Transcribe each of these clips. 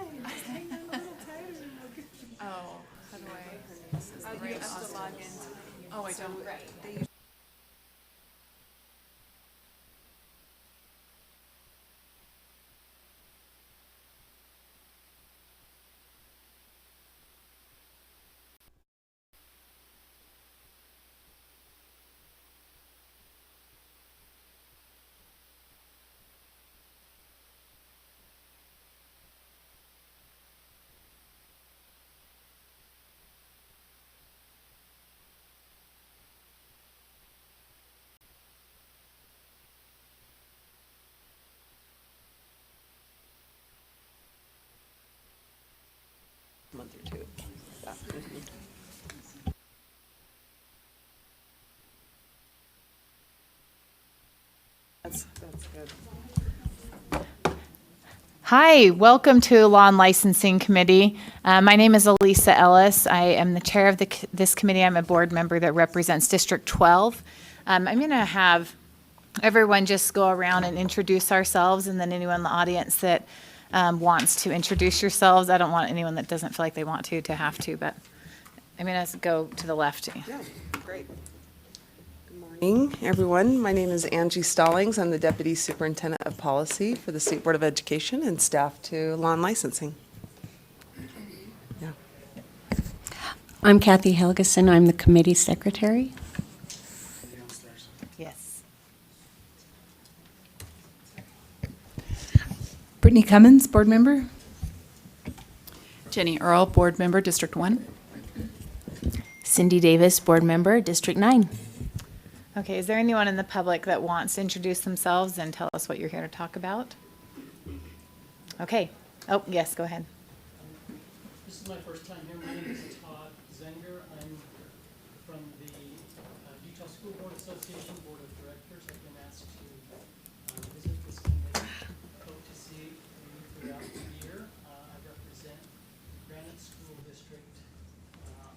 Oh, how do I? You have to log in. Oh, I don't. Right. Month or two. Yeah. That's good. Hi, welcome to Law and Licensing Committee. My name is Elisa Ellis. I am the chair of this committee. I'm a board member that represents District 12. I'm going to have everyone just go around and introduce ourselves, and then anyone in the audience that wants to introduce yourselves. I don't want anyone that doesn't feel like they want to have to, but I'm going to go to the left. Yeah, great. Good morning, everyone. My name is Angie Stallings. I'm the Deputy Superintendent of Policy for the State Board of Education and staff to Law and Licensing. Yeah. I'm Kathy Helgeson. I'm the committee secretary. Yes. Brittany Cummins, board member. Jenny Earl, board member, District 1. Cindy Davis, board member, District 9. Okay, is there anyone in the public that wants to introduce themselves and tell us what you're here to talk about? Okay. Oh, yes, go ahead. This is my first time here. My name is Todd Zenger. I'm from the Utah School Board Association Board of Directors. I've been asked to visit this committee. Hope to see you throughout the year. I represent Granite School District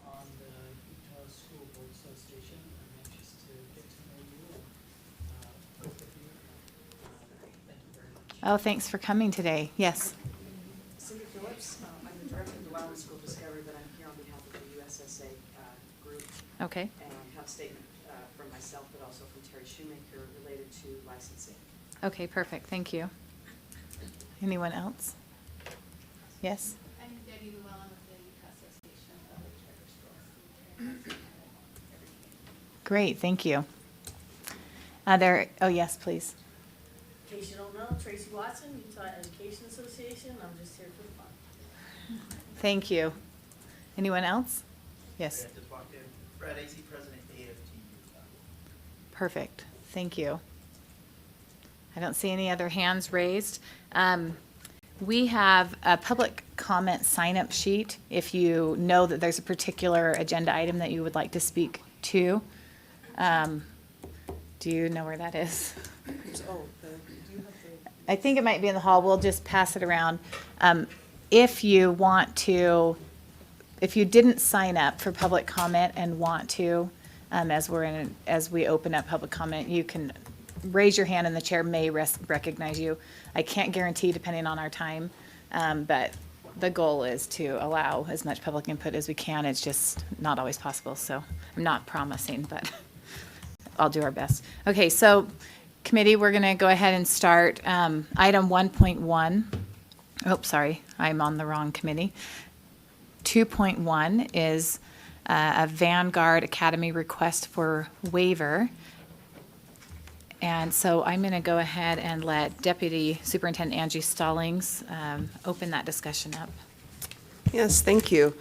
on the Utah School Board Association. I'm anxious to get to know you and both of you. Thank you very much. Oh, thanks for coming today. Yes. Cindy Phillips, I'm the director of the Waiver School Discovery, but I'm here on behalf of the USSA group. Okay. And have a statement from myself, but also from Terry Shoemaker related to licensing. Okay, perfect. Thank you. Anyone else? Yes? I'm Debbie Llewellyn with the Utah Association of Charter Schools. Great, thank you. Oh, yes, please. In case you don't know, Tracy Watson, Utah Education Association. I'm just here for fun. Thank you. Anyone else? Yes. Just walked in. Brad AC, President AFT Utah. Perfect. Thank you. I don't see any other hands raised. We have a public comment sign-up sheet if you know that there's a particular agenda item that you would like to speak to. Do you know where that is? I think it might be in the hall. We'll just pass it around. If you want to, if you didn't sign up for public comment and want to, as we open up public comment, you can raise your hand and the chair may recognize you. I can't guarantee depending on our time, but the goal is to allow as much public input as we can. It's just not always possible, so I'm not promising, but I'll do our best. Okay, so committee, we're going to go ahead and start item 1.1. Oh, sorry, I'm on the wrong committee. 2.1 is a Vanguard Academy request for waiver. And so I'm going to go ahead and let Deputy Superintendent Angie Stallings open that discussion up. Yes, thank you.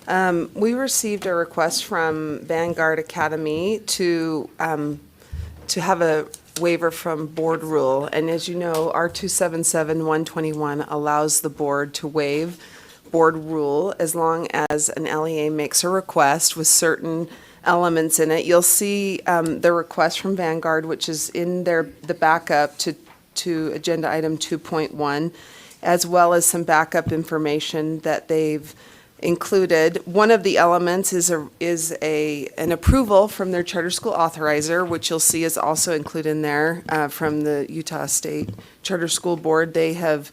We received a request from Vanguard Academy to have a waiver from board rule. And as you know, R277-121 allows the board to waive board rule as long as an LEA makes a request with certain elements in it. You'll see the request from Vanguard, which is in the backup to agenda item 2.1, as well as some backup information that they've included. One of the elements is an approval from their charter school authorizer, which you'll see is also included in there from the Utah State Charter School Board. They have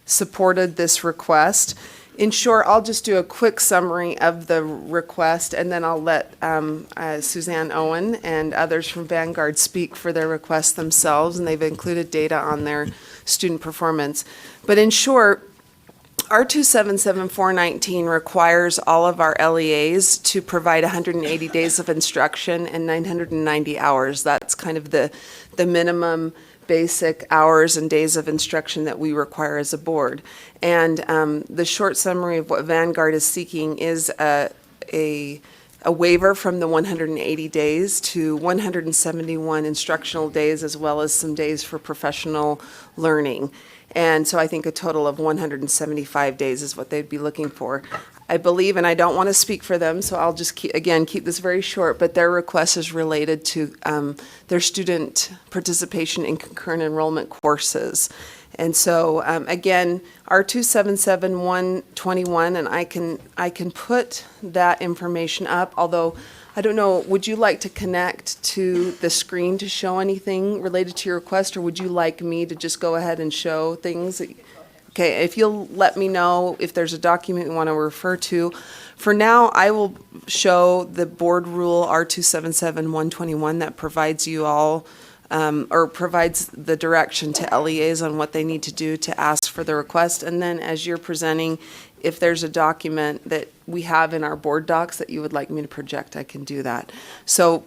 supported this request. In short, I'll just do a quick summary of the request, and then I'll let Suzanne Owen and others from Vanguard speak for their request themselves, and they've included data on their student performance. But in short, R277419 requires all of our LEAs to provide 180 days of instruction and 990 hours. That's kind of the minimum basic hours and days of instruction that we require as a board. And the short summary of what Vanguard is seeking is a waiver from the 180 days to 171 instructional days, as well as some days for professional learning. And so I think a total of 175 days is what they'd be looking for. I believe, and I don't want to speak for them, so I'll just keep this very short, but their request is related to their student participation in concurrent enrollment courses. And so, again, R277121, and I can put that information up, although I don't know, would you like to connect to the screen to show anything related to your request, or would you like me to just go ahead and show things? Okay, if you'll let me know if there's a document you want to refer to. For now, I will show the board rule R277121 that provides you all, or provides the direction to LEAs on what they need to do to ask for the request. And then as you're presenting, if there's a document that we have in our board docs that you would like me to project, I can do that. So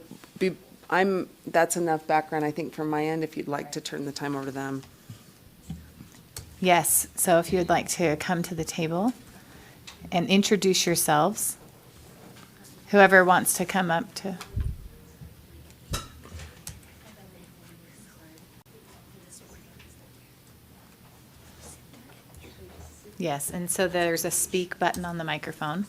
that's enough background, I think, from my end, if you'd like to turn the time over to them. Yes, so if you would like to come to the table and introduce yourselves. Whoever wants to come up to. Yes, and so there's a speak button on the microphone.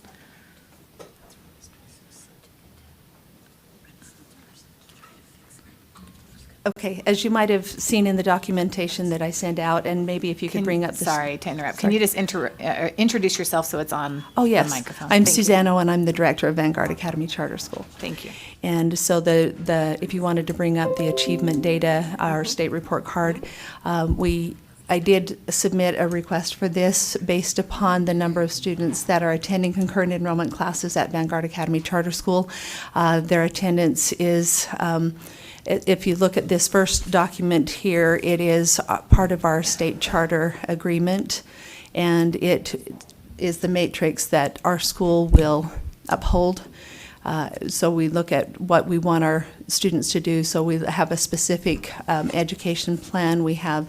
Okay, as you might have seen in the documentation that I sent out, and maybe if you could bring up this. Sorry to interrupt. Can you just introduce yourself so it's on Oh, yes. the microphone? I'm Thank you. Suzanne Owen. I'm the director of Vanguard Academy Charter School. Thank you. And so if you wanted to bring up the achievement data, our state report card, I did submit a request for this based upon the number of students that are attending concurrent enrollment classes at Vanguard Academy Charter School. Their attendance is, if you look at this first document here, it is part of our state charter agreement, and it is the matrix that our school will uphold. So we look at what we want our students to do. So we have a specific education plan. We have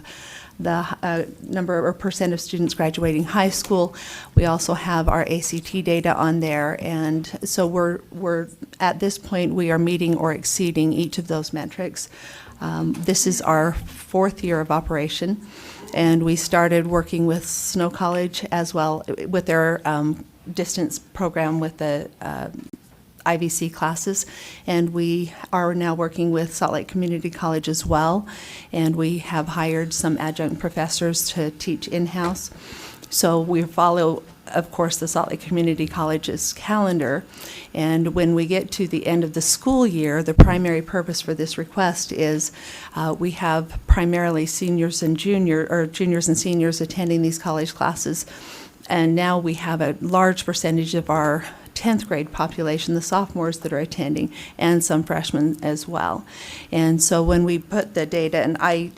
the number or percent of students graduating high school. We also have our ACT data on there, and so we're at this point we are meeting or exceeding each of those metrics. This is our 4th year of operation, and we started working with Snow College as well with their distance program with the IVC classes, and we are now working with Salt Lake Community College as well, and we have hired some adjunct professors to teach in-house. So we follow, of course, the Salt Lake Community College's calendar, and when we get to the end of the school year, the primary purpose for this request is we have primarily juniors and seniors attending these college classes, and now we have a large percentage of our 10th grade population, the sophomores that are attending, and some freshmen as well. And so when we put the data, and I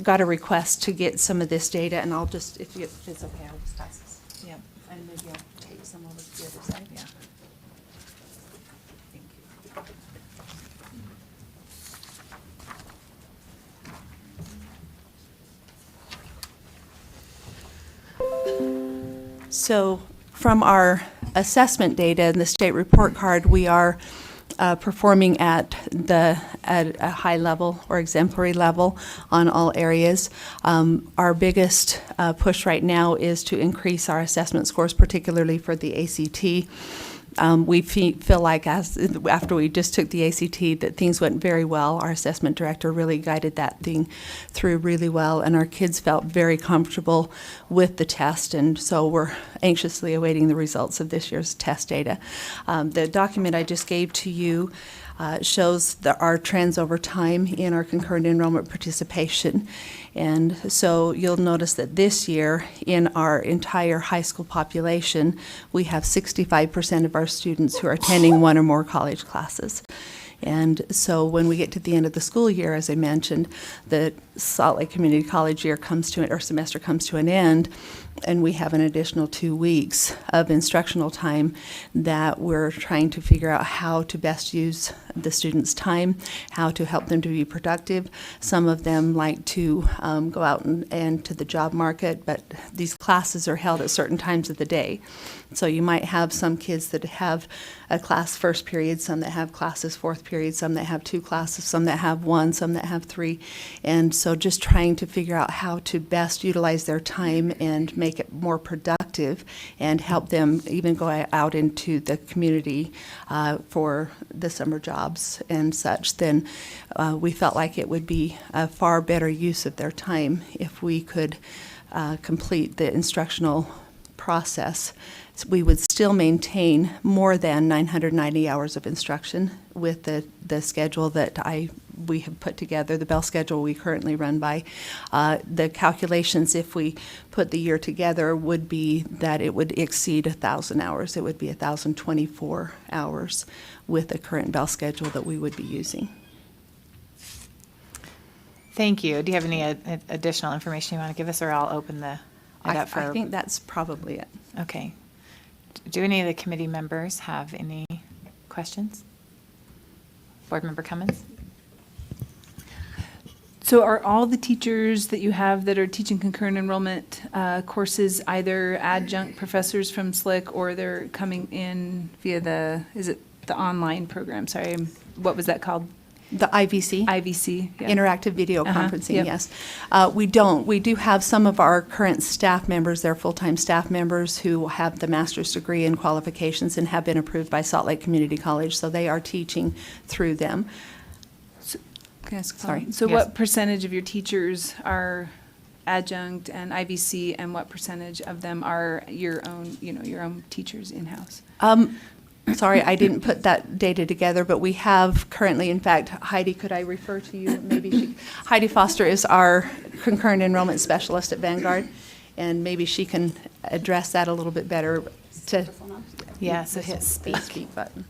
got a request to get some of this data, and I'll just, if it's okay, I'll just pass this. Yeah, and maybe I'll take some over to the other side. Yeah. Thank you. So from our assessment data and the state report card, we are performing at a high level or exemplary level on all areas. Our biggest push right now is to increase our assessment scores, particularly for the ACT. We feel like after we just took the ACT that things went very well. Our assessment director really guided that thing through really well, and our kids felt very comfortable with the test, and so we're anxiously awaiting the results of this year's test data. The document I just gave to you It shows our trends over time in our concurrent enrollment participation. And so you'll notice that this year, in our entire high school population, we have 65% of our students who are attending one or more college classes. And so when we get to the end of the school year, as I mentioned, the Salt Lake Community College year comes to, or semester comes to an end, and we have an additional 2 weeks of instructional time that we're trying to figure out how to best use the students' time, how to help them to be productive. Some of them like to go out and to the job market, but these classes are held at certain times of the day. So you might have some kids that have a class first period, some that have classes fourth period, some that have 2 classes, some that have 1, some that have 3. And so just trying to figure out how to best utilize their time and make it more productive and help them even go out into the community for the summer jobs and such, then we felt like it would be a far better use of their time if we could complete the instructional process. We would still maintain more than 990 hours of instruction with the schedule that we have put together, the Bell schedule we currently run by. The calculations, if we put the year together, would be that it would exceed 1,000 hours. It would be 1,024 hours with the current Bell schedule that we would be using. Thank you. Do you have any additional information you want to give us, or I'll open it up for? I think that's probably it. Okay. Do any of the committee members have any questions? Board Member Cummins? So are all the teachers that you have that are teaching concurrent enrollment courses either adjunct professors from SLIC, or they're coming in via the online program? Sorry, what was that called? The IVC? IVC, yeah. Interactive video conferencing, yep. yes. We don't. We do have some of our current staff members, they're full-time staff members who have the master's degree in qualifications and have been approved by Salt Lake Community College, so they are teaching through them. Can I ask a Sorry. follow-up? So Yes. what percentage of your teachers are adjunct and IVC, and what percentage of them are your own teachers in-house? Sorry, I didn't put that data together, but we have currently, in fact, Heidi, could I refer to you? Heidi Foster is our concurrent enrollment specialist at Vanguard, and maybe she can address that a little bit better. Yeah, so hit speak. Speak button.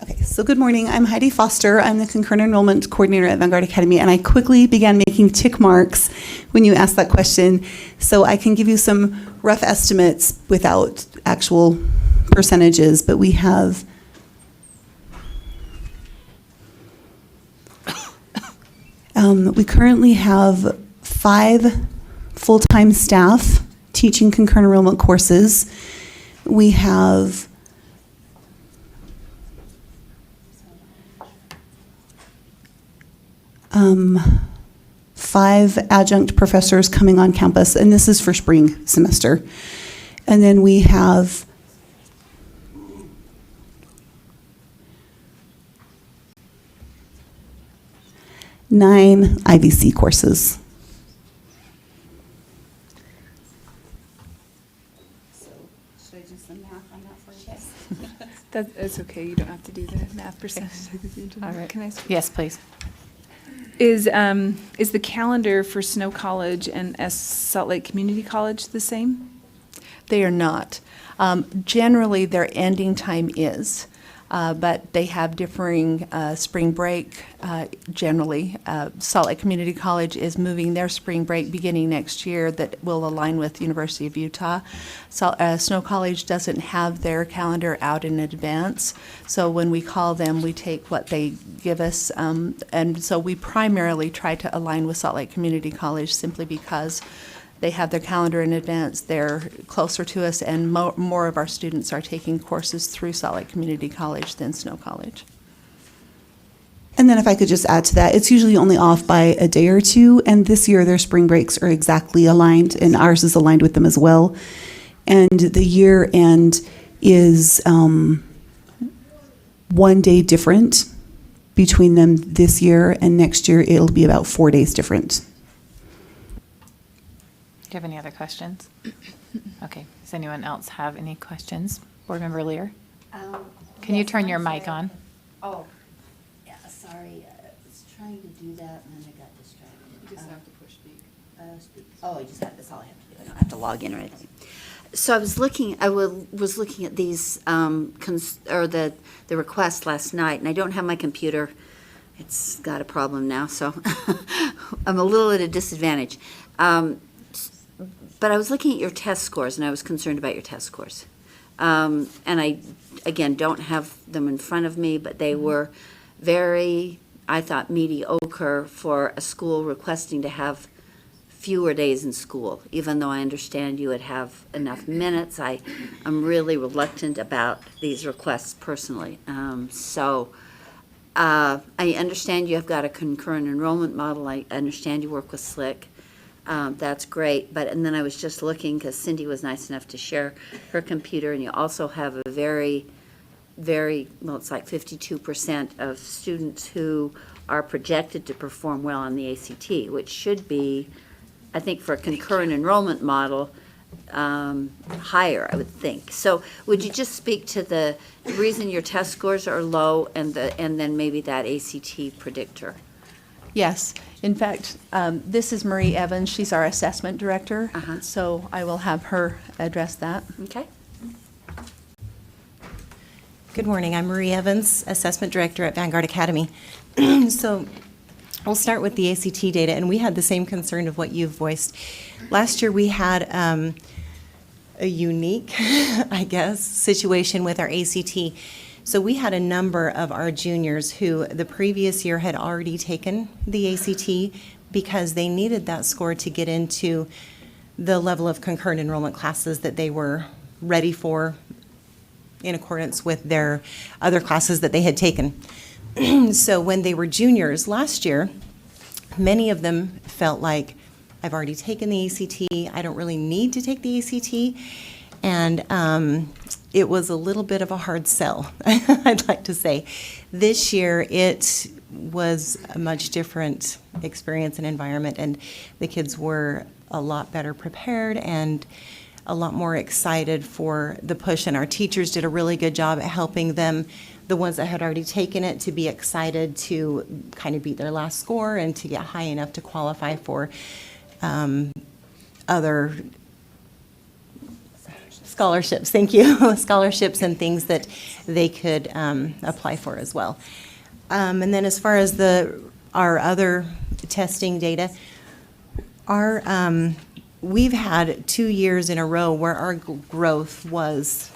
Okay, so good morning. I'm Heidi Foster. I'm the Concurrent Enrollment Coordinator at Vanguard Academy, and I quickly began making tick marks when you asked that question, so I can give you some rough estimates without actual percentages, but we have we currently have 5 full-time staff teaching concurrent enrollment courses. We have 5 adjunct professors coming on campus, and this is for spring semester. And then we have 9 IVC courses. Should I do some math on that for you? That's okay. You don't have to do the math percentage. All right. Can I ask? Yes, please. Is the calendar for Snow College and Salt Lake Community College the same? They are not. Generally, their ending time is, but they have differing spring break. Generally, Salt Lake Community College is moving their spring break beginning next year that will align with University of Utah. Snow College doesn't have their calendar out in advance, so when we call them, we take what they give us, and so we primarily try to align with Salt Lake Community College simply because they have their calendar in advance, they're closer to us, and more of our students are taking courses through Salt Lake Community College than Snow College. And then if I could just add to that, it's usually only off by a day or two, and this year their spring breaks are exactly aligned, and ours is aligned with them as well. And the year end is 1 day different between them this year, and next year it'll be about 4 days different. Do you have any other questions? Okay. Does anyone else have any questions? Board Member Lear? Can you turn your mic on? Oh, yeah, sorry, I was trying to do that and then I got distracted. You just have to push speak. Speak. Oh, I just have, that's all I have to do. I don't have to log in or anything. So I was looking at these, the request last night, and I don't have my computer. It's got a problem now, so I'm a little at a disadvantage. But I was looking at your test scores, and I was concerned about your test scores. And I, again, don't have them in front of me, but they were very, I thought, mediocre for a school requesting to have fewer days in school. Even though I understand you would have enough minutes, I'm really reluctant about these requests personally. I understand you have got a concurrent enrollment model. I understand you work with SLIC. That's great. And then I was just looking, because Cindy was nice enough to share her computer, and you also have a very, well, it's like 52% of students who are projected to perform well on the ACT, which should be, I think, for a concurrent enrollment model, higher, I would think. So would you just speak to the reason your test scores are low and then maybe that ACT predictor? Yes. In fact, this is Marie Evans. She's our assessment director. So I will have her address that. Okay. Good morning. I'm Marie Evans, assessment director at Vanguard Academy. So we'll start with the ACT data, and we had the same concern of what you've voiced. Last year we had a unique, I guess, situation with our ACT. So we had a number of our juniors who the previous year had already taken the ACT because they needed that score to get into the level of concurrent enrollment classes that they were ready for in accordance with their other classes that they had taken. So when they were juniors last year, many of them felt like, I've already taken the ACT, I don't really need to take the ACT, and it was a little bit of a hard sell, I'd like to say. This year, it was a much different experience and environment, and the kids were a lot better prepared and a lot more excited for the push, and our teachers did a really good job at helping them, the ones that had already taken it, to be excited to kind of beat their last score and to get high enough to qualify for other scholarships. Thank you. Scholarships and things that they could apply for as well. And then as far as our other testing data, we've had 2 years in a row where our growth was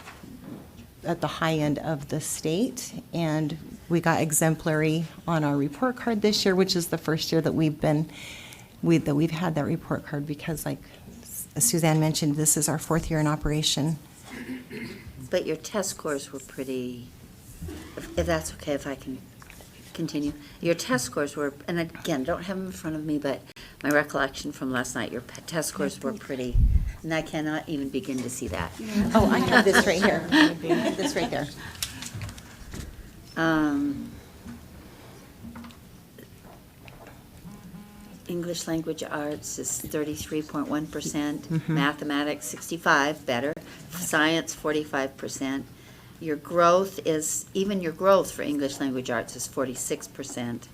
at the high end of the state, and we got exemplary on our report card this year, which is the first year that we've had that report card because, like Suzanne mentioned, this is our 4th year in operation. But your test scores were pretty, if that's okay, if I can continue. Your test scores were, and again, don't have them in front of me, but my recollection from last night, your test scores were pretty, and I cannot even begin to see that. Oh, I have this right here. I have this right there. English language arts is 33.1%, mathematics 65, better, science 45%. Your growth for English language arts is 46%.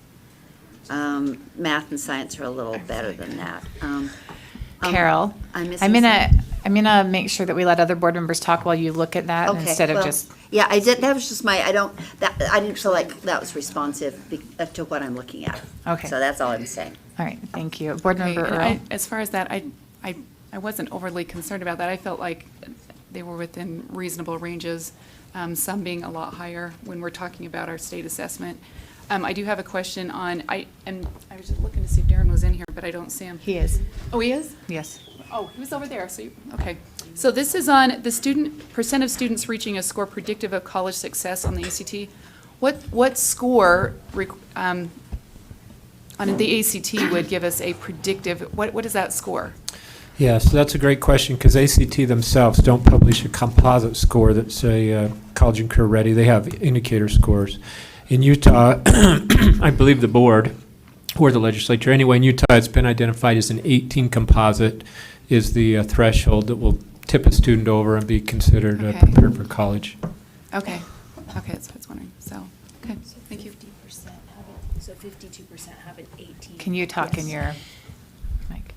Math and science are a little better than that. Carol, I'm gonna make sure that we let other board members talk while you look at that instead of just. Yeah, I did, that was just I didn't feel like that was responsive to what I'm looking at. Okay. So that's all I'm saying. All right, thank you. Board member Okay, Earl. and as far as that, I wasn't overly concerned about that. I felt like they were within reasonable ranges, some being a lot higher when we're talking about our state assessment. I do have a question on, I was just looking to see if Darren was in here, but I don't see him. He is. Oh, he is? Yes. Oh, he was over there, okay. So this is on the percent of students reaching a score predictive of college success on the ACT. What score on the ACT would give us a predictive, what is that score? Yeah, so that's a great question because ACT themselves don't publish a composite score that's a college and career ready. They have indicator scores. In Utah, I believe the board or the legislature, anyway, in Utah it's been identified as an 18 composite is the threshold that will tip a student over and be considered prepared for college. Okay, that's what I was wondering, so, okay. Thank you. 50% so 52% have an 18. Can you talk in Yes. your mic?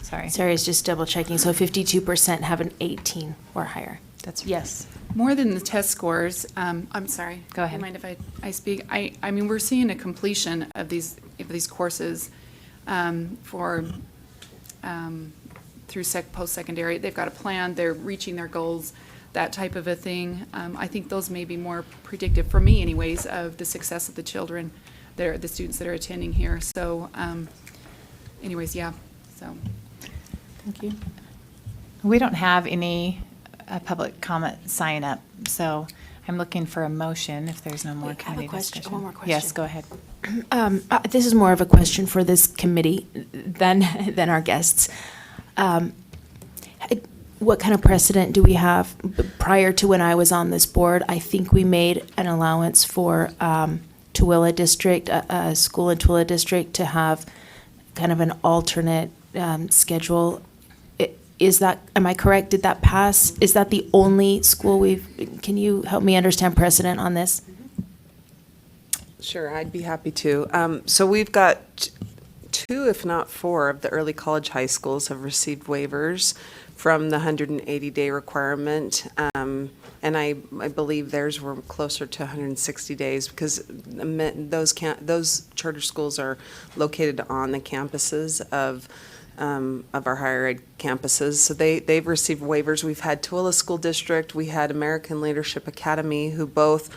Sorry. Sorry, I was just double checking. So 52% have an 18 or higher. That's Yes. More than the test scores, I'm sorry. Go ahead. Do you mind if I speak? I mean, we're seeing a completion of these courses for, through post-secondary. They've got a plan, they're reaching their goals, that type of a thing. I think those may be more predictive, for me anyways, of the success of the children, the students that are attending here. So anyways, yeah, so. Thank you. We don't have any public comment sign up, so I'm looking for a motion if there's no more Wait, I have a committee question, discussion. one more Yes, question. go ahead. This is more of a question for this committee than our guests. What kind of precedent do we have? Prior to when I was on this board, I think we made an allowance for Tooele District, a school in Tooele District, to have kind of an alternate schedule. Is that, am I correct? Did that pass? Is that the only school can you help me understand precedent on this? Sure, I'd be happy to. So we've got 2, if not 4, of the early college high schools have received waivers from the 180-day requirement. And I believe theirs were closer to 160 days because those charter schools are located on the campuses of our higher ed campuses. So they've received waivers. We've had Tooele School District, we had American Leadership Academy, who both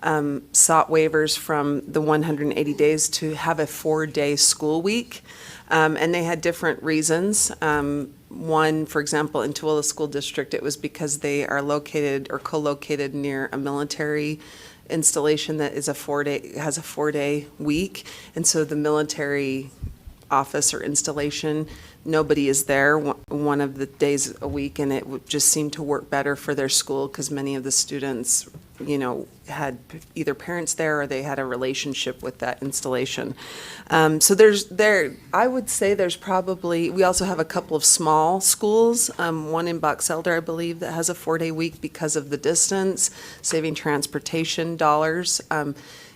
sought waivers from the 180 days to have a 4-day school week. And they had different reasons. One, for example, in Tooele School District, it was because they are located or co-located near a military installation that is has a 4-day week. And so the military office or installation, nobody is there one of the days a week, and it would just seem to work better for their school because many of the students, had either parents there or they had a relationship with that installation. So I would say there's probably, we also have a couple of small schools, one in Box Elder, I believe, that has a 4-day week because of the distance, saving transportation dollars.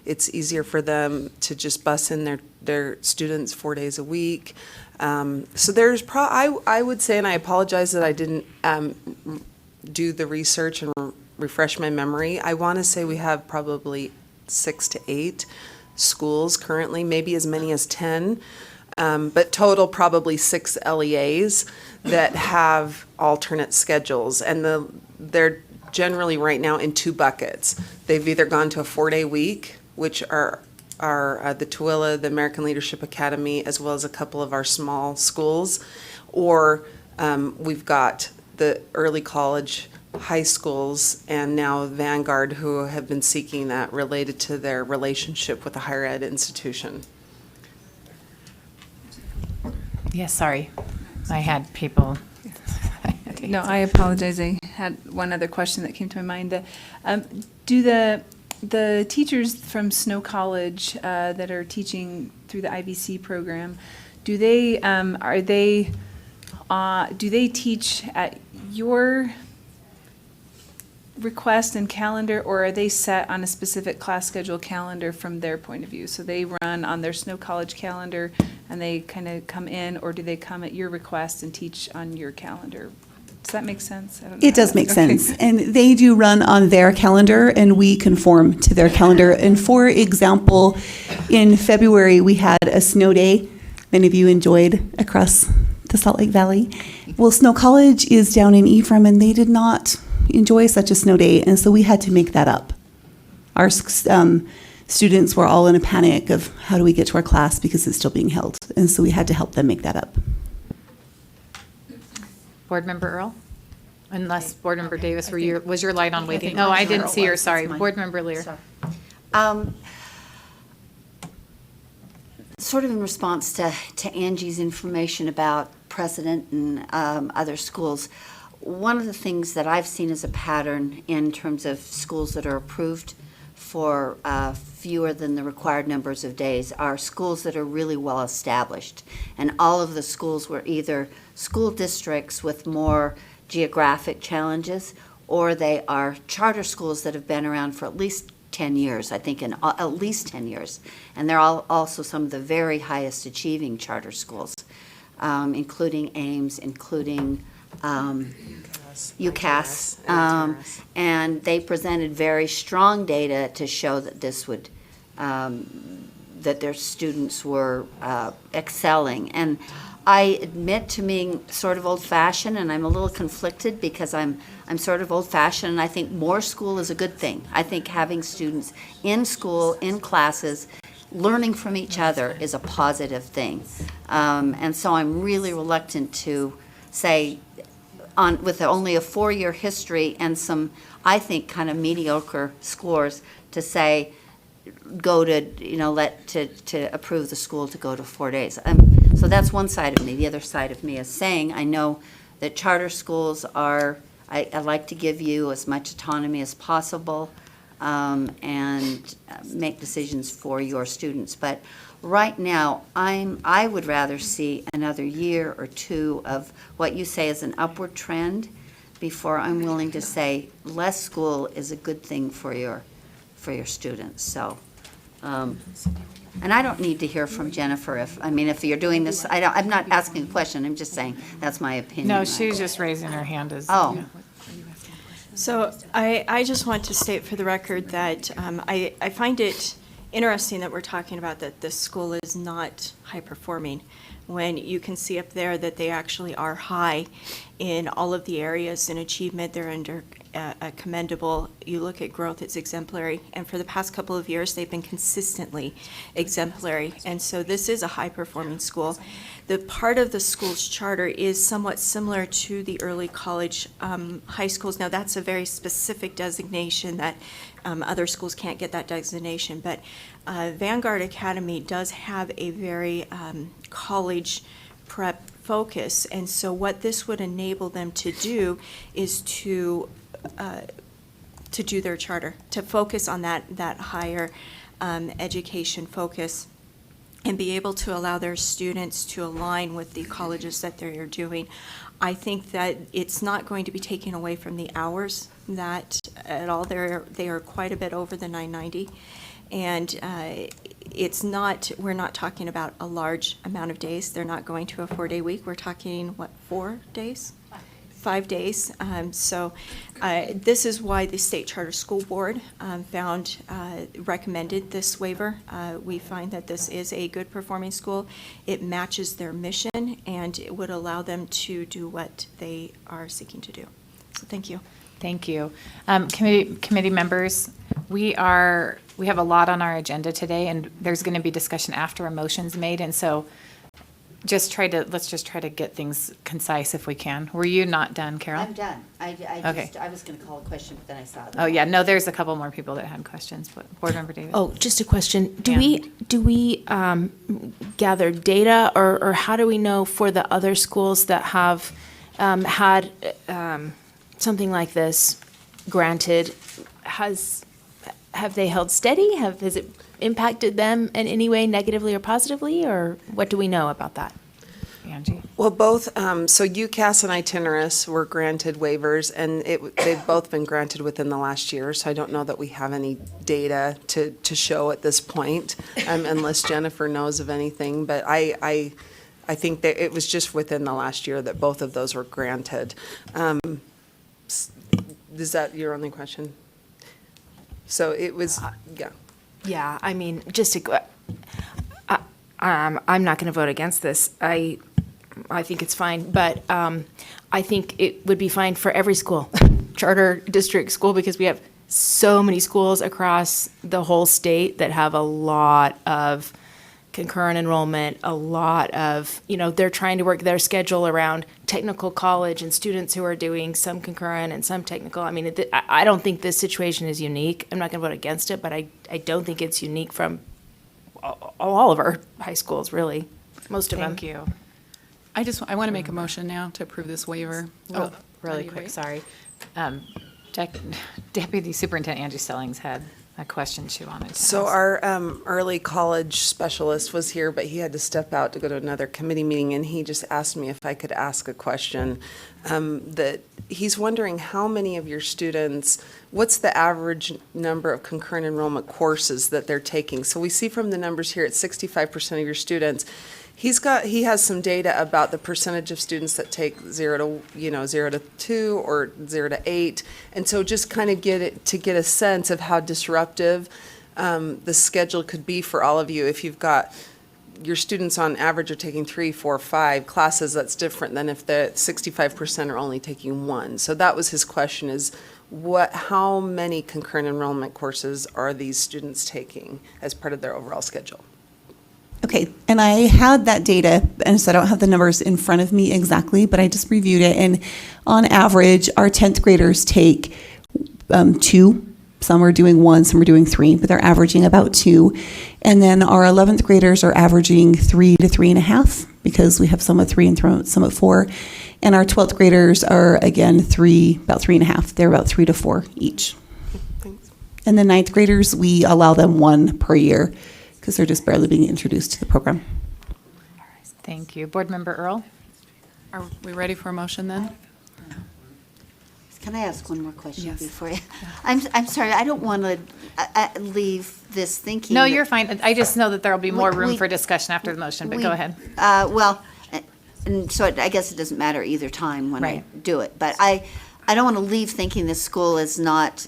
It's easier for them to just bus in their students 4 days a week. So there's I would say, and I apologize that I didn't do the research and refresh my memory. I want to say we have probably 6 to 8 schools currently, maybe as many as 10, but total probably 6 LEAs that have alternate schedules, and they're generally right now in 2 buckets. They've either gone to a 4-day week, which are the Tooele, the American Leadership Academy, as well as a couple of our small schools, or we've got the early college high schools and now Vanguard, who have been seeking that related to their relationship with a higher ed institution. Yes, sorry. I had people. No, I apologize. I had one other question that came to my mind. Do the teachers from Snow College that are teaching through the IVC program, do they teach at your request and calendar, or are they set on a specific class schedule calendar from their point of view? So they run on their Snow College calendar and they kind of come in, or do they come at your request and teach on your calendar? Does that make sense? I don't know It does how make that- sense. And they do run on their calendar, and we conform to their calendar. And for example, in February, we had a snow day. Many of you enjoyed across the Salt Lake Valley. Well, Snow College is down in Ephraim, and they did not enjoy such a snow day, and so we had to make that up. Our students were all in a panic of how do we get to our class because it's still being held, and so we had to help them make that up. Board Member Earl? Unless Board Member Davis, was your light on waiting? think No, I Board didn't Member see her, was. sorry. That's mine. Board Member Lear. Sort of in response to Angie's information about precedent and other schools, one of the things that I've seen as a pattern in terms of schools that are approved for fewer than the required numbers of days are schools that are really well established. And all of the schools were either school districts with more geographic challenges, or they are charter schools that have been around for at least 10 years, I think in at least 10 years. And they're all also some of the very highest achieving charter schools, including Ames, including UCAS. And they presented very strong data to show that this would, that their students were excelling. And I admit to being sort of old-fashioned, and I'm a little conflicted because I'm sort of old-fashioned, and I think more school is a good thing. I think having students in school, in classes, learning from each other is a positive thing. And so I'm really reluctant to say, with only a 4-year history and some, I think, kind of mediocre scores, to say, go to, to approve the school to go to 4 days. So that's one side of me. The other side of me is saying, I know that charter schools are, I like to give you as much autonomy as possible and make decisions for your students. But right now, I would rather see another year or two of what you say is an upward trend before I'm willing to say less school is a good thing for your students. So, and I don't need to hear from Jennifer if you're doing this, I'm not asking a question, I'm just saying that's my opinion. No, she's just raising her hand as. Oh. So I just want to state for the record that I find it interesting that we're talking about that this school is not high performing, when you can see up there that they actually are high in all of the areas in achievement. They're under a commendable. You look at growth, it's exemplary. And for the past couple of years, they've been consistently exemplary. And so this is a high-performing school. The part of the school's charter is somewhat similar to the early college high schools. Now, that's a very specific designation that other schools can't get that designation. But Vanguard Academy does have a very college prep focus. And so what this would enable them to do is to do their charter, to focus on that higher education focus, and be able to allow their students to align with the colleges that they're doing. I think that it's not going to be taken away from the hours that at all. They are quite a bit over the 990. And we're not talking about a large amount of days. They're not going to a 4-day week. We're talking, 4 days? 5 days. So this is why the State Charter School Board recommended this waiver. We find that this is a good performing school. It matches their mission, and it would allow them to do what they are seeking to do. So thank you. Thank you. Committee members, we have a lot on our agenda today, and there's going to be discussion after a motion's made, and so let's just try to get things concise if we can. Were you not done, Carol? I'm done. Okay. I was going to call a question, but then I saw that. Oh, yeah, no, there's a couple more people that had questions, but Board Member Davis. Oh, just a question. Do Yeah. we gather data, or how do we know for the other schools that have had something like this granted, have they held steady? Has it impacted them in any way negatively or positively, or what do we know about that? Angie? Well, both, so UCAS and Itinerus were granted waivers, and they've both been granted within the last year, so I don't know that we have any data to show at this point, unless Jennifer knows of anything, but I think that it was just within the last year that both of those were granted. Is that your only question? So it was, yeah. Yeah, I mean, I'm not going to vote against this. I think it's fine, but I think it would be fine for every school, charter district school, because we have so many schools across the whole state that have a lot of concurrent enrollment, a lot of, they're trying to work their schedule around technical college and students who are doing some concurrent and some technical. I mean, I don't think this situation is unique. I'm not going to vote against it, but I don't think it's unique from all of our high schools, really, most of them. Thank you. I want to make a motion now to approve this waiver. Really Ready, quick, right? sorry. Deputy Superintendent Angie Stellings had a question she wanted to So ask. our early college specialist was here, but he had to step out to go to another committee meeting, and he just asked me if I could ask a question. That he's wondering how many of your students, what's the average number of concurrent enrollment courses that they're taking? So we see from the numbers here, it's 65% of your students. He has some data about the percentage of students that take 0 to 2 or 0 to 8. And so just kind of get a sense of how disruptive the schedule could be for all of you. If you've got your students on average are taking 3, 4, 5 classes, that's different than if the 65% are only taking 1. So that was his question, is how many concurrent enrollment courses are these students taking as part of their overall schedule? Okay, and I had that data, and so I don't have the numbers in front of me exactly, but I just reviewed it, and on average, our 10th graders take 2. Some are doing 1, some are doing 3, but they're averaging about 2. And then our 11th graders are averaging 3 to 3.5, because we have some at 3 and some at 4. And our 12th graders are, again, about 3.5. They're about 3 to 4 each. Thanks. And the 9th graders, we allow them 1 per year, because they're just barely being introduced to the program. Thank you. Board Member Earl? Are we ready for a motion then? Can I ask one more question Yes. before you? I'm sorry, I don't want to leave this thinking. No, that- you're fine. I just know that there'll be more room We- for discussion after the motion, but we- go ahead. Well, and so I guess it doesn't matter either time when I Right. do it. But I don't want to leave thinking this school is not,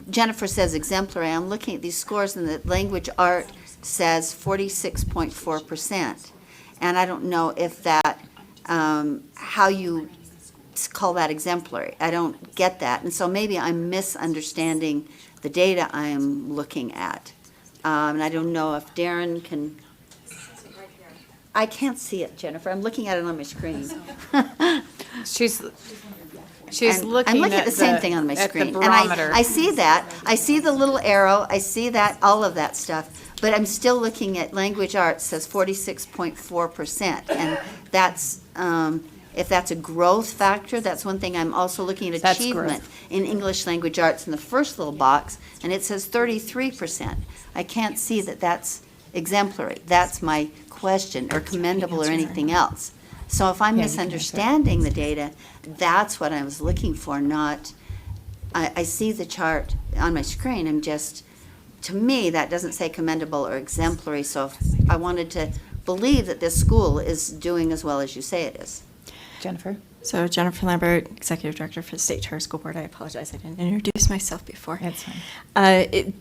Jennifer says exemplary. I'm looking at these scores, and the language art says 46.4%. And I don't know if that, how you call that exemplary. I don't get that. And so maybe I'm misunderstanding the data I am looking at. And I don't know if Darren can. I can't see it, Jennifer. I'm looking at it on my screen. She's And looking I'm looking at the same the- thing on my at the screen. And barometer. I see that. I see the little arrow. I see that, all of that stuff. But I'm still looking at language arts says 46.4%. And that's, if that's a growth factor, that's one thing. I'm also looking at That's achievement in English language arts in the first little box, and it says 33%. I can't see that that's exemplary. That's my question, or commendable, or anything else. So if I'm Yeah, you can answer. misunderstanding the data, that's what I was looking for, not, I see the chart on my screen, I'm just, to me, that doesn't say commendable or exemplary, so if I wanted to believe that this school is doing as well as you say it is. Jennifer? So Jennifer Lambert, Executive Director for the State Charter School Board. I apologize, I didn't introduce myself before. That's fine.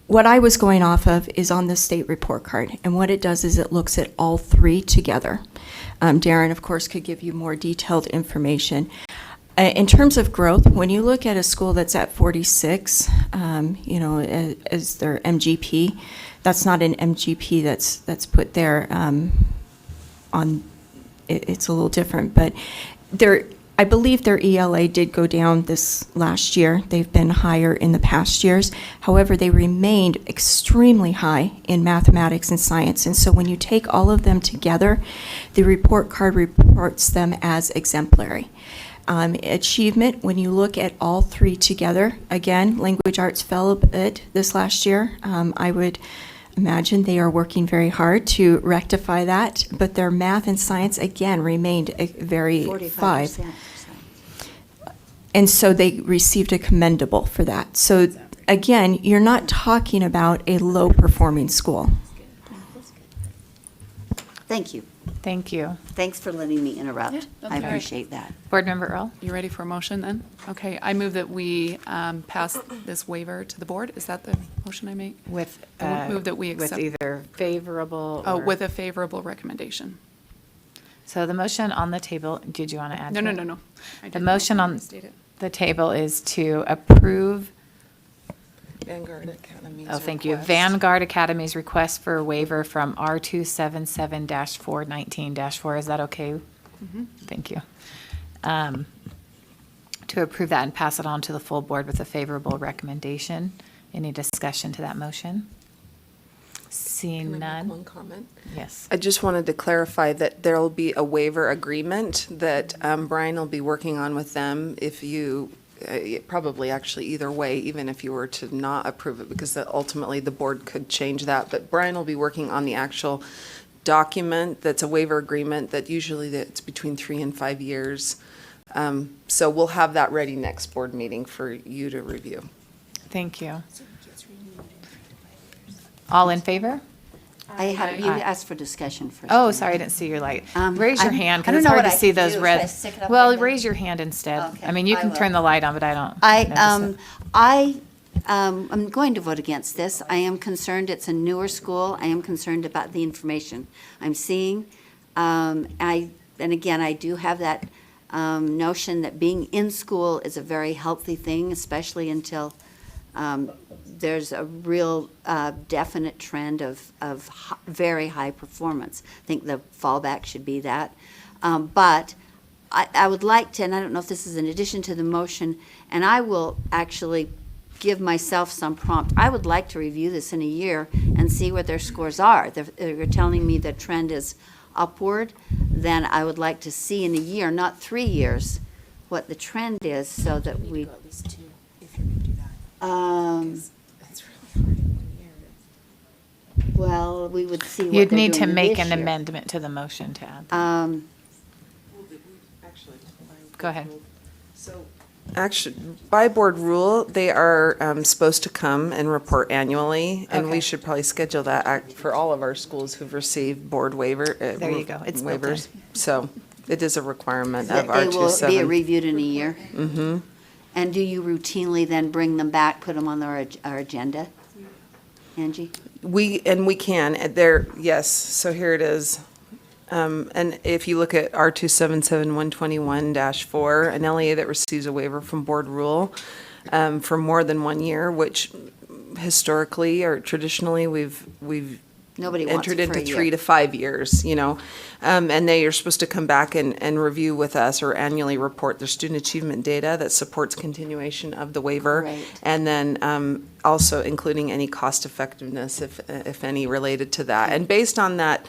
What I was going off of is on the state report card, and what it does is it looks at all 3 together. Darren, of course, could give you more detailed information. In terms of growth, when you look at a school that's at 46, as their MGP, that's not an MGP that's put there on. It's a little different, but I believe their ELA did go down this last year. They've been higher in the past years. However, they remained extremely high in mathematics and science. And so when you take all of them together, the report card reports them as exemplary. Achievement, when you look at all 3 together, again, language arts fell a bit this last year. I would imagine they are working very hard to rectify that, but their math and science, again, remained very 5. 45%. And so they received a commendable for that. So again, you're not talking about a low-performing school. Thank you. Thank you. Thanks for letting me interrupt. Yeah, that's I all right. appreciate that. Board Member Earl? You ready for a motion then? Okay, I move that we pass this waiver to the board. Is that the motion I make? With, I move that we with accept- either favorable Oh, or- with a favorable recommendation. So the motion on the table, did you want to add No, to no, it? no, no. I The didn't motion on state it. the table is to approve, Vanguard Academy's thank you, request. Vanguard Academy's request for a waiver from R277-419-4. Is that okay? Mm-hmm. Thank you. To approve that and pass it on to the full board with a favorable recommendation. Any discussion to that motion? Seeing Can I make none? one comment? Yes. I just wanted to clarify that there'll be a waiver agreement that Brian will be working on with them. If you probably actually either way, even if you were to not approve it, because ultimately the board could change that. But Brian will be working on the actual document that's a waiver agreement that usually it's between 3 and 5 years. So we'll have that ready next board meeting for you to review. Thank you. All in favor? You asked for discussion first. Oh, didn't sorry, I you? didn't see your light. Raise your hand, I because don't it's know hard what to I see can those do. Should red. I stick it up Well, like that? raise your hand instead. Okay, I mean, you I can will. turn the light on, but I don't. I'm going to vote against this. I am concerned it's a newer school. I am concerned about the information I'm seeing. And again, I do have that notion that being in school is a very healthy thing, especially until there's a real definite trend of very high performance. I think the fallback should be that. But I would like to, and I don't know if this is in addition to the motion, and I will actually give myself some prompt. I would like to review this in a year and see what their scores are. They're telling me the trend is upward, then I would like to see in a year, not 3 years, what the trend is, so that we. At least 2, if you're going to do that. That's really hard in 1 year. Well, we would see what You'd they're need to doing make this an year. amendment to the motion to add that. Go ahead. So, actually, by board rule, they are supposed to come and report annually, and we Okay. should probably schedule that for all of our schools who've received board waiver. There you go. It's built in. waivers. So it is a requirement That of they will be R27. reviewed in a year? Mm-hmm. And do you routinely then bring them back, put them on our agenda? Angie? We can, yes, so here it is. And if you look at R277121-4, an LEA that receives a waiver from board rule for more than 1 year, which historically or traditionally we've Nobody wants entered it for into a 3 year. to 5 years, and they are supposed to come back and review with us or annually report their student achievement data that supports continuation of the waiver. Right. And then also including any cost effectiveness, if any, related to that. And based on that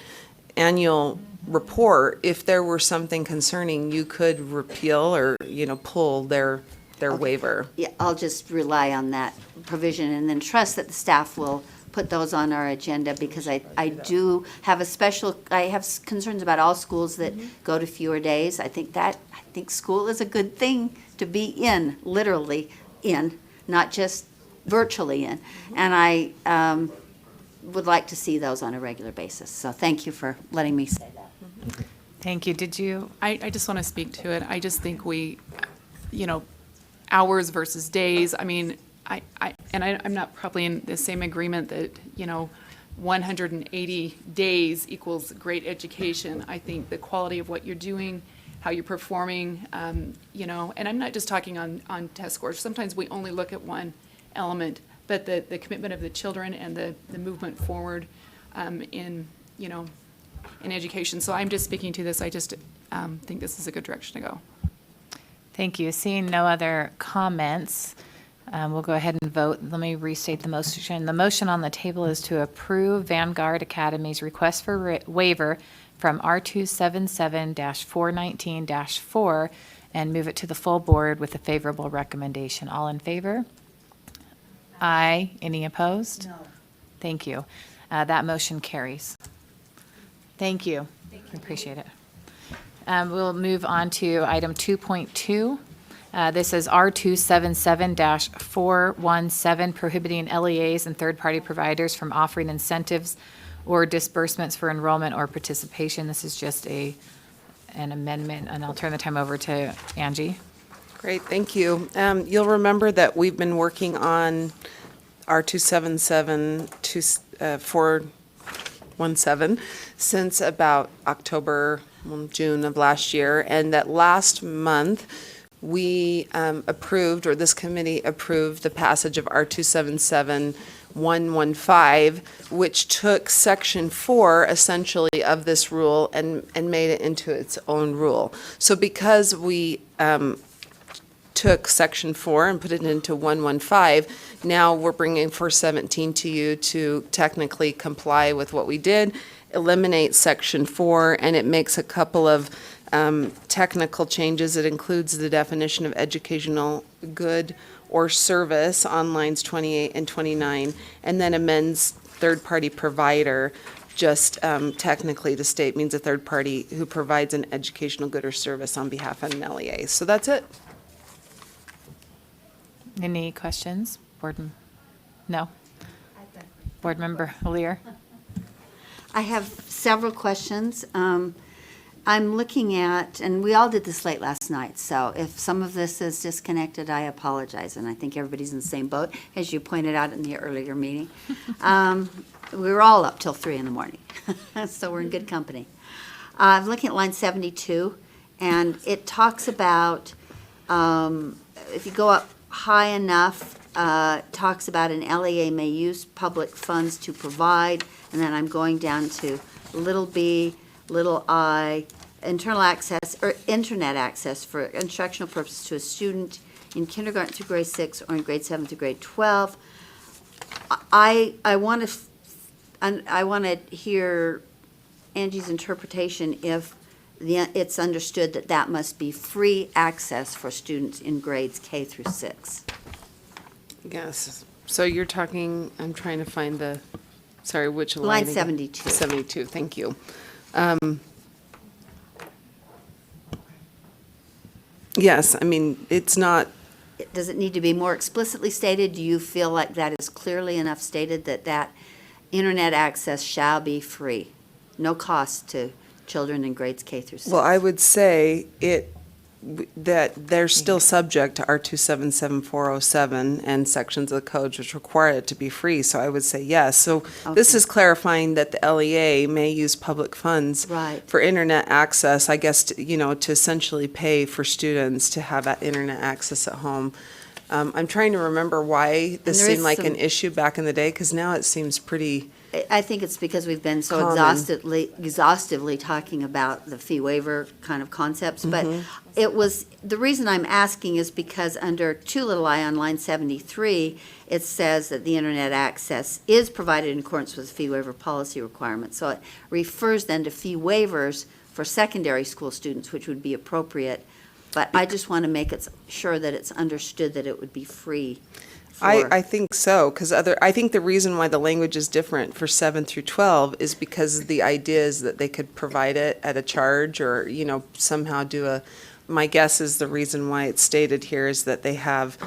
annual report, if there were something concerning, you could repeal or, pull their waiver. Yeah, I'll just rely on that provision and then trust that the staff will put those on our agenda, because I do have I have concerns about all schools that go to fewer days. I think school is a good thing to be in, literally in, not just virtually in. And I would like to see those on a regular basis. So thank you for letting me say that. Thank you. Did you? I just want to speak to it. I just think hours versus days. I mean, I'm not probably in the same agreement that, 180 days equals great education. I think the quality of what you're doing, how you're performing, and I'm not just talking on test scores. Sometimes we only look at one element, but the commitment of the children and the movement forward in education. So I'm just speaking to this. I just think this is a good direction to go. Thank you. Seeing no other comments, we'll go ahead and vote. Let me restate the motion. The motion on the table is to approve Vanguard Academy's request for waiver from R277-419-4 and move it to the full board with a favorable recommendation. All in favor? Aye. Any opposed? No. Thank you. That motion carries. Thank you. Appreciate it. We'll move on to item 2.2. This is R277-417, prohibiting LEAs and third-party providers from offering incentives or disbursements for enrollment or participation. This is just an amendment, and I'll turn the time over to Angie. Great, thank you. You'll remember that we've been working on R277-417 since about June of last year, and that last month we approved, or this committee approved, the passage of R277-115, which took Section 4 essentially of this rule and made it into its own rule. So because we took Section 4 and put it into 115, now we're bringing 417 to you to technically comply with what we did, eliminate Section 4, and it makes a couple of technical changes. It includes the definition of educational good or service on lines 28 and 29, and then amends third-party provider just technically to state means a third party who provides an educational good or service on behalf of an LEA. So that's it. Any questions? No? Board Member Lear? I have several questions. I'm looking at, and we all did this late last night, so if some of this is disconnected, I apologize, and I think everybody's in the same boat, as you pointed out in the earlier meeting. We were all up till 3 in the morning, so we're in good company. I'm looking at line 72, and it talks about, if you go up high enough, talks about an LEA may use public funds to provide, and then I'm going down to little b, little I, internal access or internet access for instructional purposes to a student in kindergarten through grade 6 or in grade 7 through grade 12. I want to hear Angie's interpretation if it's understood that that must be free access for students in grades K through 6. Yes. So you're talking, I'm trying to find the, sorry, which line? Line again? 72. 72, thank you. Yes, I mean, it's not, Does it need to be more explicitly stated? Do you feel like that is clearly enough stated that that internet access shall be free? No cost to children in grades K through 6? well, I would say that they're still subject to R277407 and sections of the code which require it to be free, so I would say yes. So this Okay. is clarifying that the LEA may use public funds Right. for internet access, I guess, to essentially pay for students to have that internet access at home. I'm trying to remember why this there is seemed like some- an issue back in the day, because now it seems pretty, I think it's because we've been so Common. exhaustively talking about the fee waiver kind of concepts. But Mm-hmm. it was, the reason I'm asking is because under 2 little I on line 73, it says that the internet access is provided in accordance with the fee waiver policy requirements. So it refers then to fee waivers for secondary school students, which would be appropriate. But I just want to make it sure that it's understood that it would be free. I think so, because I think the reason why the language is different for 7 through 12 is because the idea is that they could provide it at a charge or, somehow my guess is the reason why it's stated here is that they have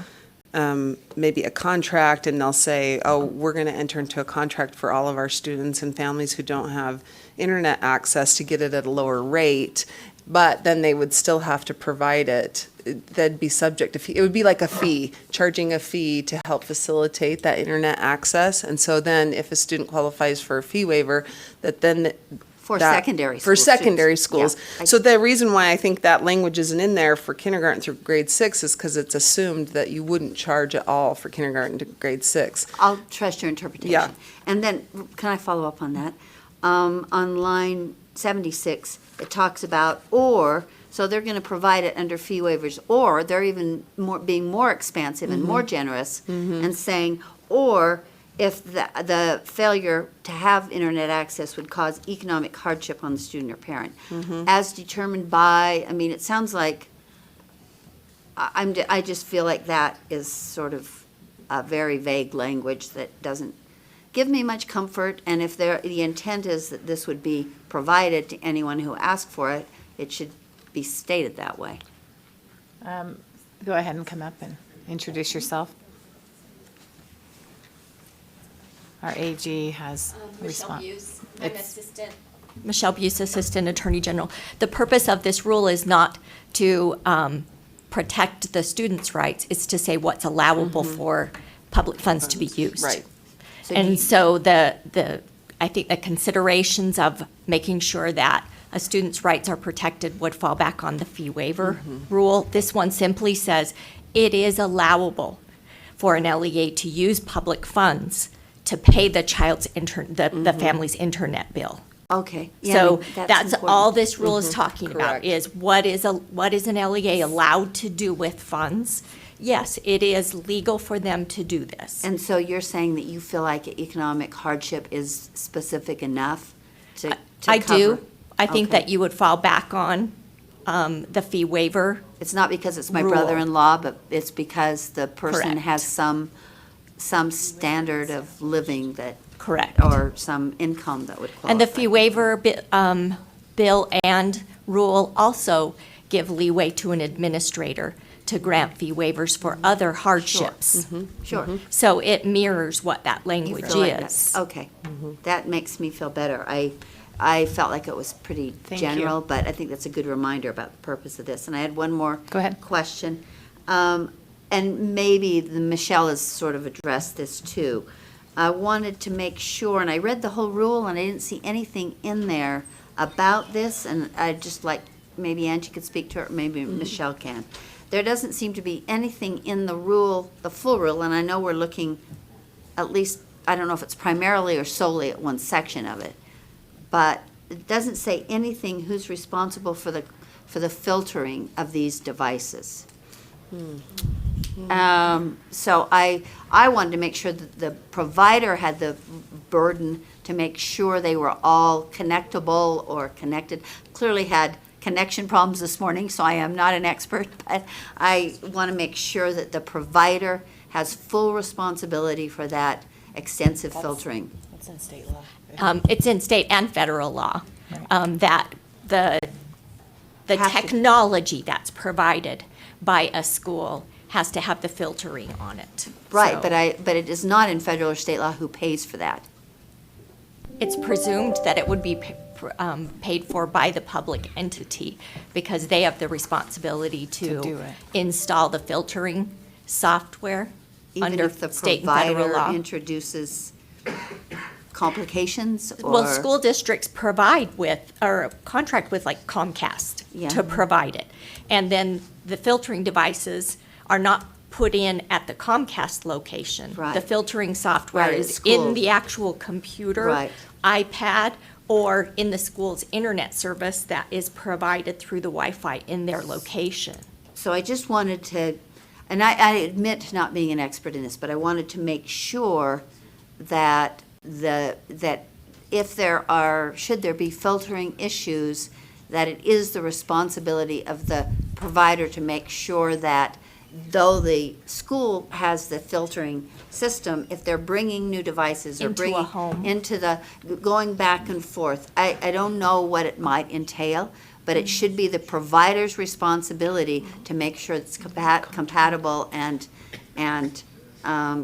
maybe a contract and they'll say, oh, we're going to enter into a contract for all of our students and families who don't have internet access to get it at a lower rate, but then they would still have to provide it. That'd be subject to fee. It would be like a fee, charging a fee to help facilitate that internet access. And so then if a student qualifies for a fee waiver, For secondary for school secondary students. schools. Yeah. So the reason why I think that language isn't in there for kindergarten through grade 6 is because it's assumed that you wouldn't charge at all for kindergarten to grade 6. I'll trust your interpretation. Yeah. And then, can I follow up on that? On line 76, it talks about so they're going to provide it under fee waivers, or they're even being more expansive and more generous and saying, or if the failure to have internet access would cause economic hardship on the student or parent, as determined by, it sounds like, I just feel like that is sort of a very vague language that doesn't give me much comfort, and if the intent is that this would be provided to anyone who asked for it, it should be stated that way. Go ahead and come up and introduce yourself. Our AG has response. Michelle Buse, Assistant Attorney General. The purpose of this rule is not to protect the students' rights. It's to say what's allowable for public funds to be used. Right. And so I think the considerations of making sure that a student's rights are protected would fall back on the fee waiver rule. This one simply says it is allowable for an LEA to use public funds to pay the child's the family's internet bill. Okay. Yeah, So that's important. all this rule is talking about, Correct. is what is an LEA allowed to do with funds? Yes, it is legal for them to do this. And so you're saying that you feel like economic hardship is specific enough to I cover? do. I think Okay. that you would fall back on the fee waiver. It's not because it's my Rule. brother-in-law, but it's because the person Correct. has some standard of living that. Correct. Or some income that would qualify. And the fee waiver bill and rule also give leeway to an administrator to grant fee waivers for other hardships. Sure. So it mirrors what that You language feel like is. that. Okay, that makes me feel better. I felt like it was pretty Thank you. general, but I think that's a good reminder about the purpose of this. And I had one more Go ahead. question. And maybe Michelle has sort of addressed this too. I wanted to make sure, and I read the whole rule, and I didn't see anything in there about this, and I'd just like, maybe Angie could speak to it, or maybe Michelle can. There doesn't seem to be anything in the rule, the full rule, and I know we're looking, at least, I don't know if it's primarily or solely at one section of it, but it doesn't say anything who's responsible for the filtering of these devices. So I wanted to make sure that the provider had the burden to make sure they were all connectable or connected. Clearly had connection problems this morning, so I am not an expert, but I want to make sure that the provider has full responsibility for that extensive filtering. It's in state law. It's in state and federal law, that the Have to- technology that's provided by a school has to have the filtering on it. Right, So but it is not in federal or state law who pays for that. it's presumed that it would be paid for by the public entity because they have the responsibility To do to it. install the filtering software Even under if the state and federal provider law. introduces complications or. Well, school districts provide with, or contract with like Comcast Yeah. to provide it. And then the filtering devices are not put in at the Comcast location. Right. The filtering software Right, at is school. in the actual computer, Right. iPad, or in the school's internet service that is provided through the Wi-Fi in their location. So I just wanted to, and I admit to not being an expert in this, but I wanted to make sure that that if there are, should there be filtering issues, that it is the responsibility of the provider to make sure that though the school has the filtering system, if they're bringing new devices or Into a bringing home. into the, going back and forth, I don't know what it might entail, but it should be the provider's responsibility to make sure it's compatible and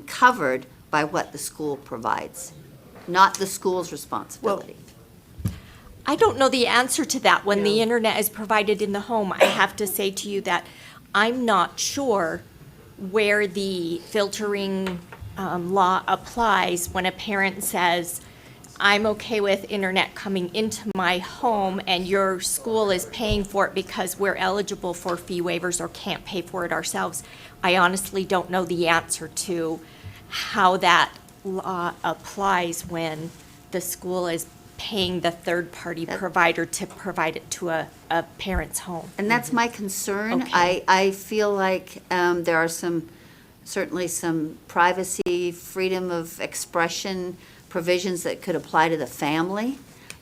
covered by what the school provides, not the school's responsibility. I don't know the answer to that. When the internet is provided in the home, I have to say to you that I'm not sure where the filtering law applies when a parent says, I'm okay with internet coming into my home and your school is paying for it because we're eligible for fee waivers or can't pay for it ourselves. I honestly don't know the answer to how that law applies when the school is paying the third-party provider to provide it to a parent's home. And that's my concern. Okay. I feel like there are certainly some privacy, freedom of expression provisions that could apply to the family,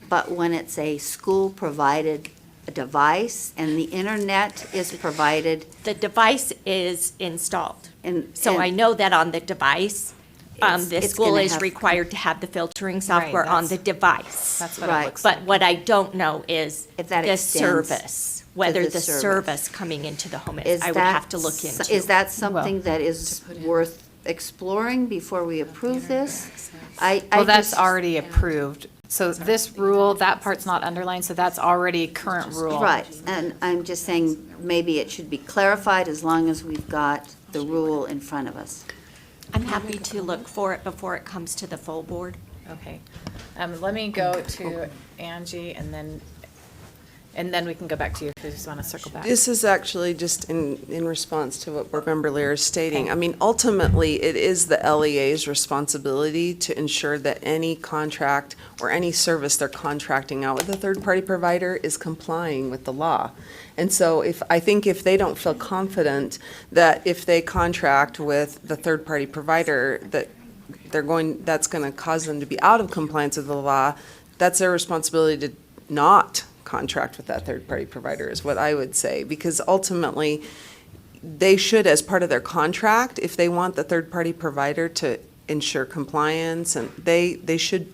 but when it's a school-provided device and the internet is provided. The device is installed. And So I know that on the device, the it's school gonna is have- required to have the filtering software on the device. That's what it Right. looks like. But what I don't know is If that the extends service, whether the the service. service coming into the home Is is, I would that have to look s- into. Is that something that is worth exploring before we approve this? I Well, that's just- already approved. So this rule, that part's not underlined, so that's already current rule. Right, and I'm just saying, maybe it should be clarified as long as we've got the rule in front of us. I'm happy to look for it before it comes to the full board. Okay. Let me go to Angie and then we can go back to you if you just want to circle back. This is actually just in response to what Board Member Lear is stating. I mean, ultimately, it is the LEA's responsibility to ensure that any contract or any service they're contracting out with a third-party provider is complying with the law. And so I think if they don't feel confident that if they contract with the third-party provider, that that's going to cause them to be out of compliance with the law, that's their responsibility to not contract with that third-party provider, is what I would say. Because ultimately, they should, as part of their contract, if they want the third-party provider to ensure compliance, and they should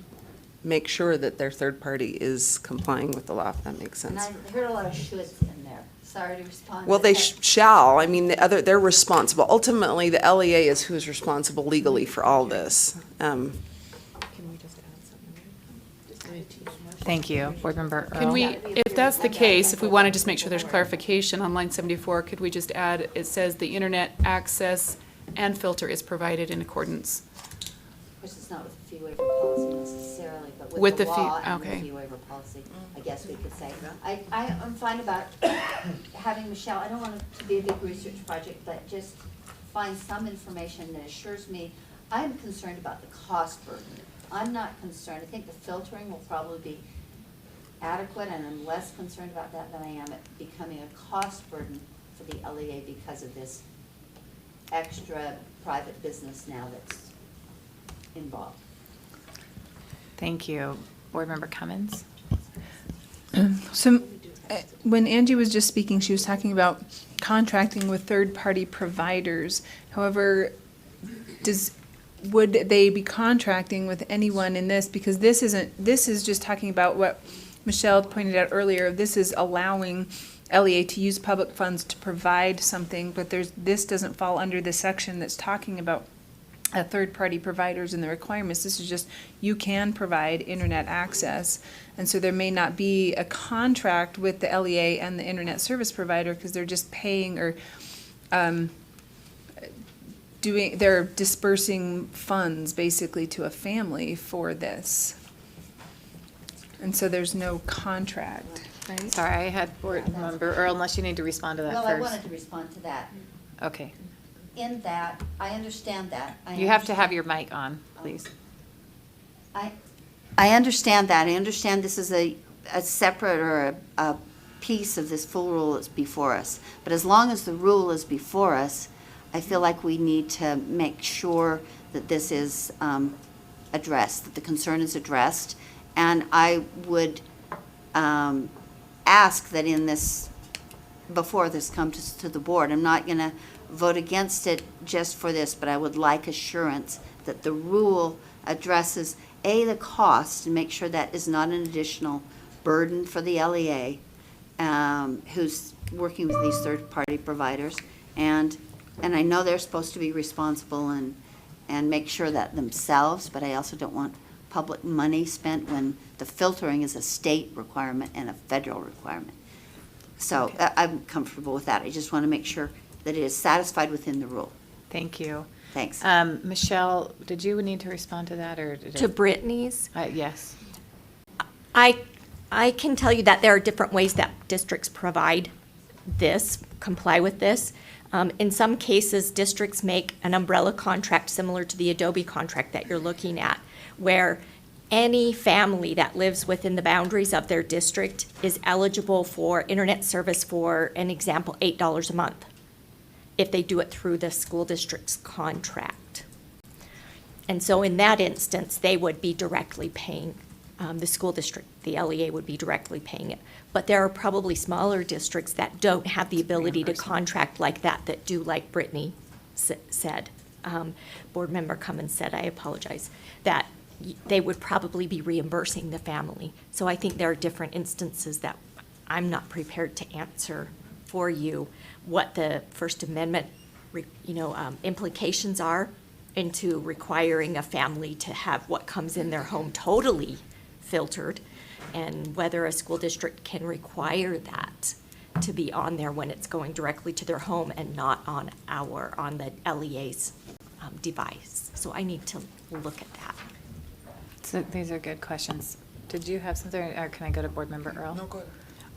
make sure that their third party is complying with the law, if that makes And sense. I heard a lot of shoulds in there. Sorry to respond. Well, but they that- shall, I mean, they're responsible. Ultimately, the LEA is who's responsible legally for all this. Thank you. Board Member Earl. Can we, if that's the case, if we want to just make sure there's clarification on line 74, could we just add, it says the internet access and filter is provided in accordance Of course, it's not with the fee waiver policy necessarily, but with with the the fee, law and the okay. fee waiver policy, I guess we could say. I'm fine about having Michelle, I don't want it to be a big research project, but just find some information that assures me, I'm concerned about the cost burden. I'm not concerned, I think the filtering will probably be adequate, and I'm less concerned about that than I am at becoming a cost burden for the LEA because of this extra private business now that's involved. Thank you. Board Member Cummins? So when Angie was just speaking, she was talking about contracting with third-party providers. However, would they be contracting with anyone in this? Because this is just talking about what Michelle pointed out earlier. This is allowing LEA to use public funds to provide something, but this doesn't fall under the section that's talking about third-party providers and the requirements. This is just, you can provide internet access. And so there may not be a contract with the LEA and the internet service provider because they're just paying or they're dispersing funds basically to a family for this. And so there's no contract, right? Sorry, I had Board Member Earl, unless you need to respond to that Well, first. I wanted to respond to that. Okay. In that, I understand that. You have to have your mic on, please. I understand that. I understand this is a separate or a piece of this full rule that's before us. But as long as the rule is before us, I feel like we need to make sure that this is addressed, that the concern is addressed. And I would ask that in this, before this comes to the board, I'm not going to vote against it just for this, but I would like assurance that the rule addresses, A, the cost, and make sure that is not an additional burden for the LEA, who's working with these third-party providers. And I know they're supposed to be responsible and make sure that themselves, but I also don't want public money spent when the filtering is a state requirement and a federal requirement. So Okay. I'm comfortable with that. I just want to make sure that it is satisfied within the rule. Thank you. Thanks. Michelle, did you need to respond to that, or? To Brittany's? Yes. I can tell you that there are different ways that districts provide this, comply with this. In some cases, districts make an umbrella contract similar to the Adobe contract that you're looking at, where any family that lives within the boundaries of their district is eligible for internet service for, an example, $8 a month, if they do it through the school district's contract. And so in that instance, they would be directly paying, the school district, the LEA would be directly paying it. But there are probably smaller districts that don't have the ability to contract like that do like Brittany said. Board Member Cummins said, I apologize, that they would probably be reimbursing the family. So I think there are different instances that I'm not prepared to answer for you what the First Amendment, implications are into requiring a family to have what comes in their home totally filtered, and whether a school district can require that to be on there when it's going directly to their home and not on the LEA's device. So I need to look at that. So these are good questions. Did you have something, or can I go to Board Member Earl? No, go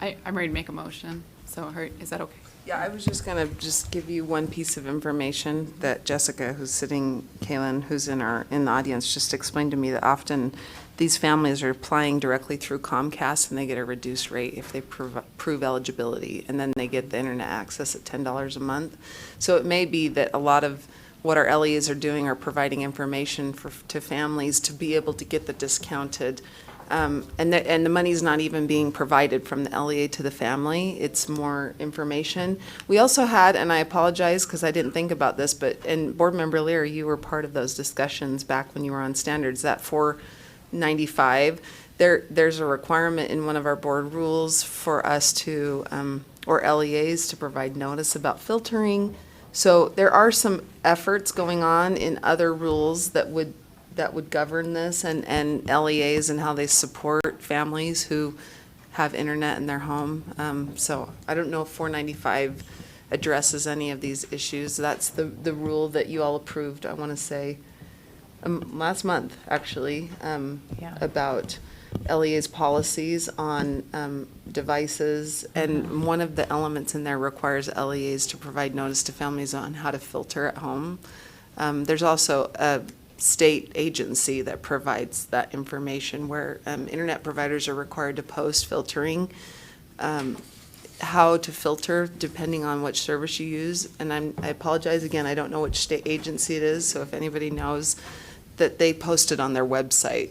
ahead. I'm ready to make a motion, so is that okay? Yeah, I was just going to just give you one piece of information that Jessica, who's sitting, Kaylin, who's in the audience, just explained to me that often these families are applying directly through Comcast and they get a reduced rate if they prove eligibility, and then they get the internet access at $10 a month. So it may be that a lot of what our LEAs are doing are providing information to families to be able to get the discounted And the money's not even being provided from the LEA to the family. It's more information. We also had, and I apologize because I didn't think about this, and Board Member Lear, you were part of those discussions back when you were on standards, that 495, there's a requirement in one of our board rules for us to, or LEAs, to provide notice about filtering. So there are some efforts going on in other rules that would govern this, and LEAs and how they support families who have internet in their home. So I don't know if 495 addresses any of these issues. That's the rule that you all approved, I want to say, last month, actually, about LEA's policies on devices. And one of the elements in there requires LEAs to provide notice to families on how to filter at home. There's also a state agency that provides that information where internet providers are required to post filtering, how to filter depending on which service you use. And I apologize again, I don't know which state agency it is, so if anybody knows, that they post it on their website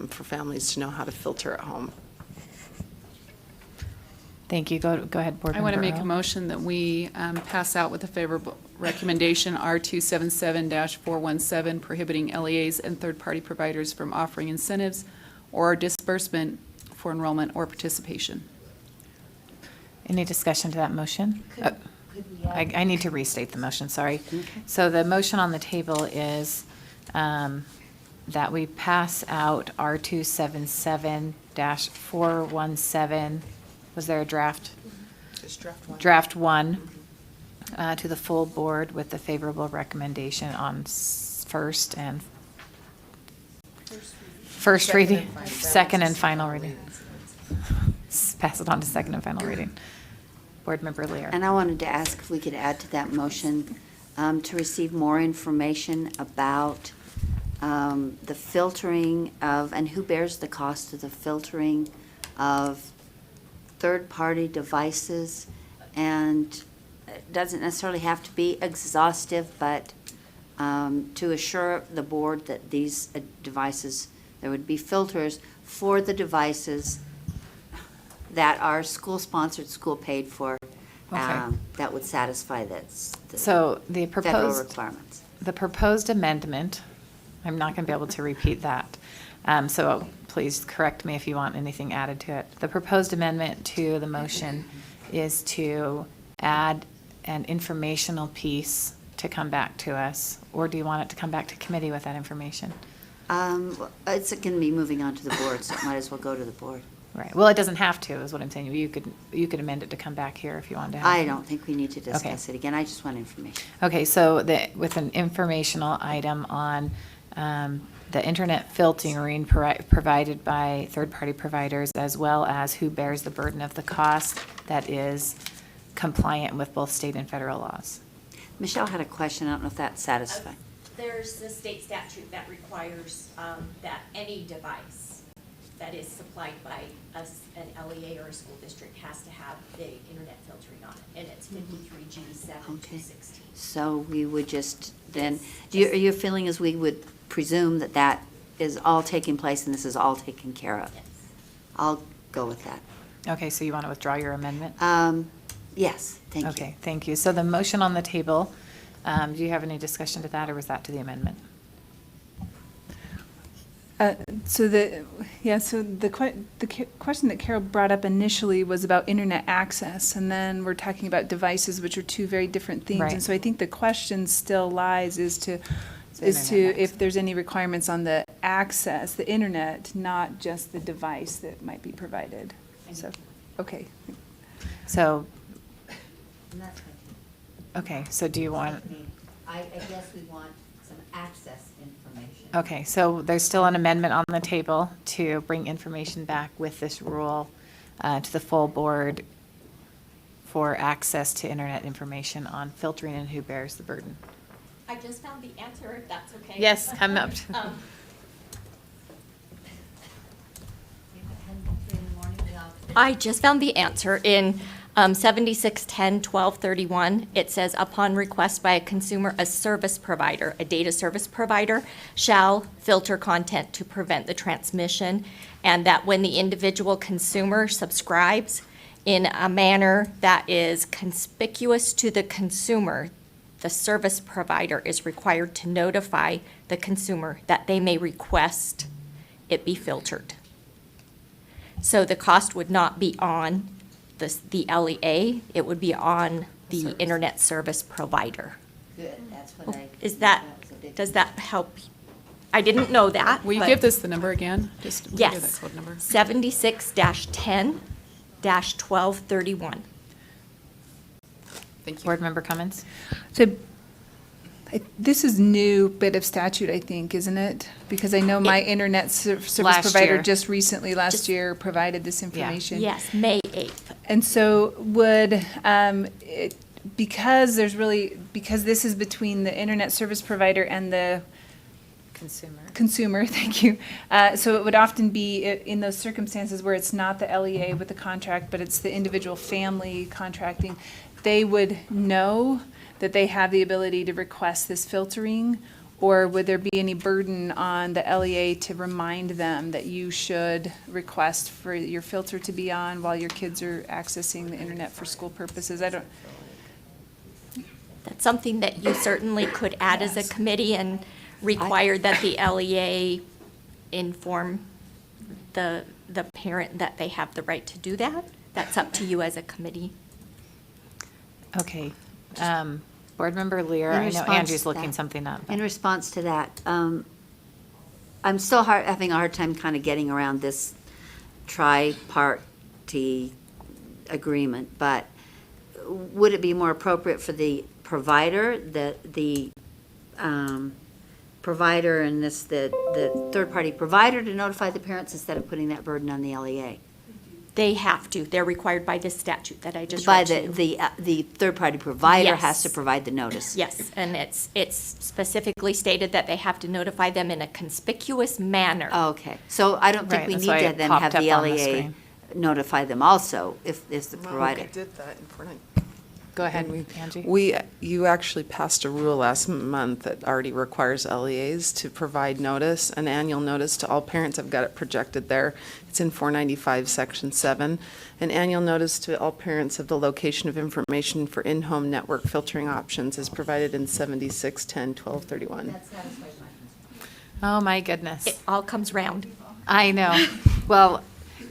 for families to know how to filter at home. Thank you. Go ahead, Board Member I want to make Earl. a motion that we pass out with a favorable recommendation R277-417, prohibiting LEAs and third-party providers from offering incentives or disbursement for enrollment or participation. Any discussion to that motion? I need to restate the motion, sorry. So the motion on the table is that we pass out R277-417. Was there a draft? Just draft one. Draft one to the full board with the favorable recommendation on first reading, second and final reading. Pass it on to second and final reading. Board Member Lear. And I wanted to ask if we could add to that motion to receive more information about the filtering of, and who bears the cost of the filtering of third-party devices, and it doesn't necessarily have to be exhaustive, but to assure the board that these devices, there would be filters for the devices that are school-sponsored, school-paid for, that would satisfy So the federal proposed requirements. The proposed amendment, I'm not going to be able to repeat that. So please correct me if you want anything added to it. The proposed amendment to the motion is to add an informational piece to come back to us, or do you want it to come back to committee with that information? It's going to be moving on to the board, so it might as well go to the board. Right. Well, it doesn't have to, is what I'm saying. You could amend it to come back here if you wanted to have I it. don't think we need to discuss it again. I just want information. Okay, so with an informational item on the internet filtering provided by third-party providers, as well as who bears the burden of the cost that is compliant with both state and federal laws. Michelle had a question. I don't know if that's satisfying. There's a state statute that requires that any device that is supplied by an LEA or a school district has to have the internet filtering on it, and it's 53G7-216. So we would just then, your feeling is we would presume that that is all taking place and this is all taken care of? Yes. I'll go with that. Okay, so you want to withdraw your amendment? Yes, thank you. Okay, thank you. So the motion on the table, do you have any discussion to that, or was that to the amendment? So the question that Carol brought up initially was about internet access, and then we're talking about devices, which are two very different things. Right. And so I think the question still lies is to Internet if there's any requirements on the access, the internet, not just the device that might be provided. So, okay. So, And that's okay, so do you want, I guess we want some access information. okay, so there's still an amendment on the table to bring information back with this rule to the full board for access to internet information on filtering and who bears the burden. I just found the answer, if that's okay. Yes, come up. I just found the answer in 7610-1231. It says, upon request by a consumer, a service provider, a data service provider, shall filter content to prevent the transmission and that when the individual consumer subscribes in a manner that is conspicuous to the consumer, the service provider is required to notify the consumer that they may request it be filtered. So the cost would not be on the LEA, it would be on the internet service provider. Good, that's what I. Does that help? I didn't know that. Will you but- give this the number again? Just give that Yes, code number. 76-10-1231. Thank you. Board member comments? So this is new bit of statute, I think, isn't it? Because I know my internet service Last provider year. just recently, last year, provided this information. Yes, May 8th. And so would, because this is between the internet service provider and the consumer, thank you. So it would often be in those circumstances where it's not the LEA with the contract, but it's the individual family contracting, they would know that they have the ability to request this filtering, or would there be any burden on the LEA to remind them that you should request for your filter to be on while your kids are accessing the internet for school purposes? That's something that you certainly could add as a committee and require that the LEA inform the parent that they have the right to do that. That's up to you as a committee. Okay. Board member Lear, In I know response Andrew's to looking that- something up. In response to that, I'm still having a hard time kind of getting around this tri-party agreement, but would it be more appropriate for the provider, the provider and the third-party provider to notify the parents instead of putting that burden on the LEA? They have to. They're required by the statute that I just By read to you. the third-party provider Yes. has to provide the notice? Yes, and it's specifically stated that they have to notify them in a conspicuous manner. Okay, so I don't think Right, we that's need why to it then popped have up the on the LEA screen. notify them also if the provider. We did that in Fortnite. Go ahead, Angie. You actually passed a rule last month that already requires LEAs to provide notice, an annual notice to all parents. I've got it projected there. It's in 495, Section 7. An annual notice to all parents of the location of information for in-home network filtering options is provided in 76-10-1231. Oh, my goodness. It all comes round. I know. Well,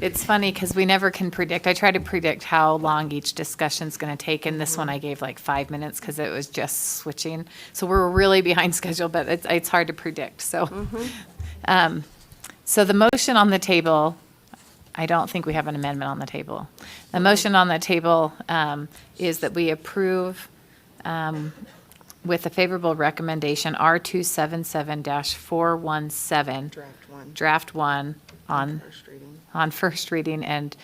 it's funny because we never can predict. I try to predict how long each discussion's going to take, and this one I gave like 5 minutes because it was just switching. So we're really behind schedule, but it's hard to predict. So, so the motion on the table, I don't think we have an amendment on the table. The motion on the table is that we approve with a favorable recommendation R277-417. Draft one on first reading and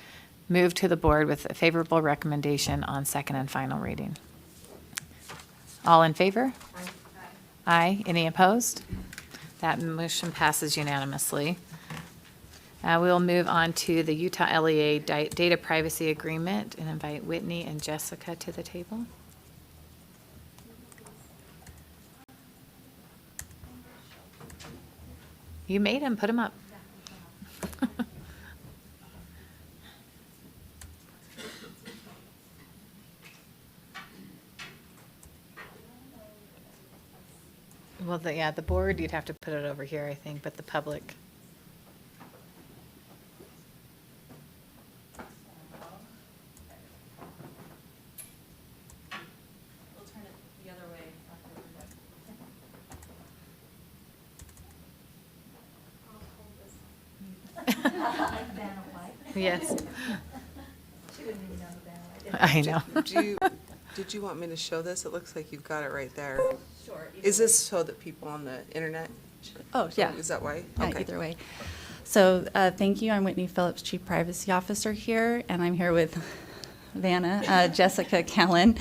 move to the board with a favorable recommendation on second and final reading. All in favor? Aye. Any opposed? That motion passes unanimously. We will move on to the Utah LEA Data Privacy Agreement and invite Whitney and Jessica to the table. You made them, put them up. Well, the board, you'd have to put it over here, I think, but the public. We'll turn it the other way. Yes. She wouldn't even know who that I know. Did you want me to show this? It looks like you've got it right there. Sure. Is this so that people on the internet? Oh, yeah. Is that why? Yeah, Okay. either way. So thank you. I'm Whitney Phillips, Chief Privacy Officer here, and I'm here with Vanna, Jessica Callan.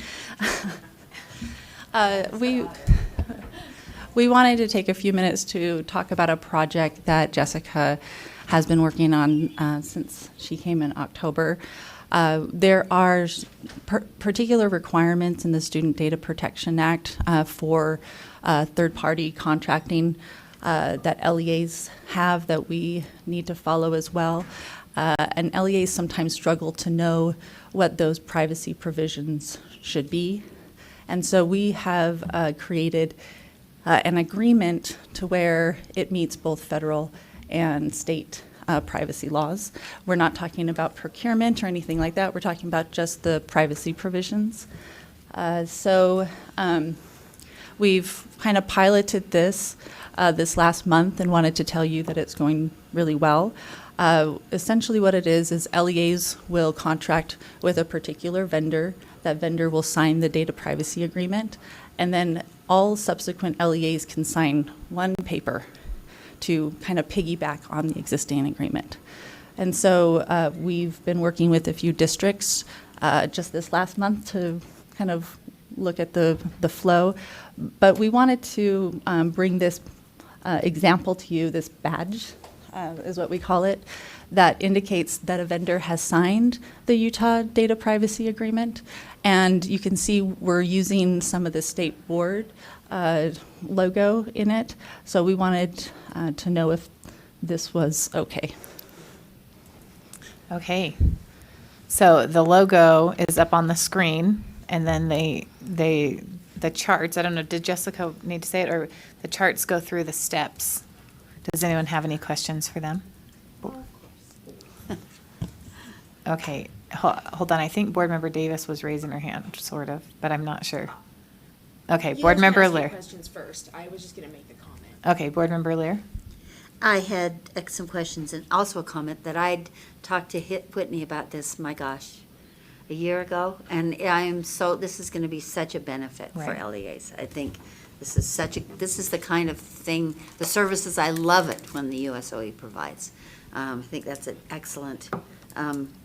We wanted to take a few minutes to talk about a project that Jessica has been working on since she came in October. There are particular requirements in the Student Data Protection Act for third-party contracting. that LEAs have that we need to follow as well. And LEAs sometimes struggle to know what those privacy provisions should be. And so we have created an agreement to where it meets both federal and state privacy laws. We're not talking about procurement or anything like that. We're talking about just the privacy provisions. We've kind of piloted this last month and wanted to tell you that it's going really well. Essentially what it is LEAs will contract with a particular vendor. That vendor will sign the data privacy agreement, and then all subsequent LEAs can sign one paper to kind of piggyback on the existing agreement. And so we've been working with a few districts just this last month to kind of look at the flow. But we wanted to bring this example to you, this badge is what we call it, that indicates that a vendor has signed the Utah Data Privacy Agreement. And you can see we're using some of the state board logo in it. So we wanted to know if this was okay. Okay. So the logo is up on the screen, and then the charts, I don't know, did Jessica need to say it, or the charts go through the steps? Does anyone have any questions for them? Okay, hold on. I think Board Member Davis was raising her hand, sort of, but I'm not sure. Okay, Board Member Lear. Questions first. I was just going to make the comment. Okay, Board Member Lear. I had some questions and also a comment that I'd talked to Whitney about this, my gosh, a year ago. And this is going to be such a benefit for Right. LEAs. I think this is the kind of thing, the services, I love it when the USOE provides. I think that's an excellent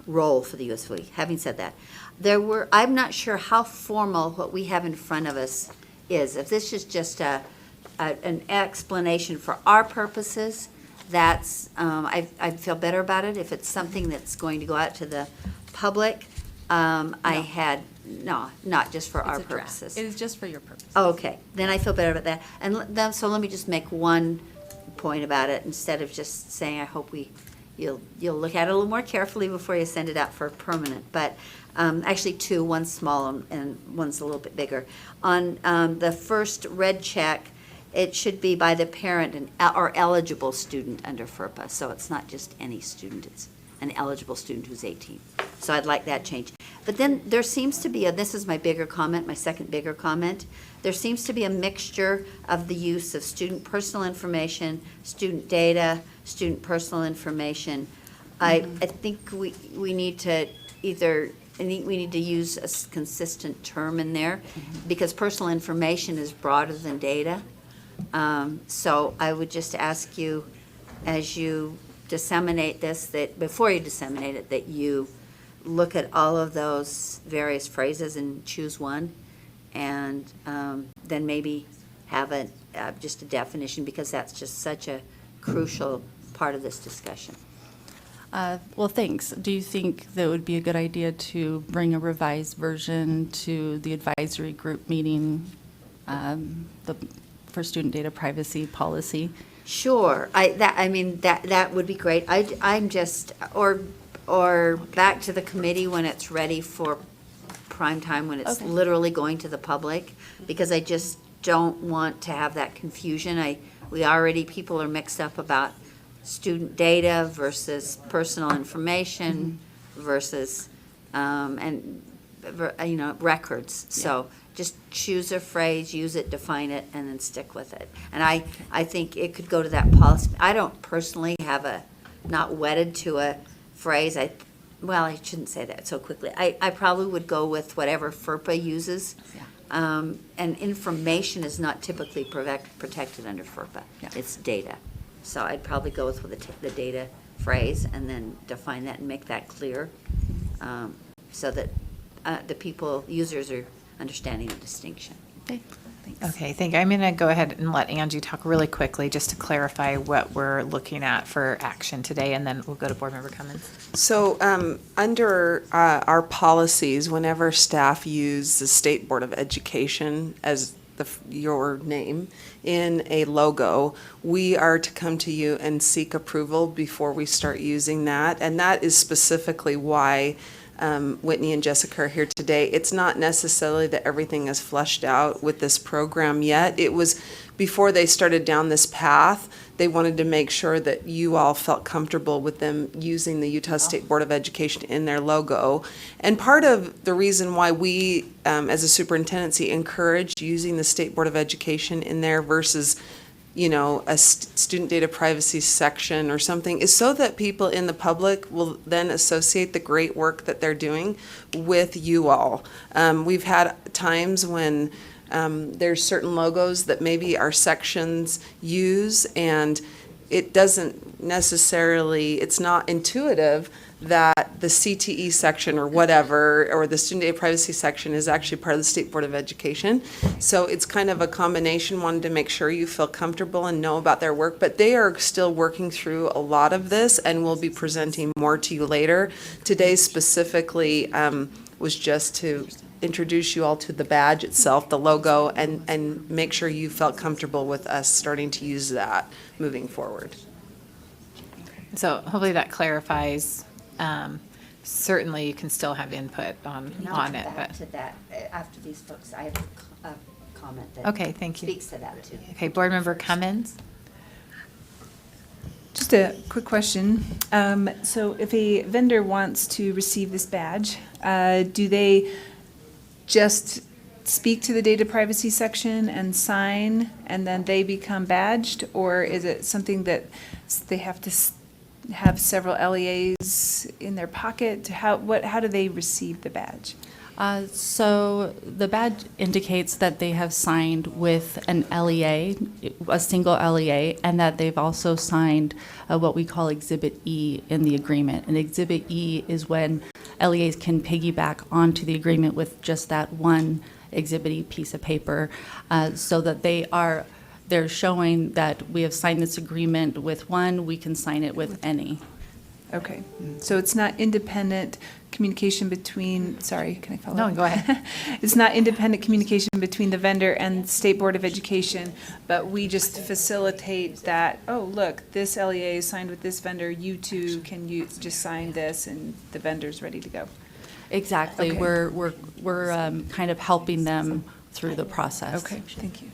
role for the USOE. Having said that, I'm not sure how formal what we have in front of us is. If this is just an explanation for our purposes, that's I feel better about it. If it's something that's going to go out to the public, not just for our purposes. It is just for your purpose. Okay, then I feel better about that. And so let me just make one point about it instead of just saying I hope you'll look at it a little more carefully before you send it out for permanent. But actually two, one's small and one's a little bit bigger. On the first red check, it should be by the parent or eligible student under FERPA. So it's not just any student, it's an eligible student who's 18. So I'd like that change. But then there seems to be, this is my bigger comment, my second bigger comment, there seems to be a mixture of the use of student personal information, student data, student personal information. I think we need to use a consistent term in there because personal information is broader than data. So I would just ask you, as you disseminate this, that before you disseminate it, that you look at all of those various phrases and choose one, and then maybe have just a definition, because that's just such a crucial part of this discussion. Well, thanks. Do you think that would be a good idea to bring a revised version to the advisory group meeting for student data privacy policy? Sure. That would be great. I'm just, or back to the committee when it's ready for prime time, when it's literally going to the public, because I just don't want to have that confusion. People are mixed up about student data versus personal information versus, records. So just choose a phrase, use it, define it, and then stick with it. And I think it could go to that policy. I don't personally have not wedded to a phrase. I shouldn't say that so quickly. I probably would go with whatever FERPA uses. Yeah. And information is not typically protected under FERPA. Yeah. It's data. So I'd probably go with the data phrase and then define that and make that clear, so that the users are understanding the distinction. Okay. Thanks. Okay, thank you. I'm going to go ahead and let Angie talk really quickly just to clarify what we're looking at for action today, and then we'll go to Board Member Cummins. So under our policies, whenever staff use the State Board of Education as your name in a logo, we are to come to you and seek approval before we start using that. And that is specifically why Whitney and Jessica are here today. It's not necessarily that everything is fleshed out with this program yet. It was before they started down this path, they wanted to make sure that you all felt comfortable with them using the Utah State Board of Education in their logo. And part of the reason why we, as a superintendency, encourage using the State Board of Education in there versus, you know, a student data privacy section or something is so that people in the public will then associate the great work that they're doing with you all. We've had times when there's certain logos that maybe our sections use, and it doesn't necessarily, it's not intuitive that the CTE section or whatever, or the student data privacy section is actually part of the State Board of Education. So it's kind of a combination, wanted to make sure you feel comfortable and know about their work, but they are still working through a lot of this and will be presenting more to you later. Today specifically was just to introduce you all to the badge itself, the logo, and make sure you felt comfortable with us starting to use that moving forward. So hopefully that clarifies. Certainly you can still have input on it, but. To that, after these folks, I have a comment that Okay, thank you. speaks to that too. Okay, Board Member Cummins? Just a quick question. So if a vendor wants to receive this badge, do they just speak to the data privacy section and sign, and then they become badged? Or is it something that they have to have several LEAs in their pocket? How do they receive the badge? So the badge indicates that they have signed with an LEA, a single LEA, and that they've also signed what we call Exhibit E in the agreement. And Exhibit E is when LEAs can piggyback onto the agreement with just that one Exhibit E piece of paper, so that they're showing that we have signed this agreement with one, we can sign it with any. Okay, so it's not independent communication between, sorry, can I follow up? No, go ahead. It's not independent communication between the vendor and State Board of Education, but we just facilitate that, oh, look, this LEA is signed with this vendor, you two can just sign this, and the vendor's ready to go. Exactly. Okay. We're kind of helping them through the process. Okay, thank you.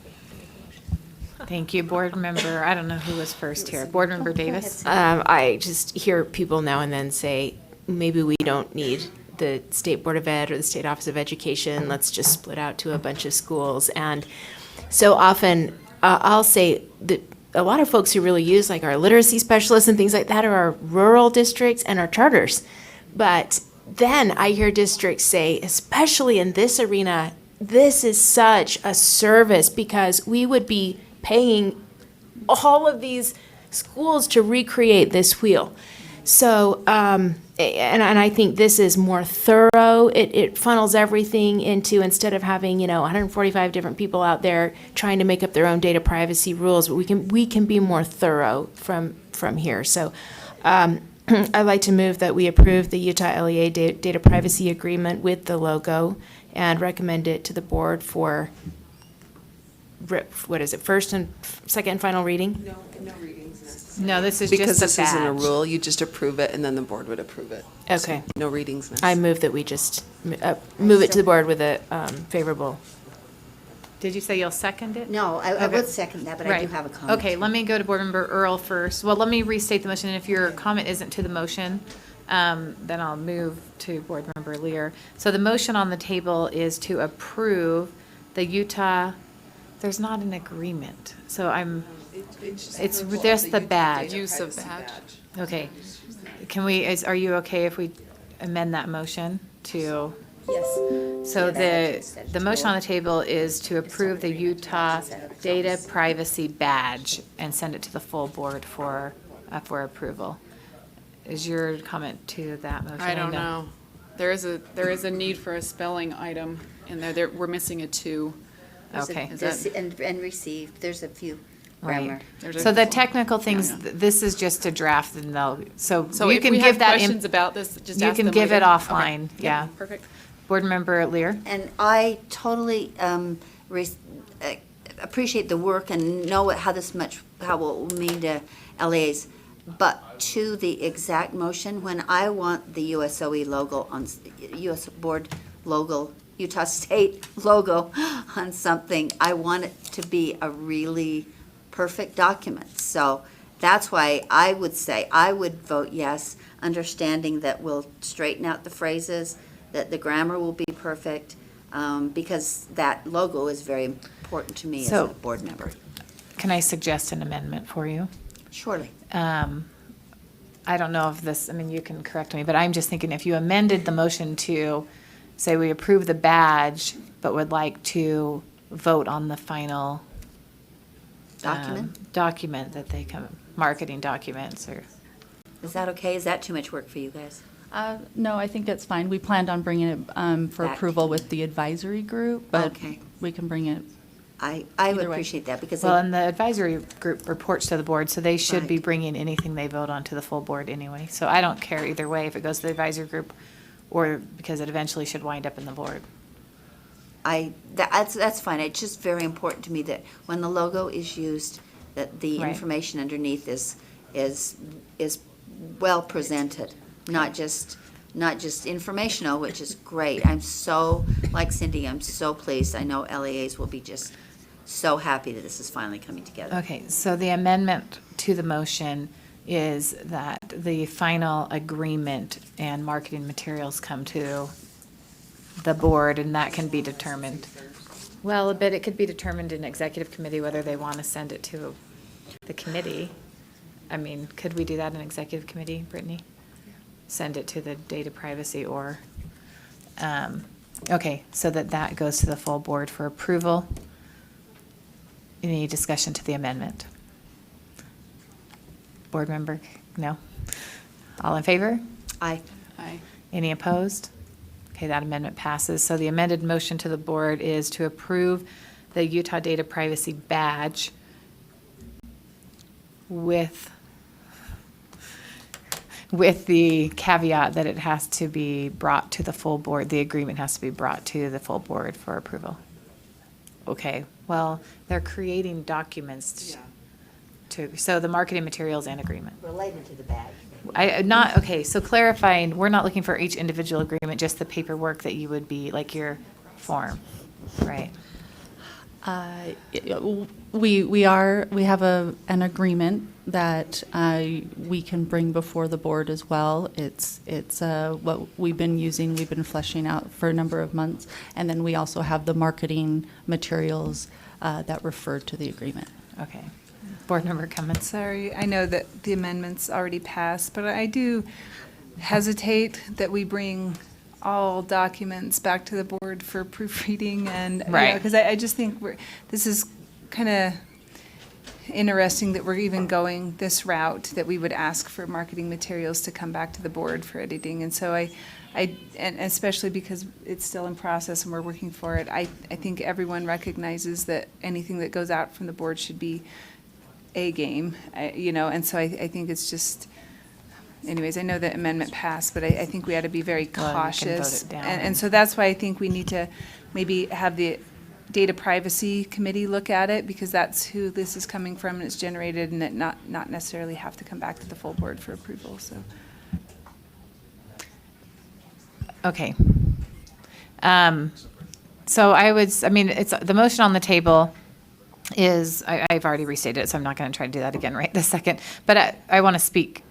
Thank you, Board Member, I don't know who was first here. Board Member Davis? I just hear people now and then say, maybe we don't need the State Board of Ed or the State Office of Education. Let's just split out to a bunch of schools. And so often I'll say that a lot of folks who really use like our literacy specialists and things like that are our rural districts and our charters. But then I hear districts say, especially in this arena, this is such a service because we would be paying all of these schools to recreate this wheel. So, and I think this is more thorough. It funnels everything into, instead of having, 145 different people out there trying to make up their own data privacy rules, but we can be more thorough from here. So, I'd like to move that we approve the Utah LEA data privacy agreement with the logo and recommend it to the board for, what is it, first and second and final reading? No readings necessary. No, this is Because just a this isn't a badge. rule, you just approve it and then the board would approve it. Okay. So no readings necessary. I move that we just move it to the board with a favorable. Did you say you'll second it? No, I Okay. would second that, but I do Right. have a comment. Okay, let me go to Board Member Earl first. Well, let me restate the motion, and if your comment isn't to the motion, then I'll move to Board Member Lear. So the motion on the table is to approve the Utah, there's not an agreement, so it's just the badge. Use of badge. Okay. Are you okay if we amend that motion to? Yes. So Yeah, the motion on the table is to approve the Utah Data Privacy Badge and send it to the full board for approval. Is your comment to that motion? I don't know. There is a need for a spelling item in there. We're missing a 2. Okay. And received, there's a few Right. grammar. So the technical things, this is just a draft and so So you if can we give have that. questions about this, just You ask can them give it later. offline, Okay. yeah. Perfect. Board Member Lear. And I totally appreciate the work and know how it will mean to LEAs. But to the exact motion, when I want the USOE logo on, US Board logo, Utah State logo on something, I want it to be a really perfect document. So that's why I would say, I would vote yes, understanding that we'll straighten out the phrases, that the grammar will be perfect, because that logo is very important to me as a board member. Can I suggest an amendment for you? Surely. I don't know if this, I mean, you can correct me, but I'm just thinking if you amended the motion to say we approve the badge, but would like to vote on the final document that they come, marketing documents, or. Is that okay? Is that too much work for you guys? No, I think it's fine. We planned on bringing it for Back. approval with the advisory group, but Okay. we can bring it. I would Either way. appreciate that because Well, and the advisory group reports to the board, so they should be Right. bringing anything they vote on to the full board anyway. So I don't care either way if it goes to the advisory group or because it eventually should wind up in the board. that's fine. It's just very important to me that when the logo is used, that the Right. information underneath is well presented, not just informational, which is great. I'm so, like Cindy, I'm so pleased. I know LEAs will be just so happy that this is finally coming together. Okay, so the amendment to the motion is that the final agreement and marketing materials come to the board, and that can be determined. Well, but it could be determined in executive committee whether they want to send it to the committee. I mean, could we do that in executive committee, Brittany? Send it to the data privacy or, okay, so that goes to the full board for approval. Any discussion to the amendment? Board member, no? All in favor? Aye. Aye. Any opposed? Okay, that amendment passes. So the amended motion to the board is to approve the Utah Data Privacy Badge with the caveat that it has to be brought to the full board, the agreement has to be brought to the full board for approval. Okay, well, they're creating documents so the marketing materials and agreement. Related to the badge. Okay, so clarifying, we're not looking for each individual agreement, just the paperwork that you would be, like your form, right? We have an agreement that we can bring before the board as well. It's what we've been using, we've been fleshing out for a number of months, and then we also have the marketing materials that refer to the agreement. Okay. Board member comments? Sorry, I know that the amendment's already passed, but I do hesitate that we bring all documents back to the board for proofreading and, Right. because I just think this is kind of interesting that we're even going this route, that we would ask for marketing materials to come back to the board for editing. And so and especially because it's still in process and we're working for it, I think everyone recognizes that anything that goes out from the board should be a game, and so I think it's just, anyways, I know the amendment passed, but I think we ought to be very Well, you can vote cautious. it down. And so that's why I think we need to maybe have the Data Privacy Committee look at it, because that's who this is coming from and it's generated, and that not necessarily have to come back to the full board for approval, so. Okay. So it's the motion on the table is, I've already restated it, so I'm not going to try to do that again right this second. But I want to speak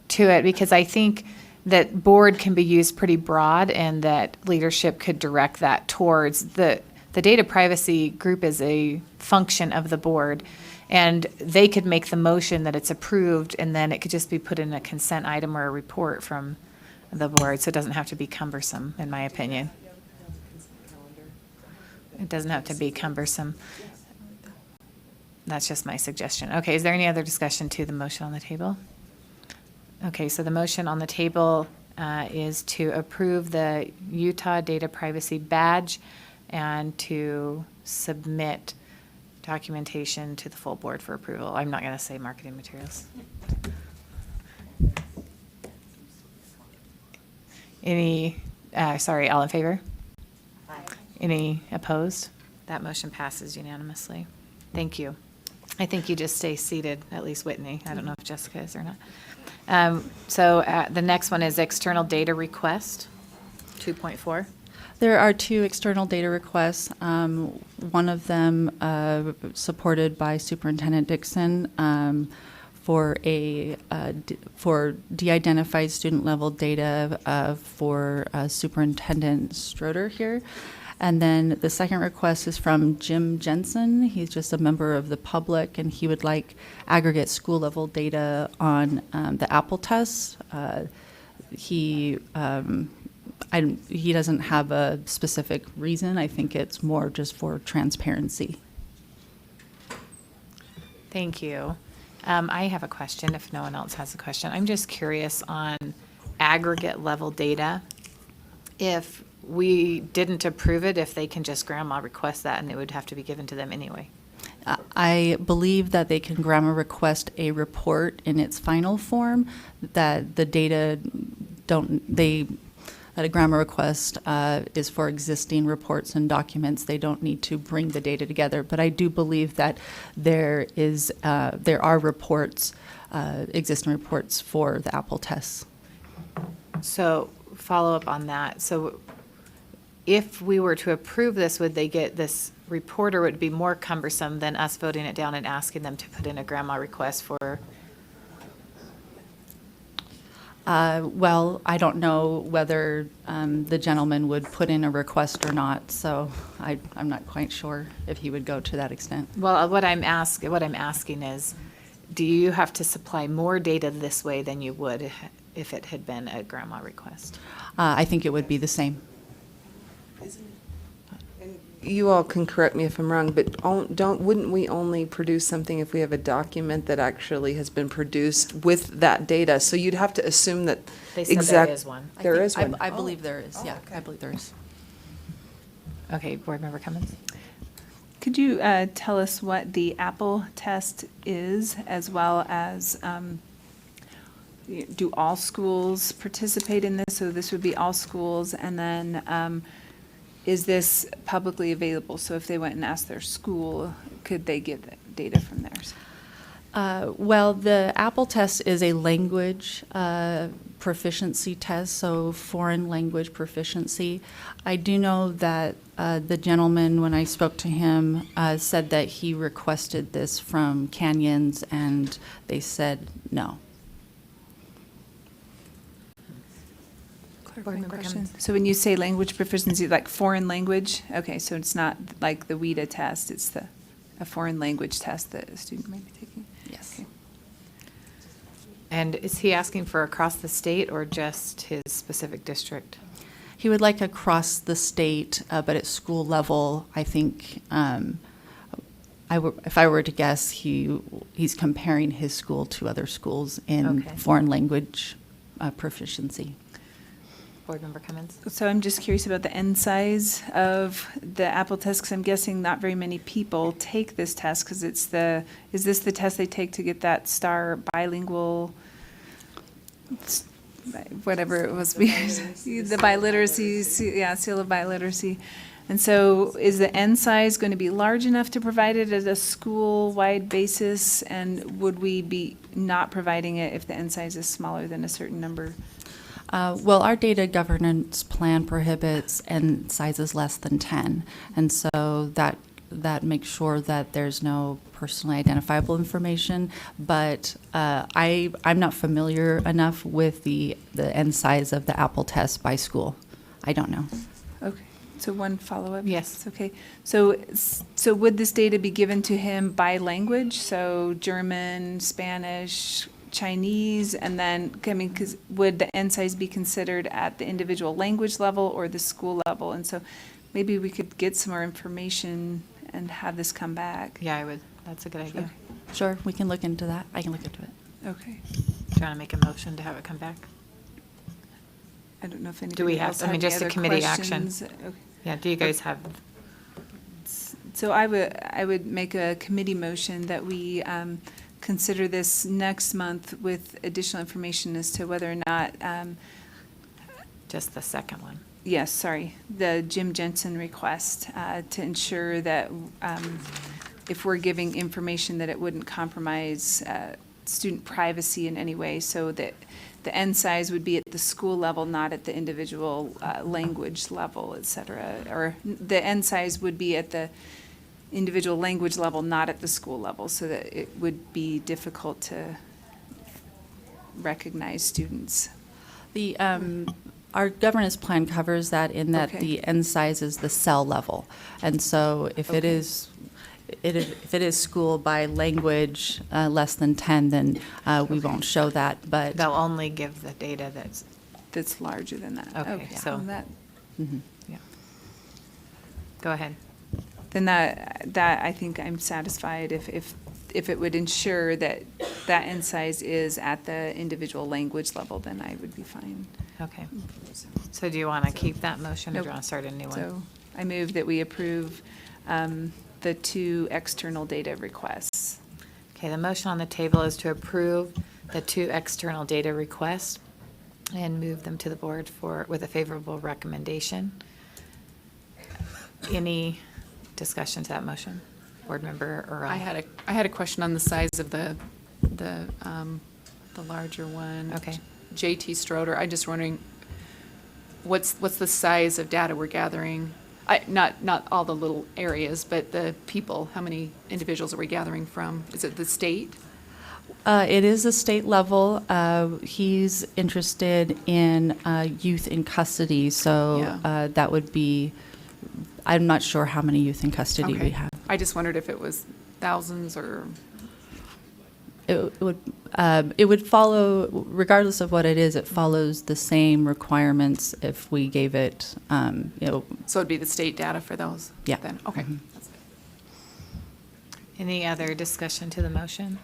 to it because I think that board can be used pretty broad and that leadership could direct that towards the data privacy group is a function of the board. And they could make the motion that it's approved, and then it could just be put in a consent item or a report from the board. So it doesn't have to be cumbersome, in my opinion. It doesn't have to be cumbersome. That's just my suggestion. Okay, is there any other discussion to the motion on the table? Okay, so the motion on the table is to approve the Utah Data Privacy Badge and to submit documentation to the full board for approval. I'm not going to say marketing materials. All in favor? Aye. Any opposed? That motion passes unanimously. Thank you. I think you just stay seated, at least Whitney. I don't know if Jessica is or not. The next one is external data request, 2.4. There are two external data requests. One of them supported by Superintendent Dixon for de-identified student level data for Superintendent Stroder here. And then the second request is from Jim Jensen. He's just a member of the public, and he would aggregate school level data on the Apple tests. He doesn't have a specific reason. I think it's more just for transparency. Thank you. I have a question if no one else has a question. I'm just curious on aggregate level data. If we didn't approve it, if they can just grandma request that and it would have to be given to them anyway. I believe that they can grandma request a report in its final form, that the data that a grandma request is for existing reports and documents. They don't need to bring the data together. But I do believe that there are reports, existing reports for the Apple tests. So follow up on that. So if we were to approve this, would they get this report, or would it be more cumbersome than us voting it down and asking them to put in a grandma request for? Well, I don't know whether the gentleman would put in a request or not, so I'm not quite sure if he would go to that extent. Well, what I'm asking is, do you have to supply more data this way than you would if it had been a grandma request? I think it would be the same. You all can correct me if I'm wrong, but wouldn't we only produce something if we have a document that actually has been produced with that data? So you'd have to assume that They said there is one. There is one. I believe there is, yeah, I believe there is. Okay, Board Member Cummins? Could you tell us what the Apple test is, as well as do all schools participate in this? So this would be all schools, and then is this publicly available? So if they went and asked their school, could they get the data from theirs? Well, the Apple test is a language proficiency test, so foreign language proficiency. I do know that the gentleman, when I spoke to him, said that he requested this from Canyons, and they said no. Clarifying question. So when you say language proficiency, like foreign language, okay, so it's not like the WIDA test, it's a foreign language test that a student might be taking? Yes. Okay. And is he asking for across the state or just his specific district? He would like across the state, but at school level, I think, if I were to guess, he's comparing his school to other schools in foreign language proficiency. Board Member Cummins? So I'm just curious about the end size of the Apple test, because I'm guessing not very many people take this test, because is this the test they take to get that STAR bilingual, whatever it was, the biliteracy, yeah, seal of biliteracy. And so is the end size going to be large enough to provide it at a school-wide basis? And would we be not providing it if the end size is smaller than a certain number? Well, our data governance plan prohibits end sizes less than 10, and so that makes sure that there's no personally identifiable information. But I'm not familiar enough with the end size of the Apple test by school. I don't know. Okay. So one follow-up? Yes. Okay. So would this data be given to him by language? So German, Spanish, Chinese, and then, because would the end size be considered at the individual language level or the school level? And so maybe we could get some more information and have this come back. Yeah, I would. That's a good idea. Okay. Sure, we can look into that. I can look into it. Okay. Do you want to make a motion to have it come back? I don't know if Do we anybody have, else I mean, any just a other committee action? questions. Okay. Yeah, do you guys have? So I would make a committee motion that we consider this next month with additional information as to whether or not Just the second one. yes, sorry, the Jim Jensen request to ensure that if we're giving information that it wouldn't compromise student privacy in any way, so that the N size would be at the school level, not at the individual language level, et cetera. Or the N size would be at the individual language level, not at the school level, so that it would be difficult to recognize students. The our governance plan covers that in that Okay. the N size is the cell level, and so if it is. If it is school by language less than 10, then we won't show that. But They'll only give the data that's larger than that. Okay, so that. yeah. Go ahead. Then that I think I'm satisfied if it would ensure that that N size is at the individual language level, then I would be fine. Okay. So do you want to keep that motion or do you Nope. want to start a new one? So I move that we approve the 2 external data requests. Okay, the motion on the table is to approve the 2 external data requests and move them to the board with a favorable recommendation. Any discussion to that motion? Board member Earl? I had a question on the size of the larger one. Okay. JT Stroder, I'm just wondering, what's the size of data we're gathering? Not all the little areas, but the people, how many individuals are we gathering from? Is it the state? it is a state level. He's interested in youth in custody, so Yeah. that would be. I'm not sure how many youth in custody we have. I just wondered if it was thousands or. It would follow, regardless of what it is, it follows the same requirements if we gave it, So it'd be the state data for those? Yeah. Then, okay. Mhm. Any other discussion to the motion?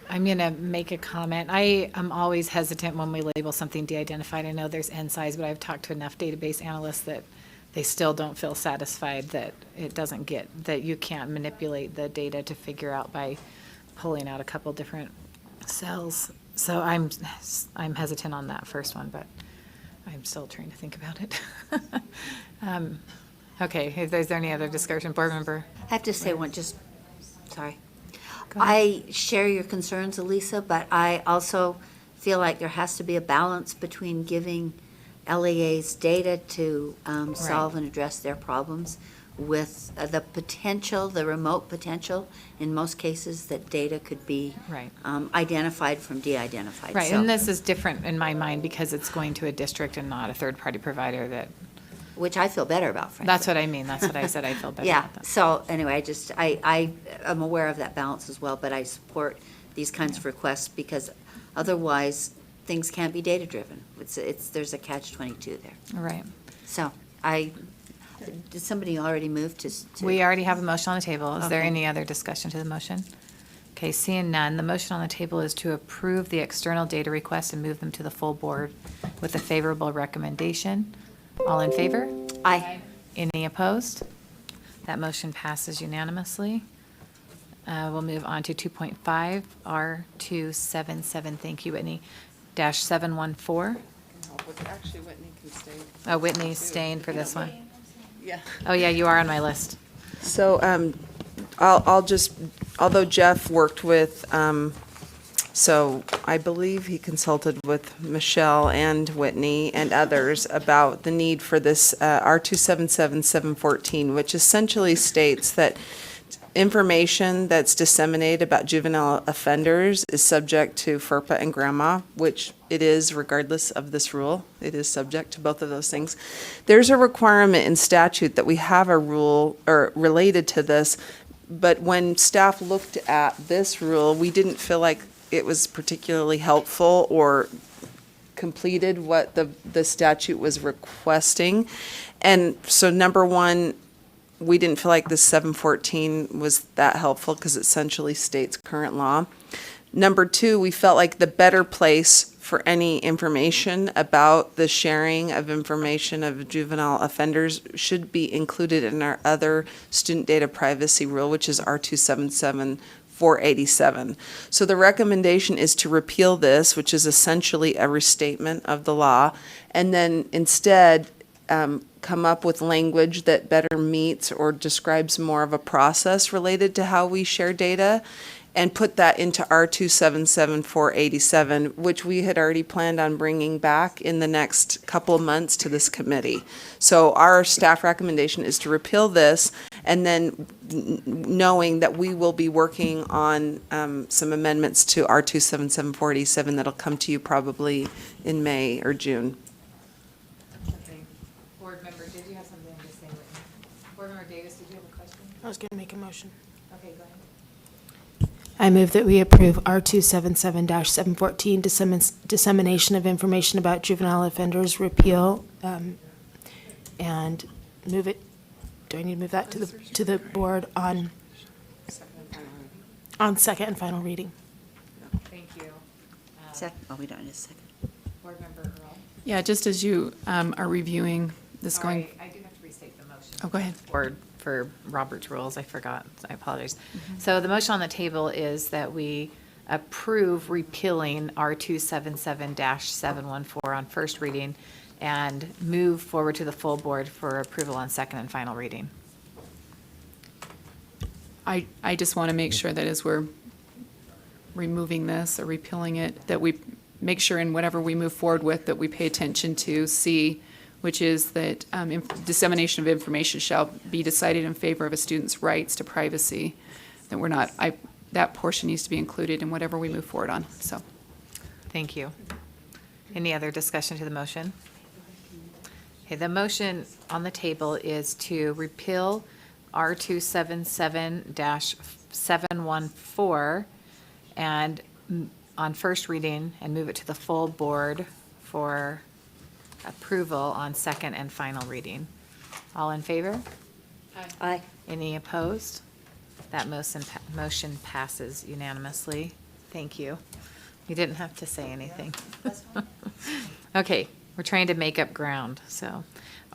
I'm going to make a comment. I am always hesitant when we label something de-identified. I know there's N size, but I've talked to enough database analysts that they still don't feel satisfied that it doesn't get, that you can't manipulate the data to figure out by pulling out a couple different cells. So I'm hesitant on that first one, but I'm still trying to think about it. Okay, if there's any other discussion, board member? I have to say one, sorry. I share your concerns, Elisa, but I also feel like there has to be a balance between giving LEAs data to solve and address their problems with the potential, the remote potential, in most cases, that data could be identified from de-identified. Right, So- and this is different in my mind because it's going to a district and not a third-party provider that. Which I feel better about, frankly. That's what I mean, that's what I said, I feel better Yeah, about that. so anyway, I am aware of that balance as well, but I support these kinds of requests because otherwise, things can't be data-driven. There's a catch-22 there. Right. So did somebody already move to? We already have a motion on the table. Is there Okay. any other discussion to the motion? Okay, seeing none, the motion on the table is to approve the external data requests and move them to the full board with a favorable recommendation. All in favor? Aye. Any opposed? That motion passes unanimously. We'll move on to 2.5, R277, thank you, Whitney, -714. Actually, Whitney can stay. Oh, Whitney's staying for this one. Yeah. Oh, yeah, you are on my list. So I'll just, although Jeff worked with, so I believe he consulted with Michelle and Whitney and others about the need for this R277714, which essentially states that information that's disseminated about juvenile offenders is subject to FERPA and GRAMA, which it is regardless of this rule. It is subject to both of those things. There's a requirement in statute that we have a rule or related to this, but when staff looked at this rule, we didn't feel like it was particularly helpful or completed what the statute was requesting. And so number one, we didn't feel like this 714 was that helpful because it essentially states current law. Number two, we felt like the better place for any information about the sharing of information of juvenile offenders should be included in our other student data privacy rule, which is R2774. 487. So the recommendation is to repeal this, which is essentially a restatement of the law, and then instead come up with language that better meets or describes more of a process related to how we share data, and put that into R277487, which we had already planned on bringing back in the next couple of months to this committee. So our staff recommendation is to repeal this, and then knowing that we will be working on some amendments to R277487 that'll come to you probably in May or June. Okay. Board member, did you have something to say? Board member Davis, did you have a question? I was gonna make a motion. Okay, go ahead. I move that we approve R277-714, dissemination of information about juvenile offenders, repeal, and move it, do I need to move that to the board on second and final reading? Thank you. We don't need a second. Board member Earl. Yeah, just as you are reviewing this going. Sorry, I do have to restate the motion. Oh, go ahead. Board for Robert's rules, I forgot, I apologize. So the motion on the table is that we approve repealing R277-714 on first reading and move forward to the full board for approval on second and final reading. I just want to make sure that as we're removing this or repealing it, that we make sure in whatever we move forward with, that we pay attention to C, which is that dissemination of information shall be decided in favor of a student's rights to privacy. That we're not, that portion needs to be included in whatever we move forward on, so. Thank you. Any other discussion to the motion? Okay, the motion on the table is to repeal R277-714 and on first reading and move it to the full board for approval on second and final reading. All in favor? Aye. Any opposed? That motion passes unanimously. Thank you. You didn't have to say anything. Okay, we're trying to make up ground, so.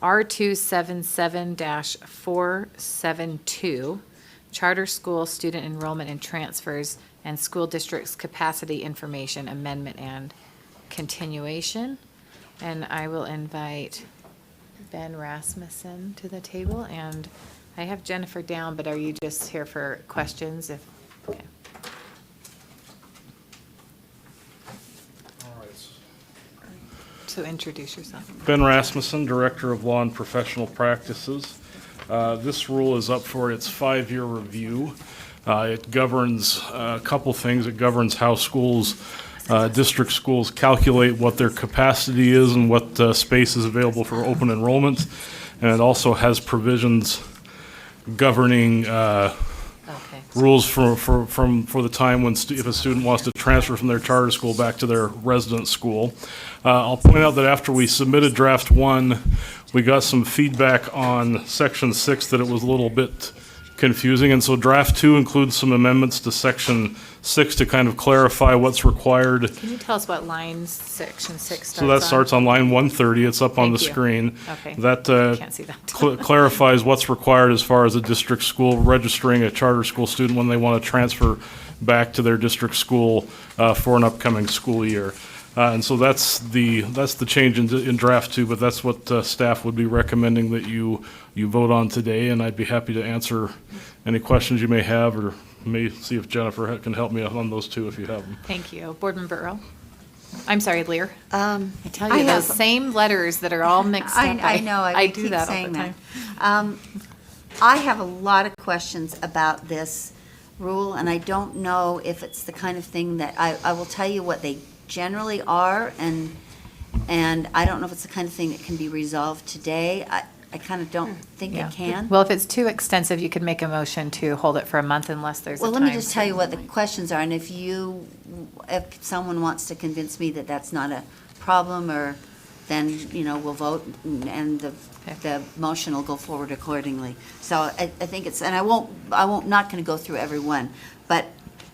R277-472, charter school student enrollment and transfers and school districts capacity information amendment and continuation. And I will invite Ben Rasmussen to the table, and I have Jennifer down, but are you just here for questions? Okay. So introduce yourself. Ben Rasmussen, Director of Law and Professional Practices. This rule is up for its 5-year review. It governs a couple things. It governs how schools, district schools, calculate what their capacity is and what space is available for open enrollment. And it also has provisions governing rules for the time when if a student wants to transfer from their charter school back to their resident school. I'll point out that after we submitted draft 1, we got some feedback on section 6 that it was a little bit confusing, and so draft 2 includes some amendments to section 6 to kind of clarify what's required. Can you tell us what line section 6 starts So that starts on line 130. It's up on the screen. Okay. That Can't see that. clarifies what's required as far as a district school registering a charter school student when they want to transfer back to their district school for an upcoming school year. And so that's the change in draft 2, but that's what staff would be recommending that you vote on today, and I'd be happy to answer any questions you may have, or may see if Jennifer can help me out on those two if you have them. Thank you. Board Member Earl? I'm sorry, Lear. I tell you, those same letters that are all mixed up. I know, I keep do that all saying the time. that. I have a lot of questions about this rule, and I don't know if it's the kind of thing that, I will tell you what they generally are, and I don't know if it's the kind of thing that can be resolved today. I kind of don't think it can. Well, if it's too extensive, you could make a motion to hold it for a month unless there's a time. Well, let me just tell you what the questions are, and if someone wants to convince me that that's not a problem, or then, we'll vote, and the motion will go forward accordingly. So I think it's, and not going to go through every one, but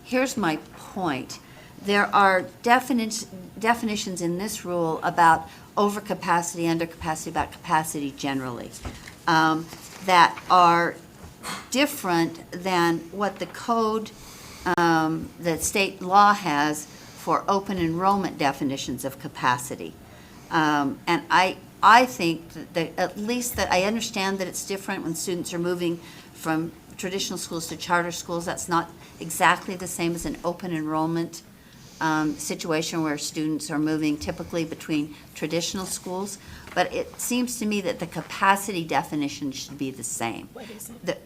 here's my point. There are definitions in this rule about overcapacity, undercapacity, about capacity generally, that are different than what the code the state law has for open enrollment definitions of capacity. And I think that at least that I understand that it's different when students are moving from traditional schools to charter schools. That's not exactly the same as an open enrollment situation where students are moving typically between traditional schools. But it seems to me that the capacity definition should be the same. What is it?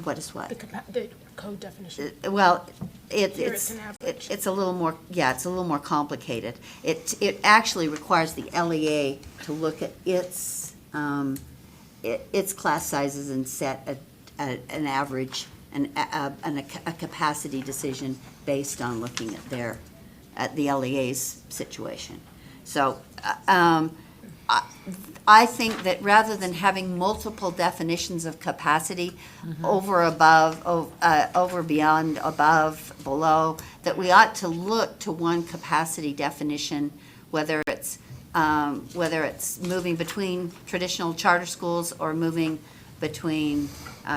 What is what? The code definition. Well, Here it's an it's a little more, yeah, it's a little more complicated. It actually requires the LEA to look at its class sizes and set an average, a capacity decision based on looking at the LEA's situation. So, I think that rather than having multiple definitions of capacity, over, above, over, beyond, above, below, that we ought to look to one capacity definition, whether it's moving between traditional charter schools or moving between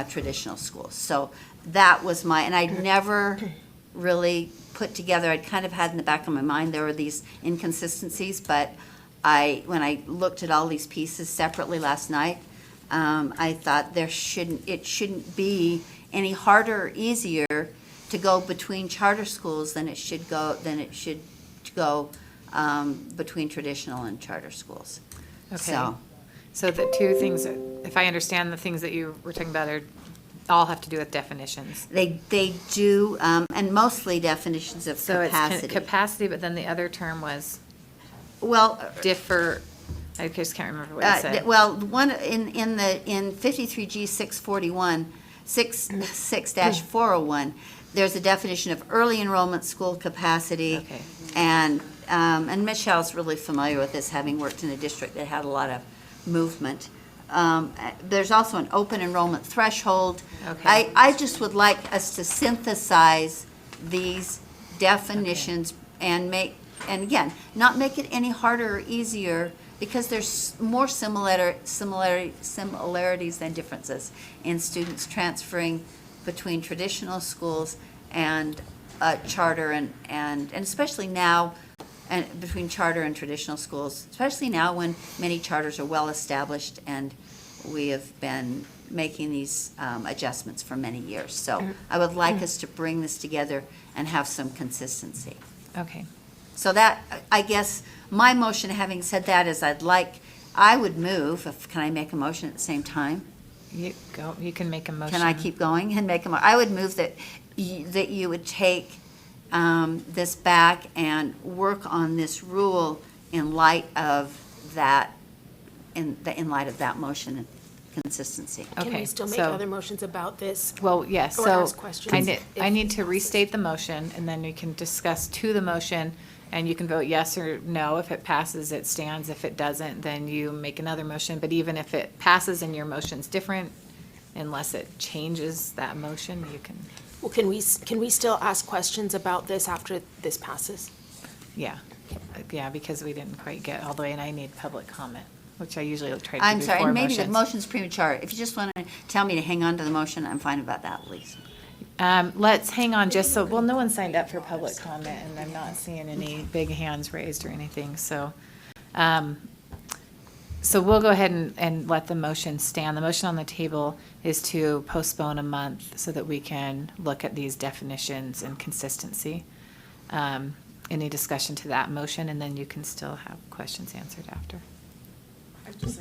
traditional schools. So that was and I'd never really put together, I'd kind of had in the back of my mind there were these inconsistencies, but when I looked at all these pieces separately last night, I thought it shouldn't be any harder or easier to go between charter schools than it should go between traditional and charter schools. Okay. So the two things, if I understand the things that you were talking about, all have to do with definitions. They do, and mostly definitions of capacity. So it's capacity, but then the other term was? Well, I just can't remember what it said. Well, one in 53G 641, 6-401, there's a definition of early enrollment school capacity. Okay. And Michelle's really familiar with this, having worked in a district that had a lot of movement. There's also an open enrollment threshold. Okay. I just would like us to synthesize these definitions and again, not make it any harder or easier, because there's more similarities than differences in students transferring between traditional schools and charter and especially now, and between charter and traditional schools, especially now when many charters are well established and we have been making these adjustments for many years. So I would like us to bring this together and have some consistency. Okay. So that, I guess, my motion, having said that, is I would move, can I make a motion at the same time? You can make a motion. Can I keep going and make a motion? I would move that you would take this back and work on this rule in light of that, in light of that motion and consistency. Okay, Can we still make so- other motions about this? Well, yes, Or so ask questions I if need to it restate the motion, and then we can discuss to the motion, and you can vote yes or no. If it passes, it stands. If it doesn't, then you make another motion. But even if it passes and your motion's different, unless it changes that motion, you can, Well, can we still ask questions about this after this passes? yeah. Yeah, because we didn't quite get all the way, and I need public comment, which I usually try to do I'm sorry, before and maybe the motions. motion's premature. If you just want to tell me to hang on to the motion, I'm fine about that, please. Let's hang on just so, well, no one signed up for public comment, and I'm not seeing any big hands raised or anything, so. So we'll go ahead and let the motion stand. The motion on the table is to postpone a month so that we can look at these definitions and consistency. Any discussion to that motion, and then you can still have questions answered after.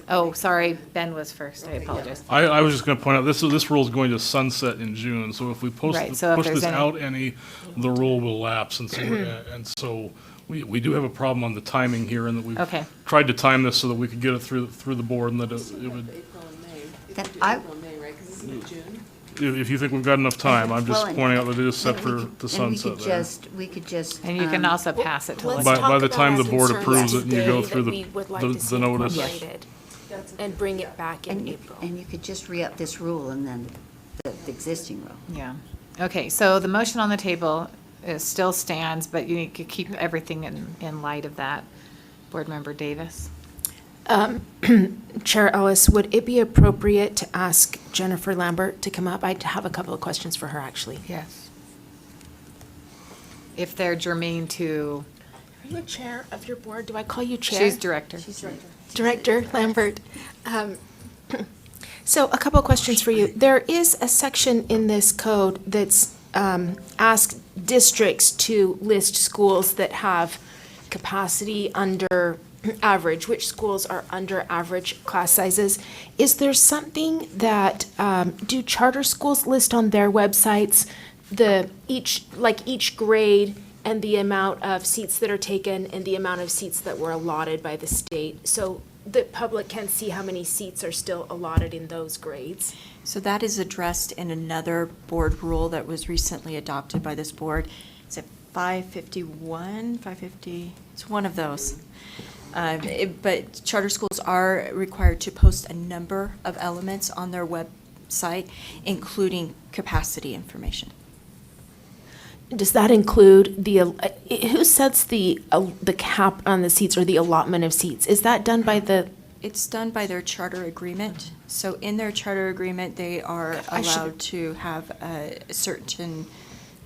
Oh, sorry, Ben was first, I apologize. I was just going to point out, this rule is going to sunset in June, so if we Right, so if push there's this any- out the rule will lapse, and so we do have a problem on the timing here, and that we've Okay. tried to time this so that we could get it through the board, and that it would, Then I, if you think we've got enough time, I'm just Well, and- pointing out that it is set and for we the could- sunset there. we could just. And you can also pass it to Let's legislature. By the talk time about the our board concerns approves it and you go today through that we would like to see the notice. incorporated And bring it back in April. And you could just re-up this rule and then the existing rule. Yeah. Okay, so the motion on the table still stands, but you need to keep everything in light of that. Board Member Davis? Chair Ellis, would it be appropriate to ask Jennifer Lambert to come up? I have a couple of questions for her, actually. Yes. if they're germane to, Are you a chair of your board? Do I call you chair? she's director. Director Lambert. So a couple of questions for you. There is a section in this code that's asked districts to list schools that have capacity under average, which schools are under average class sizes. Is there something that, do charter schools list on their websites each grade and the amount of seats that are taken and the amount of seats that were allotted by the state, so the public can see how many seats are still allotted in those grades? So that is addressed in another board rule that was recently adopted by this board. Is it 551, 550? It's one of those. But charter schools are required to post a number of elements on their website, including capacity information. Does that include who sets the cap on the seats or the allotment of seats? Is that done by the? It's done by their charter agreement. So in their charter agreement, they are allowed to have a certain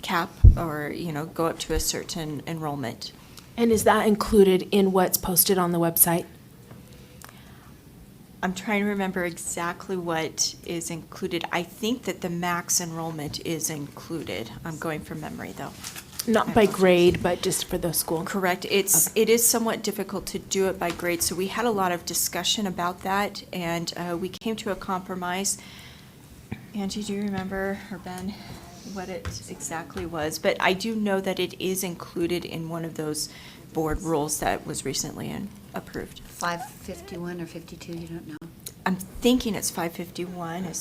cap or, go up to a certain enrollment. And is that included in what's posted on the website? I'm trying to remember exactly what is included. I think that the max enrollment is included. I'm going from memory, though. Not by grade, but just for the school? Correct. It is somewhat difficult to do it by grade, so we had a lot of discussion about that, and we came to a compromise. Angie, do you remember, or Ben, what it exactly was? But I do know that it is included in one of those board rules that was recently approved. 551 or 52, you don't know? I'm thinking it's 551.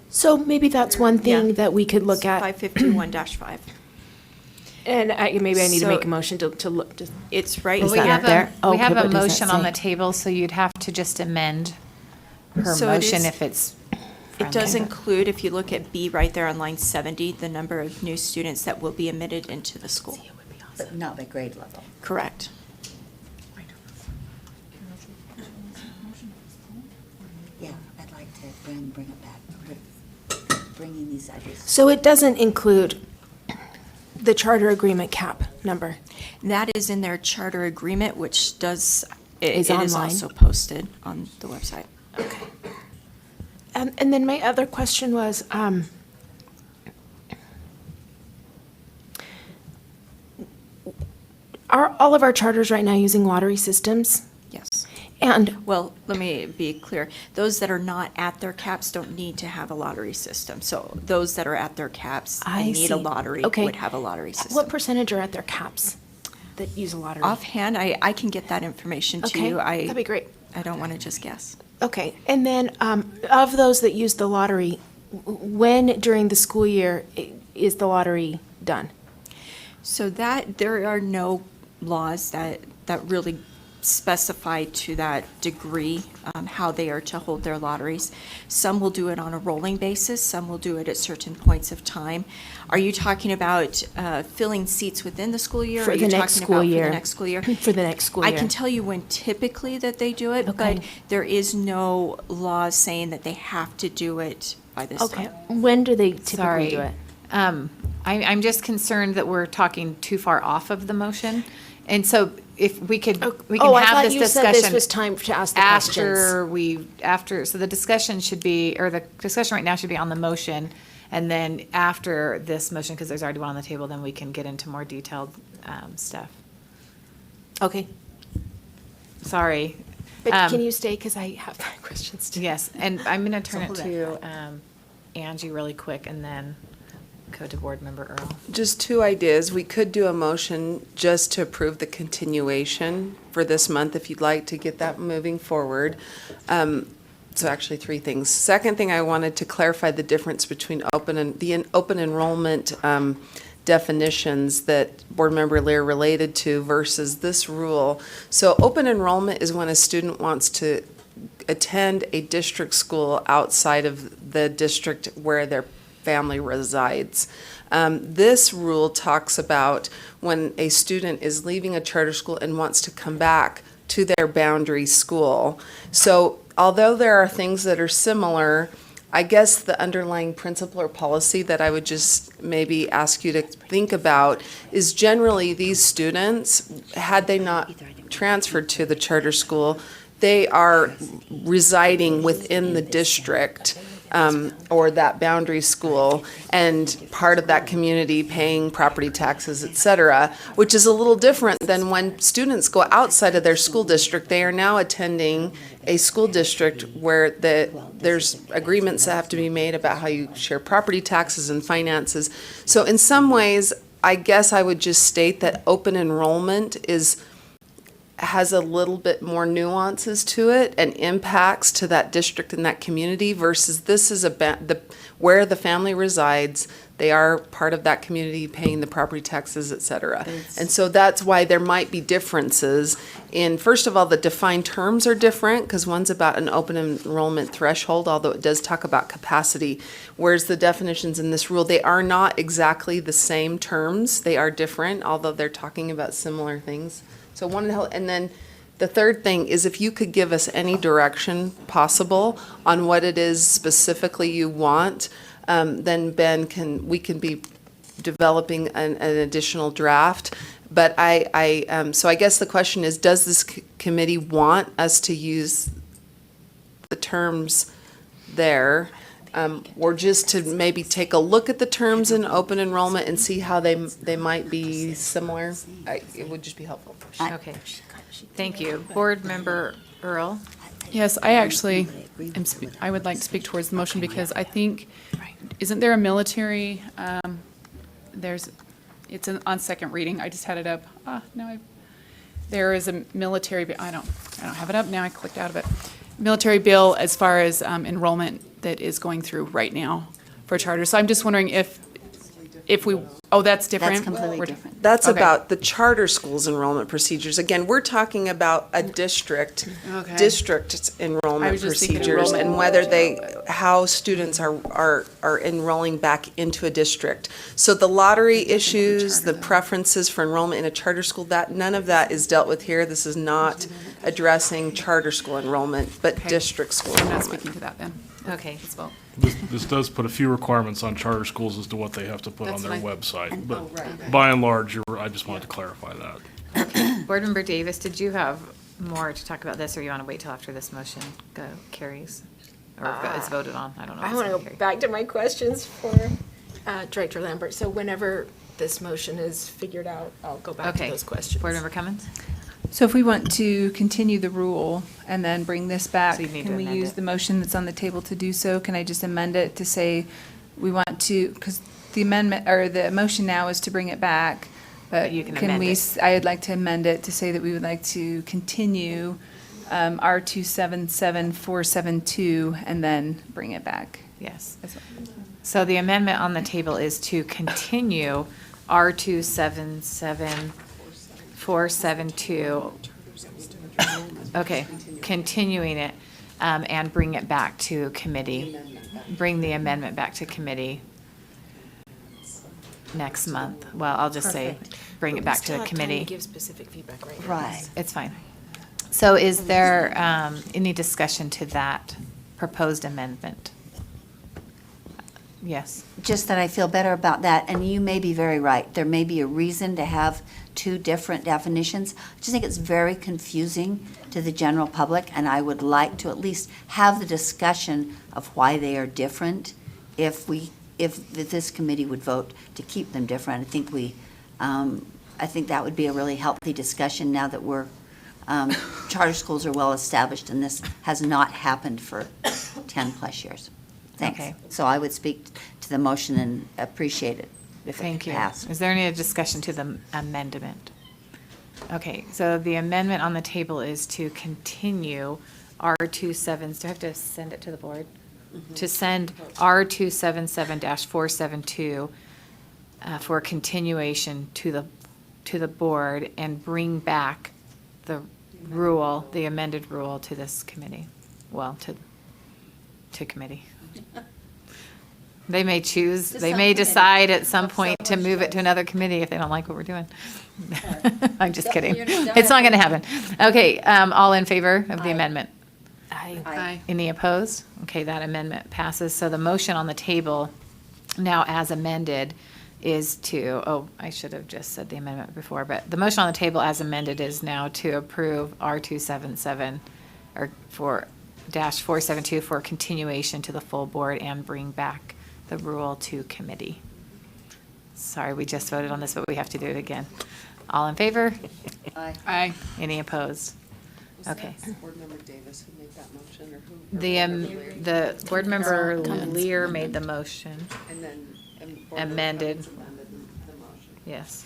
So maybe that's one thing that we could look at. 551-5. And maybe I need to So- make a motion to look. It's right. Is We that have up there? we Okay, have what a does that motion on say? the table, so you'd have to just amend her So it motion is- if it's. It does friendly. include, if you look at B right there on line 70, the number of new students that will be admitted into the school. But not by grade level. Correct. Yeah, I'd like to bring it back, bringing these ideas. So it doesn't include the charter agreement cap number? That is in their charter agreement, which does, it Is is online. also posted on the website. Okay. And then my other question was, are all of our charters right now using lottery systems? Yes. And Well, let me be clear. Those that are not at their caps don't need to have a lottery system. So those that are at their caps I and need a see. lottery Okay. would have a lottery system. what percentage are at their caps that use a lottery? Offhand, I can get that information to Okay, you. that'd be great. I don't want to just guess. Okay, and then of those that use the lottery, when during the school year is the lottery done? So that, there are no laws that really specify to that degree how they are to hold their lotteries. Some will do it on a rolling basis, some will do it at certain points of time. Are you talking about filling seats within the school year? For or are the you next talking school about year. For the next school year? For the next school I year. can tell you when typically that they do it, Okay. but there is no law saying that they have to do it by this Okay, time. when do they typically Sorry. do it? I'm just concerned that we're talking too far off of the motion. And so if we can I have thought this you discussion. said this was time to ask the questions. So the discussion should be, or the discussion right now should be on the motion. And then after this motion, because there's already one on the table, then we can get into more detailed stuff. Okay. Sorry. But can you stay, because I have questions too. Yes, and I'm going to turn So it hold to Angie really quick and then go to Board Member Earl. Just two ideas. We could do a motion just to approve the continuation for this month, if you'd like to get that moving forward. So actually, three things. Second thing, I wanted to clarify the difference between open enrollment definitions that Board Member Lear related to versus this rule. So open enrollment is when a student wants to attend a district school outside of the district where their family resides. This rule talks about when a student is leaving a charter school and wants to come back to their boundary school. So although there are things that are similar, I guess the underlying principle or policy that I would just maybe ask you to think about is generally these students, had they not transferred to the charter school, they are residing within the district or that boundary school and part of that community paying property taxes, et cetera, which is a little different than when students go outside of their school district. They are now attending a school district where there's agreements that have to be made about how you share property taxes and finances. So in some ways, I guess I would just state that open enrollment has a little bit more nuances to it and impacts to that district and that community versus this is where the family resides. They are part of that community paying the property taxes, et cetera. And so that's why there might be differences in, first of all, the defined terms are different because one's about an open enrollment threshold, although it does talk about capacity, whereas the definitions in this rule, they are not exactly the same terms. They are different, although they're talking about similar things. So and then the third thing is if you could give us any direction possible on what it is specifically you want, then Ben we can be developing an additional draft. But so I guess the question is, does this committee want us to use the terms there? Or just to maybe take a look at the terms in open enrollment and see how they might be similar? It would just be helpful. Okay, thank you. Board Member Earl? Yes, I actually I would like to speak towards the motion because I think, isn't there a military, it's on second reading. I just had it up. There is a military, I don't have it up now. I clicked out of it. Military bill as far as enrollment that is going through right now for charter. So I'm just wondering if we, that's different? That's completely different. That's Okay. about the charter schools enrollment procedures. Again, we're talking about a district enrollment was just thinking procedures and enrollment. how students are enrolling back into a district. So the lottery issues, the preferences for enrollment in a charter school, none of that is dealt with here. This is not addressing charter school enrollment, but Okay. district school I'm not enrollment. speaking to that then. Okay. Let's vote. This does put a few requirements on charter schools as to what they have to put on That's their what website. But right. by and large, I just wanted to clarify that. Board Member Davis, did you have more to talk about this, or you want to wait till after this motion carries? Or is voted on? I don't know. I if want it's to gonna go back to my questions for Director Lambert. So whenever this motion is figured out, I'll go back to Okay. those questions. Board Member Cummins? So if we want to continue the rule and then bring this back, So you need to can we amend use it. the motion that's on the table to do so? Can I just amend it to say we want to, because the amendment, or the motion now is to bring it back, but you can can amend we, it. I would like to amend it to say that we would like to continue R277472 and then bring it back. Yes. As well. So the amendment on the table is to continue R277472. Okay, continuing it, and bring it back to committee. Bring the amendment back to committee next month. Well, I'll just say, bring it back to the committee. Give specific feedback right now. Right. It's fine. So is there any discussion to that proposed amendment? Yes. Just that I feel better about that, and you may be very right. There may be a reason to have two different definitions. I just think it's very confusing to the general public, and I would like to at least have the discussion of why they are different if this committee would vote to keep them different. I think that would be a really healthy discussion now that charter schools are well established, and this has not happened for 10 plus years. Thanks. Okay. So I would speak to the motion and appreciate it if it Thank could you. pass. Is there any discussion to the amendment? Okay, so the amendment on the table is to continue R27, do I have to send it to the board? To send R277-472 for continuation to the board and bring back the rule, the amended rule to this committee, well, to committee. They may choose, they may decide at some point to move it to another committee if they don't like what we're doing. I'm just kidding. It's not going to happen. Okay, all in favor of the amendment? Aye. Any opposed? Okay, that amendment passes. So the motion on the table now as amended is to, I should have just said the amendment before, but the motion on the table as amended is now to approve R277 or -472 for continuation to the full board and bring back the rule to committee. Sorry, we just voted on this, but we have to do it again. All in favor? Aye. Aye. Any opposed? Was Okay. that Board Member Davis who made that motion, or who? The board member Lear made the motion. And then. Board Member Amended. Cummins amended the motion. Yes.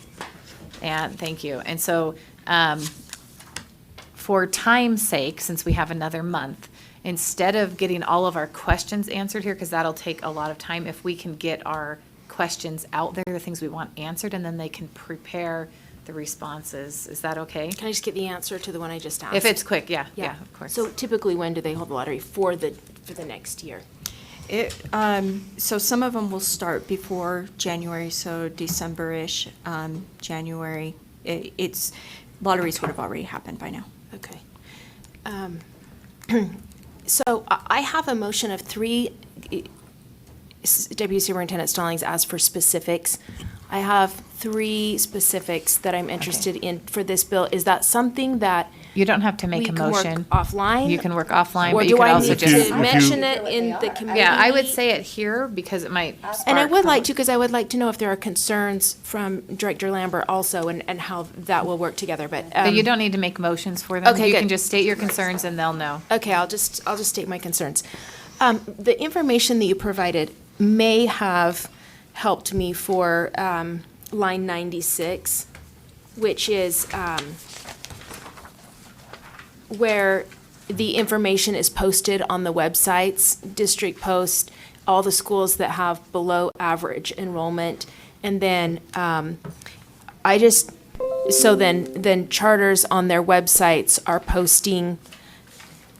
And thank you. And so, for time's sake, since we have another month, instead of getting all of our questions answered here, because that'll take a lot of time, if we can get our questions out there, the things we want answered, and then they can prepare the responses. Is that okay? Can I just get the answer to the one I just asked? If it's quick, yeah, of course. So typically, when do they hold the lottery for the next year? So some of them will start before January, so December-ish, January. Lotteries would have already happened by now. Okay. So I have a motion of 3, Deputy Superintendent Stallings asked for specifics. I have 3 specifics that I'm interested in for this bill. Is that something that You don't have to make we a can work motion. offline? You can work offline, Or but you do could I also need just. to mention it in the committee? Yeah, I would say it here because it might And I spark would like to, because I would like to know if there are concerns from Director Lambert also and how that will work together, but. But you don't need to make motions for them. Okay, You good. can just state your concerns and they'll know. Okay, I'll just state my concerns. The information that you provided may have helped me for line 96, which is where the information is posted on the websites, district post, all the schools that have below average enrollment. And then then charters on their websites are posting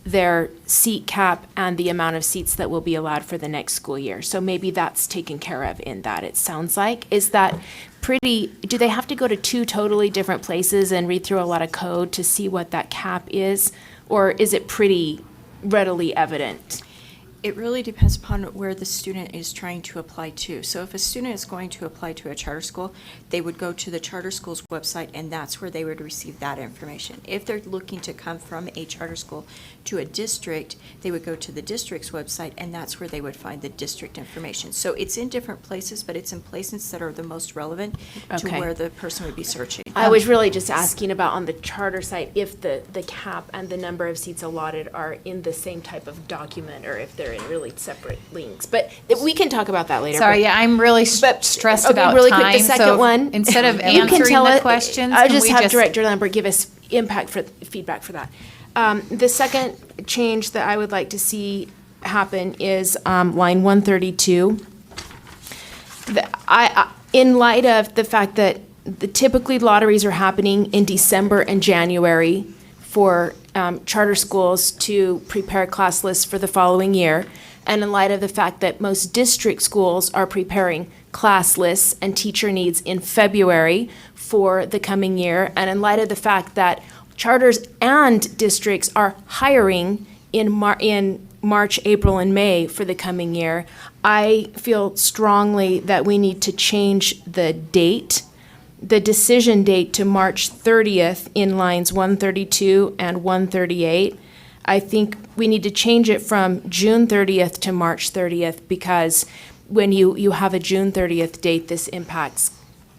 their seat cap and the amount of seats that will be allowed for the next school year. So maybe that's taken care of in that, it sounds like. Is that do they have to go to 2 totally different places and read through a lot of code to see what that cap is? Or is it pretty readily evident? It really depends upon where the student is trying to apply to. So if a student is going to apply to a charter school, they would go to the charter school's website, and that's where they would receive that information. If they're looking to come from a charter school to a district, they would go to the district's website, and that's where they would find the district information. So it's in different places, but it's in places that are the most relevant to Okay. where the person would be searching. I was really just asking about on the charter site, if the cap and the number of seats allotted are in the same type of document, or if they're in really separate links. But we can talk about that later. Sorry, but- yeah, I'm really stressed Okay, about really time. quick, the second so one. Instead of You can answering tell the it- questions, I'll can just we have just? Director Lambert give us feedback for that. The second change that I would like to see happen is line 132. In light of the fact that typically lotteries are happening in December and January for charter schools to prepare class lists for the following year, and in light of the fact that most district schools are preparing class lists and teacher needs in February for the coming year, and in light of the fact that charters and districts are hiring in March, April, and May for the coming year, I feel strongly that we need to change the decision date to March 30th in lines 132 and 138. I think we need to change it from June 30th to March 30th, because when you have a June 30th date, this impacts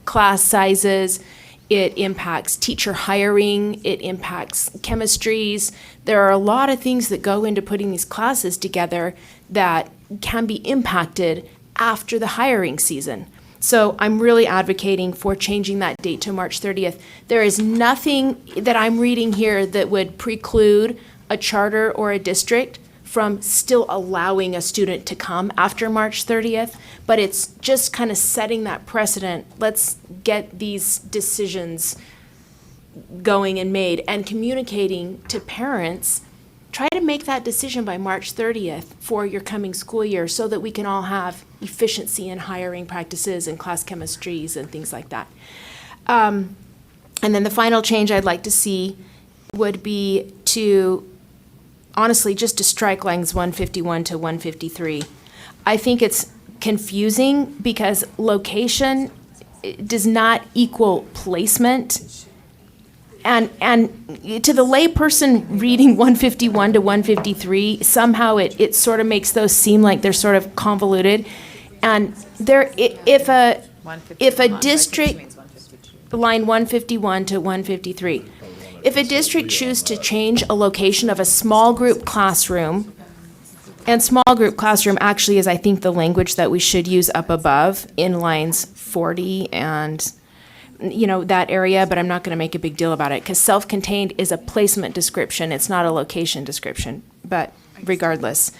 class sizes, it impacts teacher hiring, it impacts chemistries. There are a lot of things that go into putting these classes together that can be impacted after the hiring season. So I'm really advocating for changing that date to March 30th. There is nothing that I'm reading here that would preclude a charter or a district from still allowing a student to come after March 30th, but it's just kind of setting that precedent. Let's get these decisions going and made, and communicating to parents. Try to make that decision by March 30th for your coming school year, so that we can all have efficiency in hiring practices and class chemistries and things like that. And then the final change I'd like to see would be to honestly, just to strike lines 151 to 153. I think it's confusing because location does not equal placement. And to the layperson reading 151 to 153, somehow it sort of makes those seem like they're sort of convoluted. And if a district, line 151 to 153, if a district chooses to change a location of a small group classroom, and small group classroom actually is, I think, the language that we should use up above in lines 40 and, that area, but I'm not going to make a big deal about it because self-contained is a placement description. It's not a location description, but regardless.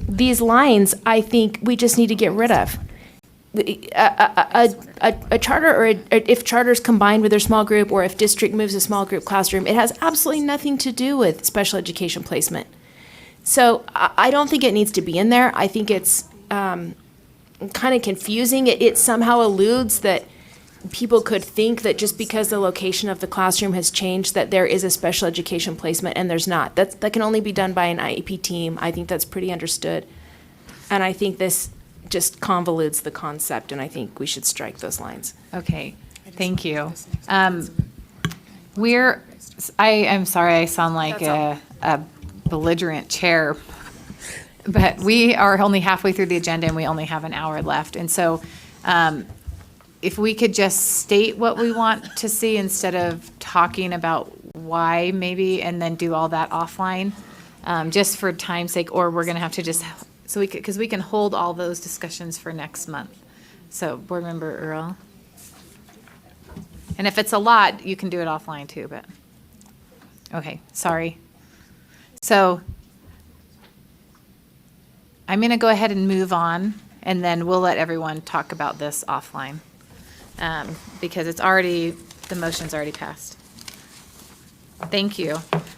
These lines, I think we just need to get rid of. A charter or if charters combined with their small group or if district moves a small group classroom, it has absolutely nothing to do with special education placement. So I don't think it needs to be in there. I think it's kind of confusing. It somehow alludes that people could think that just because the location of the classroom has changed that there is a special education placement, and there's not. That can only be done by an IEP team. I think that's pretty understood. And I think this just convolutes the concept, and I think we should strike those lines. Okay, thank you. I'm sorry I sound like a belligerent chair, but we are only halfway through the agenda and we only have an hour left. And so if we could just state what we want to see instead of talking about why maybe, and then do all that offline, just for time's sake, or we're going to have to just, because we can hold all those discussions for next month. So Board Member Earl. And if it's a lot, you can do it offline too, but, okay, sorry. So I'm going to go ahead and move on, and then we'll let everyone talk about this offline, because the motion's already passed. Thank you.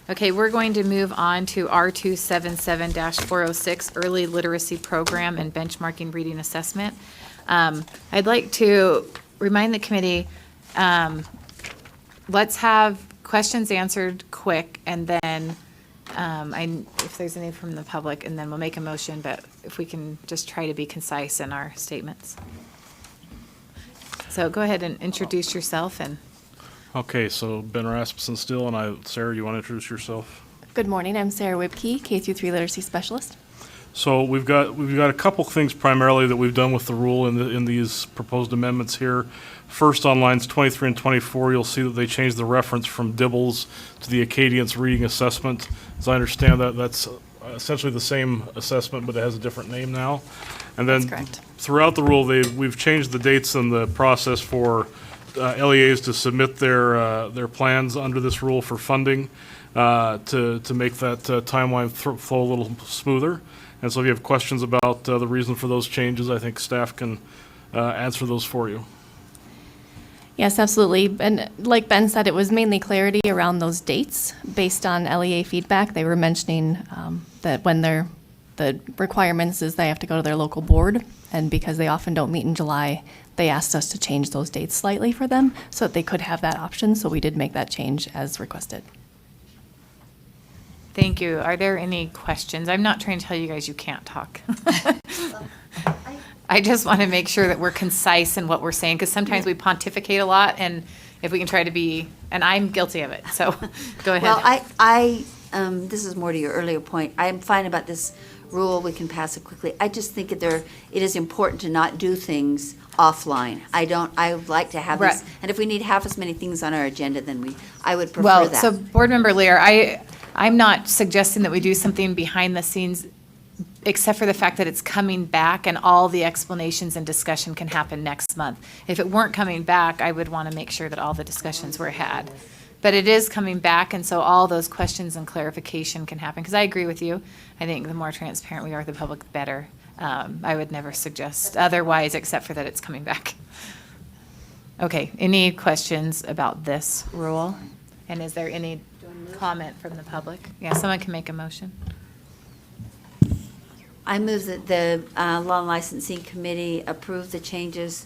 Okay, we're going to move on to R277-406, Early Literacy Program and Benchmarking Reading Assessment. I'd like to remind the committee, let's have questions answered quick, and then if there's any from the public, and then we'll make a motion, but if we can just try to be concise in our statements. So go ahead and introduce yourself. Okay, so Ben Rasmussen still, and Sarah, you want to introduce yourself? Good morning, I'm Sarah Wibke, K-3 Literacy Specialist. So we've got a couple things primarily that we've done with the rule in these proposed amendments here. First, on lines 23 and 24, you'll see that they changed the reference from Dibbles to the Acadience Reading Assessment. As I understand that's essentially the same assessment, but it has a different name now. And then throughout the rule, we've changed the dates and the process for LEAs to submit their plans under this rule for funding to make that timeline flow a little smoother. And so if you have questions about the reason for those changes, I think staff can answer those for you. Yes, absolutely. And like Ben said, it was mainly clarity around those dates based on LEA feedback. They were mentioning that when the requirements is they have to go to their local board, and because they often don't meet in July, they asked us to change those dates slightly for them so that they could have that option. So we did make that change as requested. Thank you. Are there any questions? I'm not trying to tell you guys you can't talk. I just want to make sure that we're concise in what we're saying, because sometimes we pontificate a lot, and if we can try to be, and I'm guilty of it, so go ahead. Well, this is more to your earlier point. I'm fine about this rule. We can pass it quickly. I just think it is important to not do things offline. I would like to have this, and if we need half as many things on our agenda, then I would prefer that. So Board Member Lear, I'm not suggesting that we do something behind the scenes, except for the fact that it's coming back and all the explanations and discussion can happen next month. If it weren't coming back, I would want to make sure that all the discussions were had. But it is coming back, and so all those questions and clarification can happen, because I agree with you. I think the more transparent we are with the public, the better. I would never suggest otherwise, except for that it's coming back. Okay, any questions about this rule? And is there any comment from the public? Yeah, someone can make a motion. I move that the Law and Licensing Committee approve the changes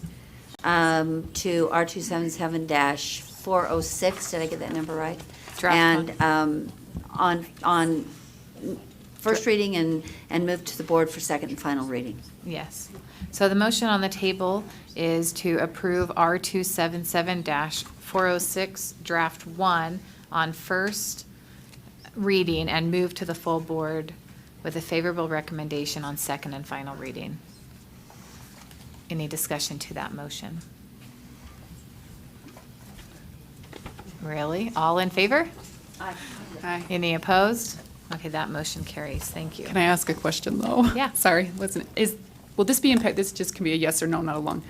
to R277-406. Did I get that number right? Draft and on first reading and move to the board for second and final reading. Yes. So the motion on the table is to approve R277-406 Draft 1 on first reading and move to the full board with a favorable recommendation on second and final reading. Any discussion to that motion? Really? All in favor? Aye. Aye. Any opposed? Okay, that motion carries. Thank you. Can I ask a question, though? Yeah. Sorry, will this be impacted, this just can be a yes or no, not a long.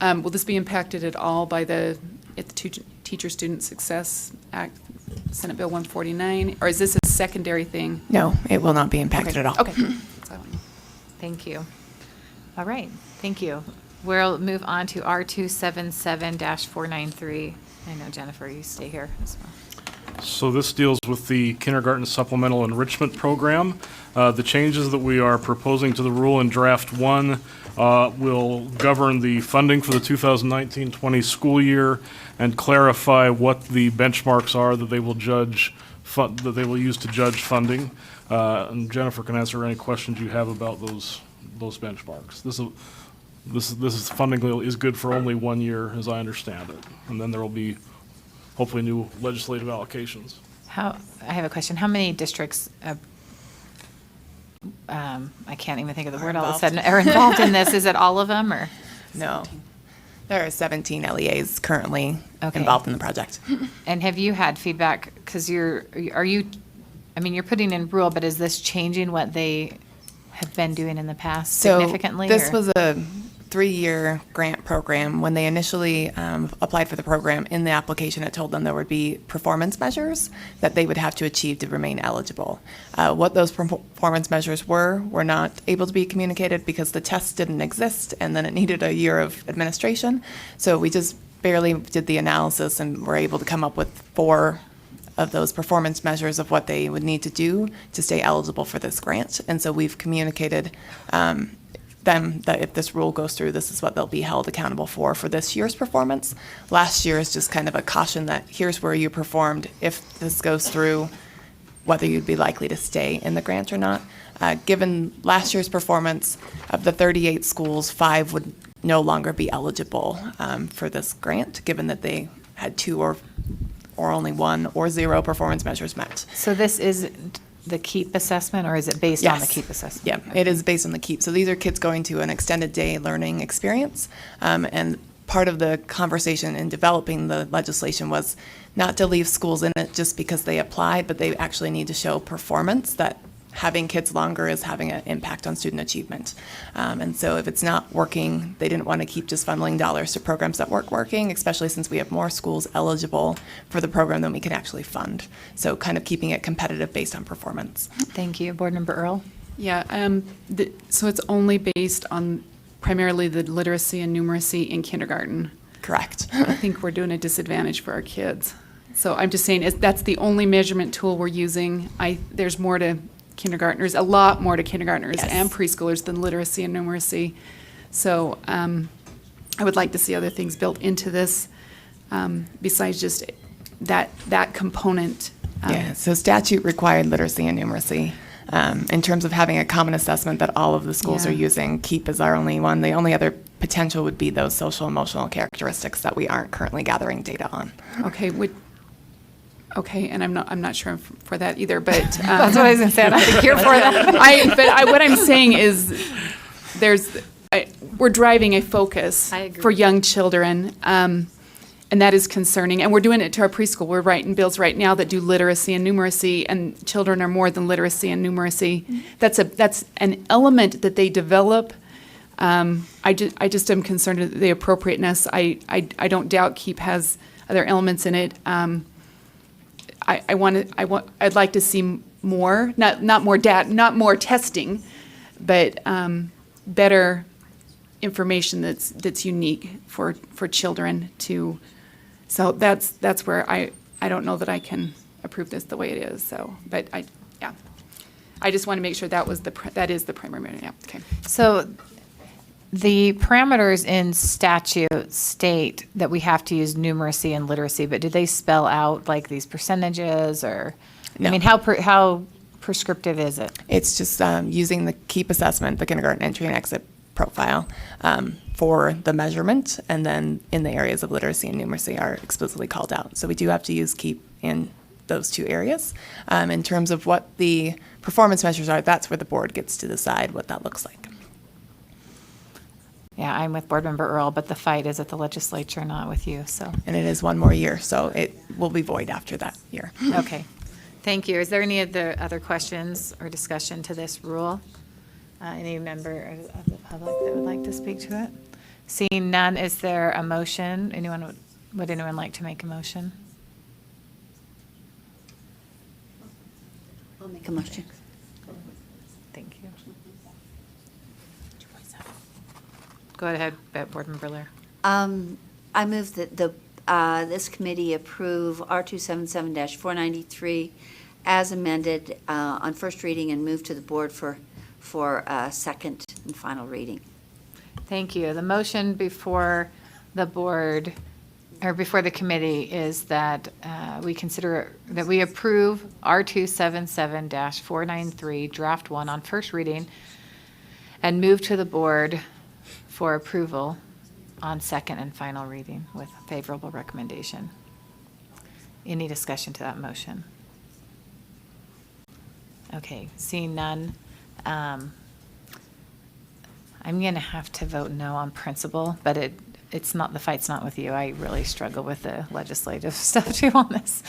Will this be impacted at all by the Teacher-Student Success Act, Senate Bill 149? Or is this a secondary thing? No, it will not be impacted at all. Okay. That's all I want. Thank you. All right, thank you. We'll move on to R277-493. I know, Jennifer, you stay here as well. So this deals with the kindergarten supplemental enrichment program. The changes that we are proposing to the rule in draft 1 will govern the funding for the 2019-20 school year and clarify what the benchmarks are that they will use to judge funding. And Jennifer can answer any questions you have about those benchmarks. This funding is good for only 1 year, as I understand it, and then there will be hopefully new legislative allocations. I have a question. How many districts, I can't even think of the word all of a sudden, are involved in this? Is it all of them, or? No. There are 17 LEAs currently Okay. involved in the project. And have you had feedback, because you're putting in rule, but is this changing what they have been doing in the past significantly? So this or? was a 3-year grant program. When they initially applied for the program, in the application it told them there would be performance measures that they would have to achieve to remain eligible. What those performance measures were not able to be communicated because the test didn't exist, and then it needed a year of administration. So we just barely did the analysis and were able to come up with 4 of those performance measures of what they would need to do to stay eligible for this grant. And so we've communicated them that if this rule goes through, this is what they'll be held accountable for this year's performance. Last year is just kind of a caution that here's where you performed. If this goes through, whether you'd be likely to stay in the grant or not. Given last year's performance, of the 38 schools, 5 would no longer be eligible for this grant, given that they had 2 or only 1 or 0 performance measures met. So this is the KEEP assessment, or is it based on the Yes. KEEP assessment? Yeah, it is based on the KEEP. So these are kids going to an extended day learning experience. And part of the conversation in developing the legislation was not to leave schools in it just because they applied, but they actually need to show performance, that having kids longer is having an impact on student achievement. And so if it's not working, they didn't want to keep just funneling dollars to programs that weren't working, especially since we have more schools eligible for the program than we can actually fund. So kind of keeping it competitive based on performance. Thank you. Board Member Earl? Yeah, so it's only based on primarily the literacy and numeracy in kindergarten. Correct. I think we're doing a disadvantage for our kids. So I'm just saying, that's the only measurement tool we're using. There's more to kindergartners, a lot more to kindergartners Yes. and preschoolers than literacy and numeracy. So I would like to see other things built into this besides just that component. Yeah, so statute required literacy and numeracy. In terms of having a common assessment that all of the schools Yeah. are using, KEEP is our only one. The only other potential would be those social emotional characteristics that we aren't currently gathering data on. Okay, and I'm not sure I'm for that either, but That's what I was going to say. I don't think you're for that. What I'm saying is, we're driving a focus for young children, and that is concerning. And we're doing it to our preschool. We're writing bills right now that do literacy and numeracy, and children are more than literacy and numeracy. That's an element that they develop. I just am concerned with the appropriateness. I don't doubt KEEP has other elements in it. I'd like to see more, not more data, not more testing, but better information that's unique for children to. So that's where I don't know that I can approve this the way it is. So, but I just want to make sure that is the primary. Yeah. Okay. So the parameters in statute state that we have to use numeracy and literacy, but do they spell out like these percentages or? I mean, how prescriptive is it? It's just using the KEEP assessment, the kindergarten entry and exit profile, for the measurement, and then in the areas of literacy and numeracy are explicitly called out. So we do have to use KEEP in those two areas. In terms of what the performance measures are, that's where the board gets to decide what that looks like. Yeah, I'm with Board Member Earl, but the fight is at the legislature, not with you, so. And it is one more year, so it will be void after that year. Okay, thank you. Is there any other questions or discussion to this rule? Any member of the public that would like to speak to it? Seeing none, is there a motion? Would anyone like to make a motion? I'll make a motion. Thank you. Go ahead, Board Member Lear. I move that this committee approve R277-493 as amended on first reading and move to the board for second and final reading. Thank you. The motion before the board, or before the committee, is that we approve R277-493, Draft 1 on first reading, and move to the board for approval on second and final reading with favorable recommendation. Any discussion to that motion? Okay, seeing none. I'm going to have to vote no on principle, but it's not, the fight's not with you. I really struggle with the legislative stuff too on this.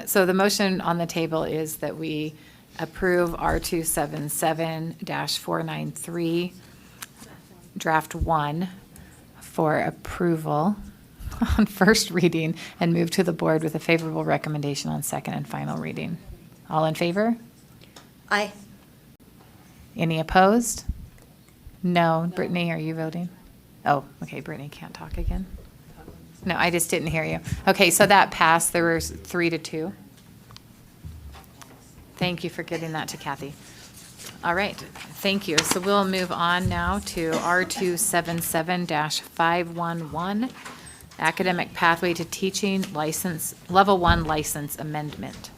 So the motion on the table is that we approve R277-493, Draft 1, for approval on first reading and move to the board with a favorable recommendation on second and final reading. All in favor? Aye. Any opposed? No. Brittany, are you voting? Oh, okay, Brittany can't talk again. No, I just didn't hear you. Okay, so that passed. There was 3-2. Thank you for getting that to Kathy. All right, thank you. So we'll move on now to R277-511, Academic Pathway to Teaching License, Level 1 License Amendment.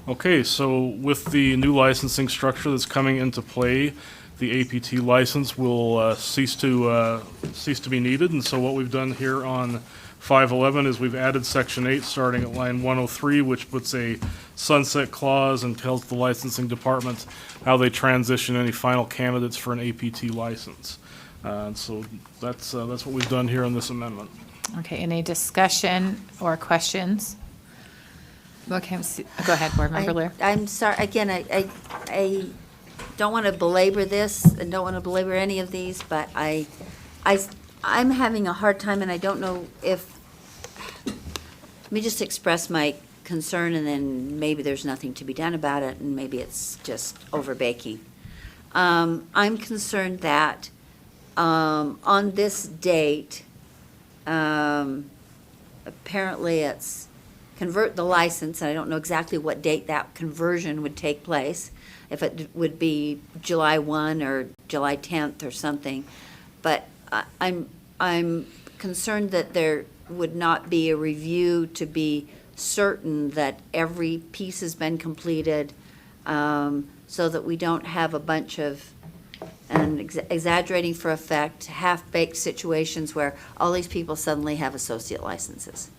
Okay, so with the new licensing structure that's coming into play, the APT license will cease to be needed. And so what we've done here on 511 is we've added Section 8 starting at line 103, which puts a sunset clause and tells the licensing department how they transition any final candidates for an APT license. And so that's what we've done here in this amendment. Okay, any discussion or questions? Okay, go ahead, Board Member Lear. I'm sorry, again, I don't want to belabor this and don't want to belabor any of these, but I'm having a hard time, and I don't know if, let me just express my concern, and then maybe there's nothing to be done about it, and maybe it's just overbaking. I'm concerned that on this date, apparently it's convert the license, and I don't know exactly what date that conversion would take place, if it would be July 1 or July 10th or something, but I'm concerned that there would not be a review to be certain that every piece has been completed, so that we don't have a bunch of, and exaggerating for effect, half-baked situations where all these people suddenly have associate licenses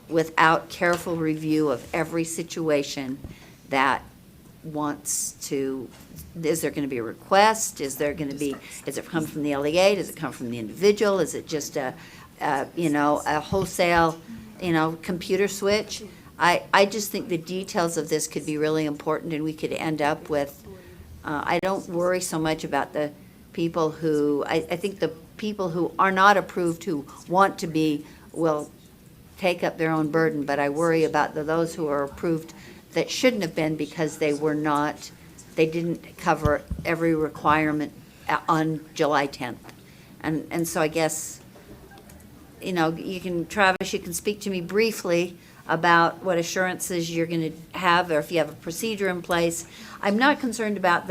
without careful review of every situation that wants to, is there going to be a request? Is there going to be, does it come from the LEA? Does it come from the individual? Is it just a wholesale, computer switch? I just think the details of this could be really important, and we could end up with, I don't worry so much about the people who, I think the people who are not approved who want to be will take up their own burden, but I worry about those who are approved that shouldn't have been because they didn't cover every requirement on July 10th. And so I guess, Travis, you can speak to me briefly about what assurances you're going to have, or if you have a procedure in place. I'm not concerned about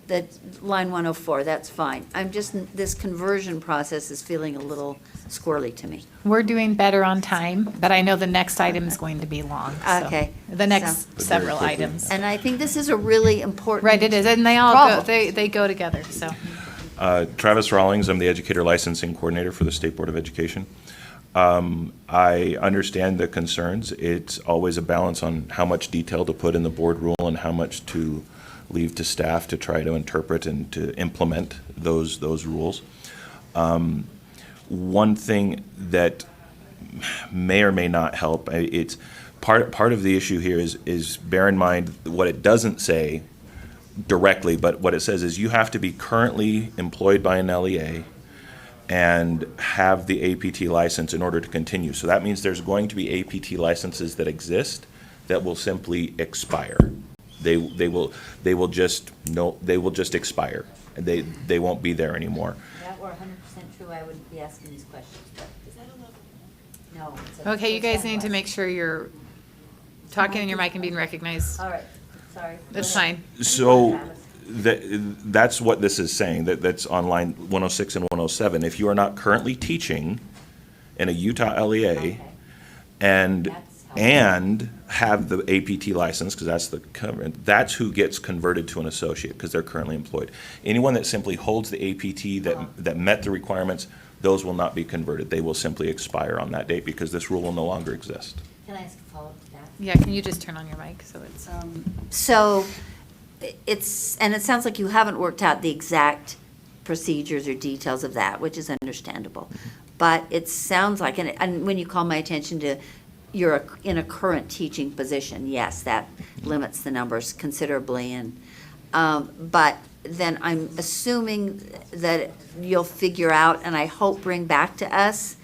the line 104, that's fine. I'm just, this conversion process is feeling a little squirrely to me. We're doing better on time, but I know the next item is going to be long. so Okay. The next several items. And I think this is a really important. Right, it is, and they all go, they go together, so. Travis Rawlings, I'm the Educator Licensing Coordinator for the State Board of Education. I understand the concerns. It's always a balance on how much detail to put in the board rule and how much to leave to staff to try to interpret and to implement those rules. One thing that may or may not help, it's part of the issue here is bear in mind what it doesn't say directly, but what it says is you have to be currently employed by an LEA and have the APT license in order to continue. So that means there's going to be APT licenses that exist that will simply expire. They will just expire. They won't be there anymore. If that were 100% true, I wouldn't be asking these questions, but. Is that a level? No. it's a- Okay, you it's guys that need to way. make sure you're talking in your mic and being recognized. All right, sorry. That's fine. So that's what this is saying, that's on line 106 and 107. If you are not currently teaching in a Utah LEA and have the APT license, because that's the current, that's who gets converted to an associate because they're currently employed. Anyone that simply holds the APT that met the requirements, those will not be converted. They will simply expire on that date because this rule will no longer exist. Can I ask a follow-up to that? Yeah, can you just turn on your mic so it's. So and it sounds like you haven't worked out the exact procedures or details of that, which is understandable. But it sounds like, and when you call my attention to you're in a current teaching position, yes, that limits the numbers considerably. And but then I'm assuming that you'll figure out, and I hope bring back to us,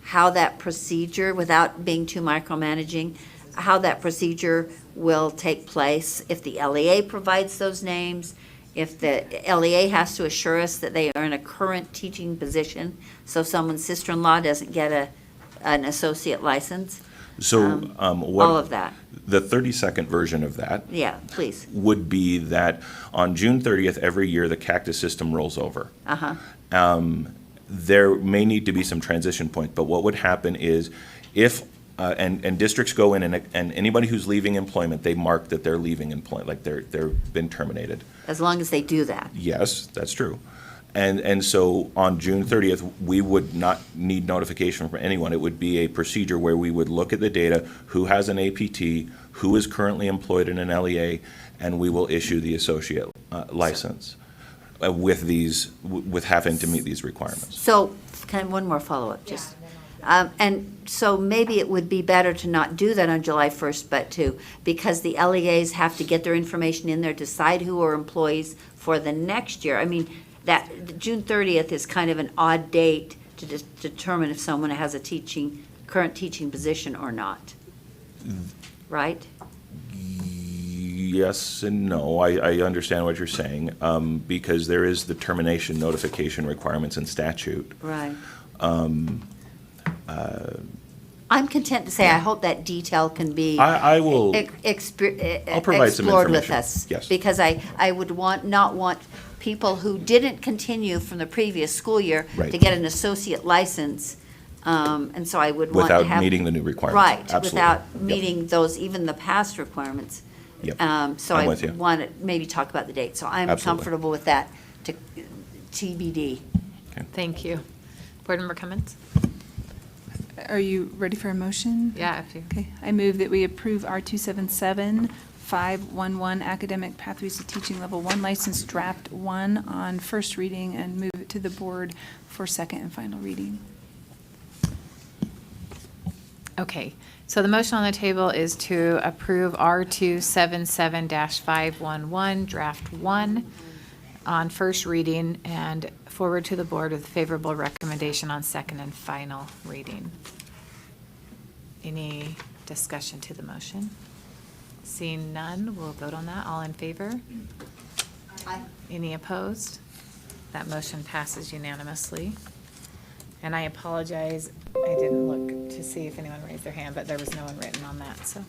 how that procedure, without being too micromanaging, how that procedure will take place if the LEA provides those names, if the LEA has to assure us that they are in a current teaching position, so someone's sister-in-law doesn't get an associate license. So what, all of that. The 30-second version of that Yeah, please. would be that on June 30th every year the cactus system rolls over. Uh-huh. There may need to be some transition point, but what would happen is if and districts go in and anybody who's leaving employment, they mark that they're leaving employment, like they've been terminated. As long as they do that. Yes, that's true. And so on June 30th, we would not need notification from anyone. It would be a procedure where we would look at the data, who has an APT, who is currently employed in an LEA, and we will issue the associate license with having to meet these requirements. So, kind of one more follow-up, just. And so maybe it would be better to not do that on July 1st, but because the LEAs have to get their information in there, decide who are employees for the next year. I mean, that June 30th is kind of an odd date to determine if someone has a current teaching position or not, right? Yes and no. I understand what you're saying, because there is the termination notification requirements in statute. Right. I'm content to say I hope that detail can be I will. I'll provide some explored with information. us. Yes. Because I would not want people who didn't continue from the previous school year Right. to get an associate license. And so I would want to have. Without meeting the new requirements. Right, Absolutely. without Yep. meeting those, even the past requirements. Yep. So I'm I with you. want to maybe talk about the date. So I'm Absolutely. comfortable with that, to TBD. Thank you. Board member Cummins? Are you ready for a motion? Yeah, if you. Okay, I move that we approve R277-511 Academic Pathways to Teaching Level 1 License Draft 1 on first reading and move it to the board for second and final reading. Okay, so the motion on the table is to approve R277-511, Draft 1, on first reading and forward to the board with favorable recommendation on second and final reading. Any discussion to the motion? Seeing none, we'll vote on that. All in favor? Aye. Any opposed? That motion passes unanimously. And I apologize, I didn't look to see if anyone raised their hand, but there was no one written on that, so.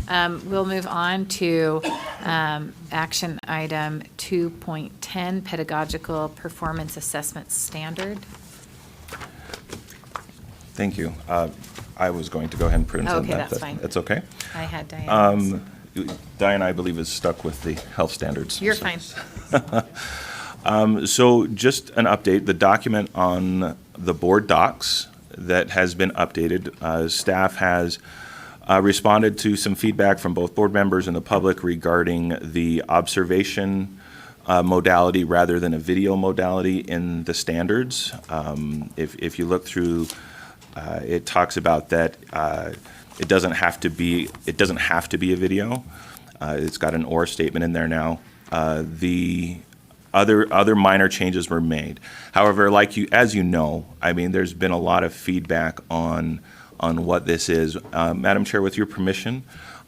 We'll move on to action item 2.10, Pedagogical Performance Assessment Standard. Thank you. I was going to go ahead and present that. Okay, that's fine. That's okay. I had Diane. Diane, I believe, is stuck with the health standards. You're So- fine. So just an update, the document on the board docs that has been updated, staff has responded to some feedback from both board members and the public regarding the observation modality rather than a video modality in the standards. If you look through, it talks about that it doesn't have to be a video. It's got an or statement in there now. The other minor changes were made. However, as you know, I mean, there's been a lot of feedback on what this is. Madam Chair, with your permission,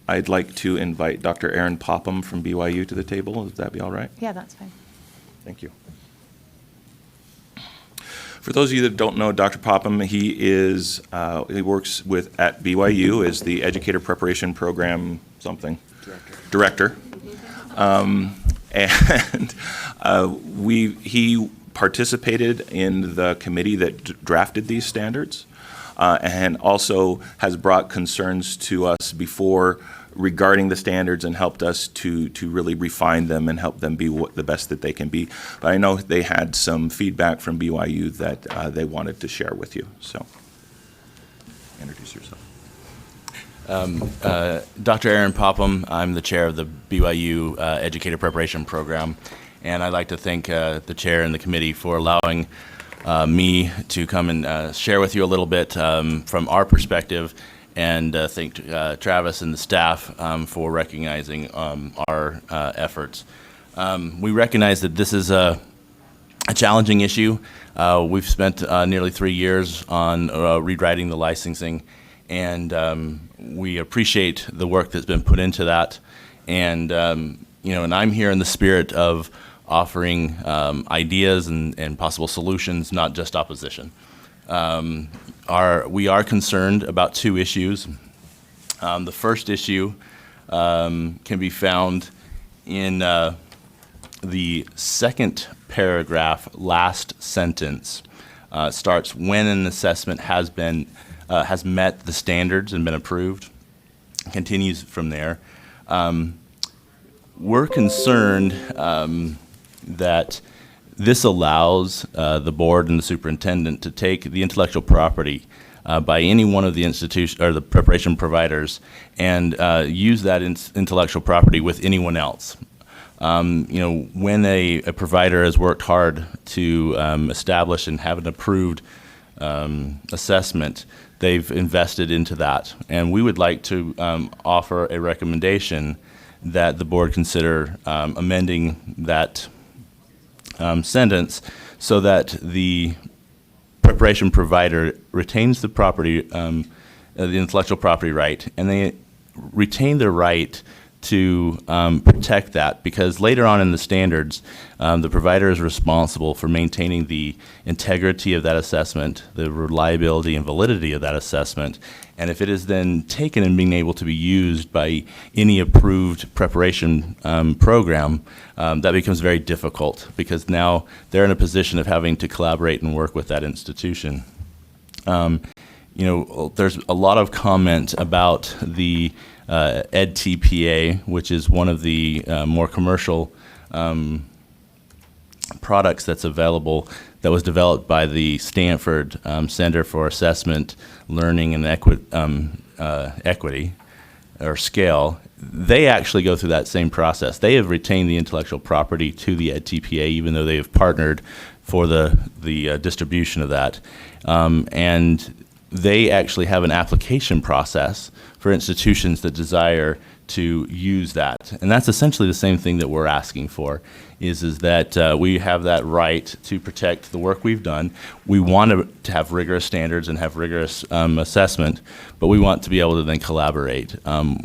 I'd like to invite Dr. Aaron Popham from BYU to the table. Would that be all right? Yeah, that's fine. Thank you. For those of you that don't know Dr. Popham, he works at BYU as the Educator Preparation Program Director. And he participated in the committee that drafted these standards, and also has brought concerns to us before regarding the standards and helped us to really refine them and help them be the best that they can be. But I know they had some feedback from BYU that they wanted to share with you. So, introduce yourself. Dr. Aaron Popham, I'm the chair of the BYU Educator Preparation Program, and I'd like to thank the chair and the committee for allowing me to come and share with you a little bit from our perspective, and thank Travis and the staff for recognizing our efforts. We recognize that this is a challenging issue. We've spent nearly 3 years on rewriting the licensing, and we appreciate the work that's been put into that. And and I'm here in the spirit of offering ideas and possible solutions, not just opposition. We are concerned about 2 issues. The first issue can be found in the second paragraph, last sentence. Starts when an assessment has met the standards and been approved. Continues from there. We're concerned that this allows the board and the superintendent to take the intellectual property by any one of the institution or the preparation providers and use that intellectual property with anyone else. When a provider has worked hard to establish and have an approved assessment, they've invested into that. And we would like to offer a recommendation that the board consider amending that sentence so that the preparation provider retains the property, the intellectual property right, and they retain the right to protect that, because later on in the standards, the provider is responsible for maintaining the integrity of that assessment, the reliability and validity of that assessment. And if it is then taken and being able to be used by any approved preparation program, that becomes very difficult, because now they're in a position of having to collaborate and work with that institution. There's a lot of comment about the EdTPA, which is one of the more commercial products that's available, that was developed by the Stanford Center for Assessment, Learning, and Equity, or SCALE. They actually go through that same process. They have retained the intellectual property to the EdTPA, even though they have partnered for the distribution of that. And they actually have an application process for institutions that desire to use that. And that's essentially the same thing that we're asking for, is that we have that right to protect the work we've done. We want to have rigorous standards and have rigorous assessment, but we want to be able to then collaborate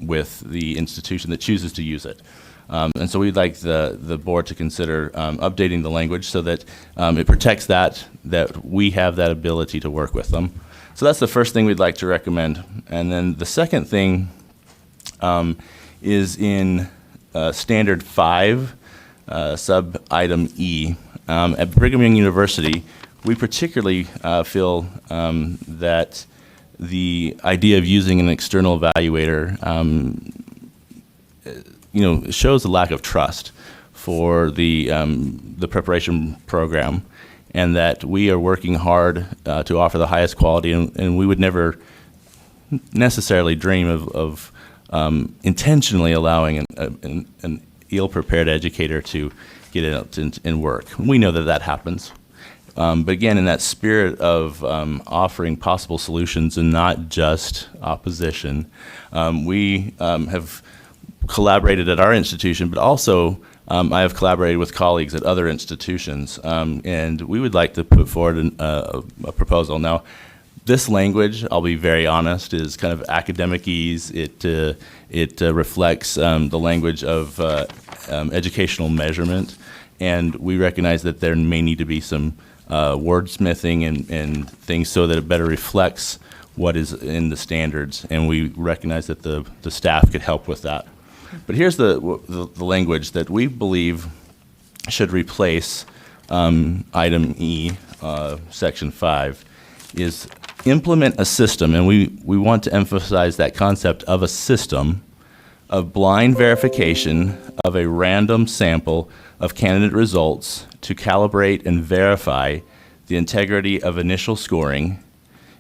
with the institution that chooses to use it. And so we'd like the board to consider updating the language so that it protects that we have that ability to work with them. So that's the first thing we'd like to recommend. And then the second thing is in Standard 5, sub-item E. At Brigham Young University, we particularly feel that the idea of using an external evaluator, shows a lack of trust for the preparation program, and that we are working hard to offer the highest quality, and we would never necessarily dream of intentionally allowing an ill-prepared educator to get out and work. We know that happens. But again, in that spirit of offering possible solutions and not just opposition, we have collaborated at our institution, but also I have collaborated with colleagues at other institutions, and we would like to put forward a proposal. Now, this language, I'll be very honest, is kind of academic-ease. It reflects the language of educational measurement, and we recognize that there may need to be some wordsmithing and things so that it better reflects what is in the standards, and we recognize that the staff could help with that. But here's the language that we believe should replace item E, section 5, is implement a system, and we want to emphasize that concept of a system of blind verification of a random sample of candidate results to calibrate and verify the integrity of initial scoring,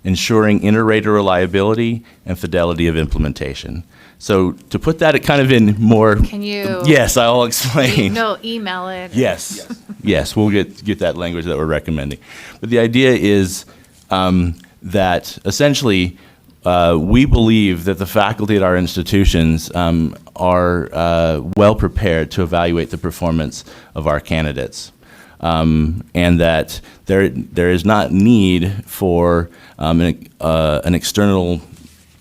ensuring inter-rater reliability and fidelity of implementation. So to put that kind of in more... Can you... Yes, I'll explain. No, email it. Yes. Yes, we'll get that language that we're recommending. But the idea is that essentially we believe that the faculty at our institutions are well prepared to evaluate the performance of our candidates, and that there is not need for an external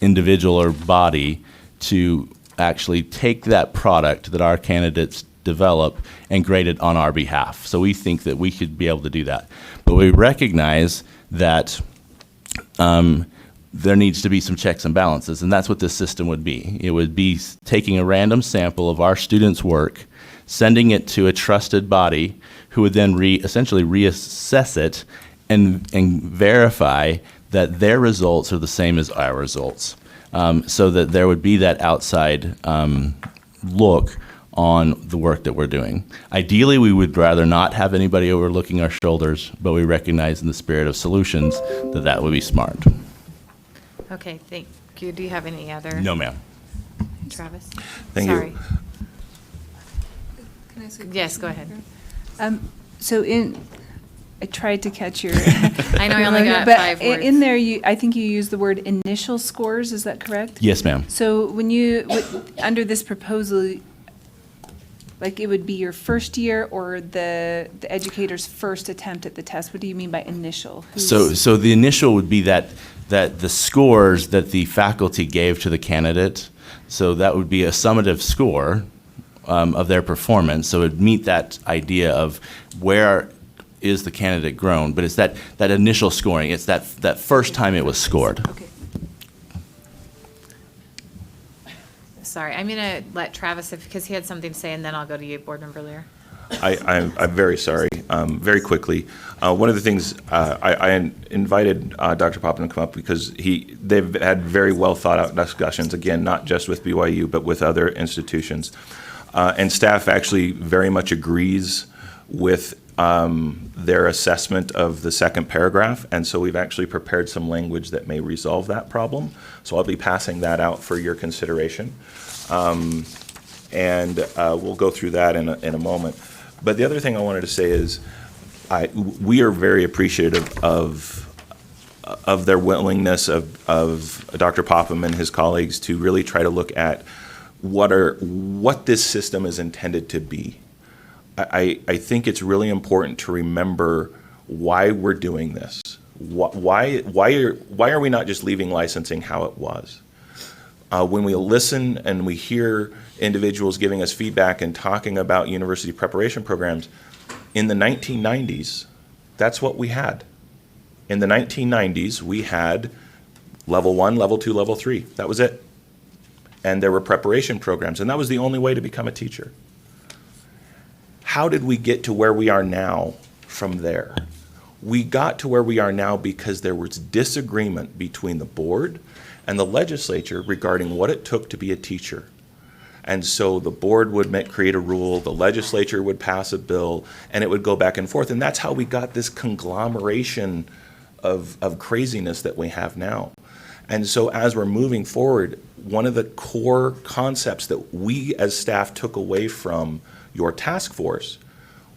individual or body to actually take that product that our candidates develop and grade it on our behalf. So we think that we should be able to do that. But we recognize that there needs to be some checks and balances, and that's what this system would be. It would be taking a random sample of our students' work, sending it to a trusted body who would then essentially reassess it and verify that their results are the same as our results, so that there would be that outside look on the work that we're doing. Ideally, we would rather not have anybody overlooking our shoulders, but we recognize in the spirit of solutions that would be smart. Okay, thank you. Do you have any other? No, ma'am. Travis? Thank you. Sorry. Can I say Yes, go ahead. So I tried to catch your. I know you only got but 5 words. in there, I think you used the word initial scores. Is that correct? Yes, ma'am. So when under this proposal, like it would be your first year or the educator's first attempt at the test. What do you mean by initial? So the initial would be that the scores that the faculty gave to the candidate, so that would be a summative score of their performance. So it would meet that idea of where is the candidate grown, but it's that initial scoring. It's that first time it was scored. Okay. Sorry, I'm going to let Travis, because he had something to say, and then I'll go to you, Board Member Lear. I'm very sorry. Very quickly, one of the things I invited Dr. Poppin to come up because they've had very well thought out discussions, again, not just with BYU, but with other institutions. And staff actually very much agrees with their assessment of the second paragraph, and so we've actually prepared some language that may resolve that problem. So I'll be passing that out for your consideration, and we'll go through that in a moment. But the other thing I wanted to say is we are very appreciative of their willingness of Dr. Popham and his colleagues to really try to look at what this system is intended to be. I think it's really important to remember why we're doing this. Why are we not just leaving licensing how it was? When we listen and we hear individuals giving us feedback and talking about university preparation programs, in the 1990s, that's what we had. In the 1990s, we had level 1, level 2, level 3. That was it. and there were preparation programs, and that was the only way to become a teacher. How did we get to where we are now from there? We got to where we are now because there was disagreement between the board and the legislature regarding what it took to be a teacher. And so the board would create a rule, the legislature would pass a bill, and it would go back and forth. And that's how we got this conglomeration of craziness that we have now. And so as we're moving forward, one of the core concepts that we as staff took away from your task force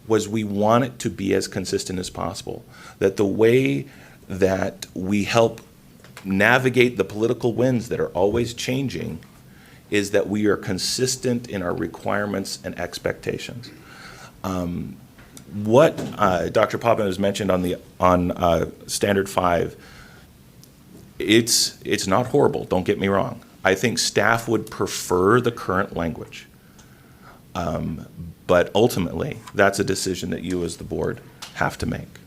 was we want it to be as consistent as possible. That the way that we help navigate the political winds that are always changing is that we are consistent in our requirements and expectations. What Dr. Poppin has mentioned on Standard 5, it's not horrible, don't get me wrong. I think staff would prefer the current language. But ultimately, that's a decision that you as the board have to make.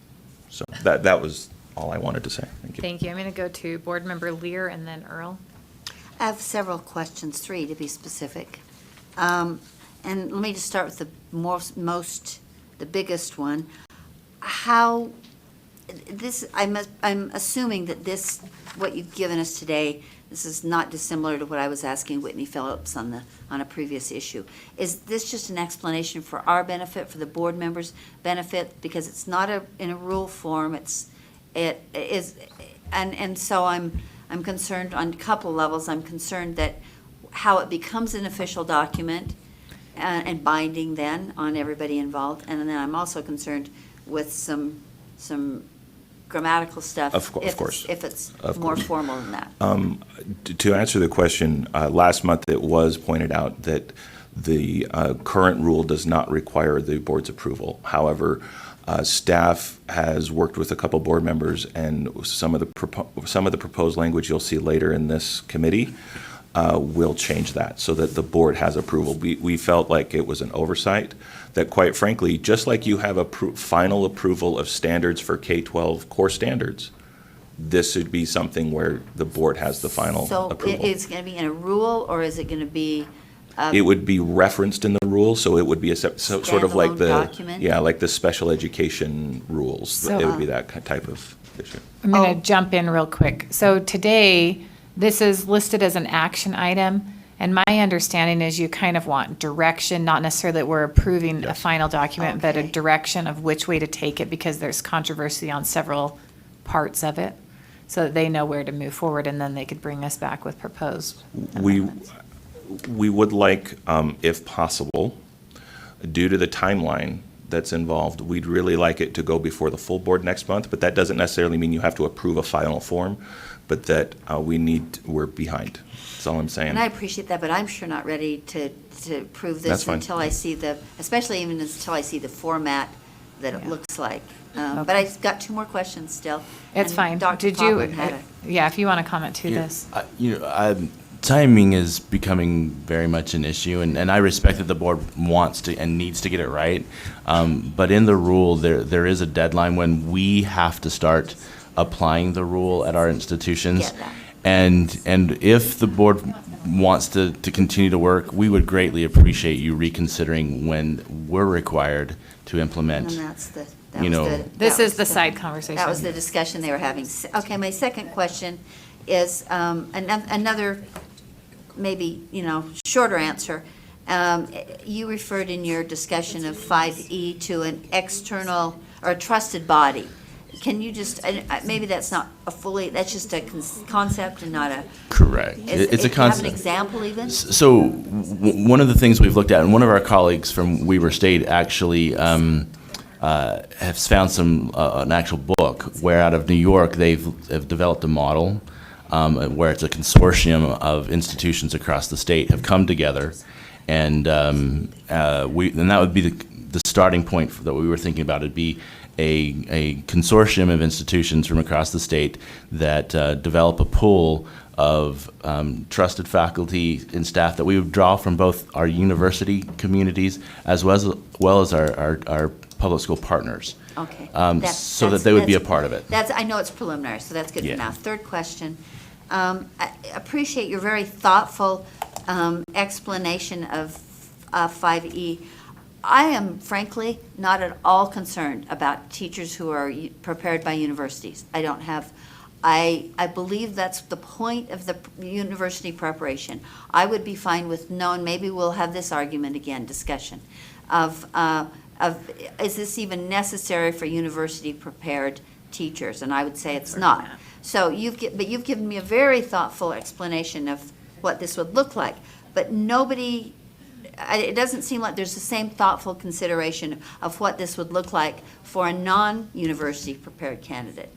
So that was all I wanted to say. Thank you. Thank you. I'm going to go to Board Member Lear and then Earl. I have several questions, 3 to be specific. And let me just start with the biggest one. How, I'm assuming that this, what you've given us today, this is not dissimilar to what I was asking Whitney Phillips on a previous issue. Is this just an explanation for our benefit, for the board members' benefit? Because it's not in a rule form, it is, and so I'm concerned on a couple levels. I'm concerned that how it becomes an official document and binding then on everybody involved. And then I'm also concerned with some grammatical stuff. Of course. If it's more formal than that. To answer the question, last month it was pointed out that the current rule does not require the board's approval. However, staff has worked with a couple board members, and some of the proposed language you'll see later in this committee will change that so that the board has approval. We felt like it was an oversight that, quite frankly, just like you have a final approval of standards for K-12 core standards, this should be something where the board has the final approval. So is it going to be in a rule, or is it going to be? It would be referenced in the rule, so it would be sort of like document? like the special education rules. So, it would be that type of issue. I'm going to jump in real quick. So today, this is listed as an action item, and my understanding is you kind of want direction, not necessarily that we're approving a final document, but a direction of which way to take it, because there's controversy on several parts of it, so that they know where to move forward, and then they could bring us back with proposed amendments. We would like, if possible, due to the timeline that's involved, we'd really like it to go before the full board next month, but that doesn't necessarily mean you have to approve a final form, but that we're behind. That's all I'm saying. And I appreciate that, but I'm sure not ready to prove That's this fine. until I see especially even until I see the format that it looks like. But I've got 2 more questions still. It's And fine. Dr. Did you, Poppin had yeah, if you want to comment to this. Timing is becoming very much an issue, and I respect that the board wants to and needs to get it right. But in the rule, there is a deadline when we have to start applying the rule at our institutions. And if the board wants to continue to work, we would greatly appreciate you reconsidering when we're required to implement. And that's This is the side conversation. That was the discussion they were having. Okay, my second question is another, maybe, shorter answer. You referred in your discussion of 5E to an external or a trusted body. Can you just, maybe that's not that's just a concept and not a. Correct. It's a concept. Do you have an example even? So one of the things we've looked at, and one of our colleagues from Weaver State actually has found an actual book where out of New York have developed a model where it's a consortium of institutions across the state have come together, and that would be the starting point that we were thinking about. It'd be a consortium of institutions from across the state that develop a pool of trusted faculty and staff that we would draw from both our university communities as well as our public school partners. Okay. So that they would be a part of it. I know it's preliminary, so that's good Yeah. for now. Third question. I appreciate your very thoughtful explanation of 5E. I am frankly not at all concerned about teachers who are prepared by universities. I don't have, I believe that's the point of the university preparation. I would be fine with no, and maybe we'll have this argument again, discussion, of is this even necessary for university prepared teachers? And I would say it's not. So you've given me a very thoughtful explanation of what this would look like, but nobody, it doesn't seem like there's the same thoughtful consideration of what this would look like for a non-university prepared candidate.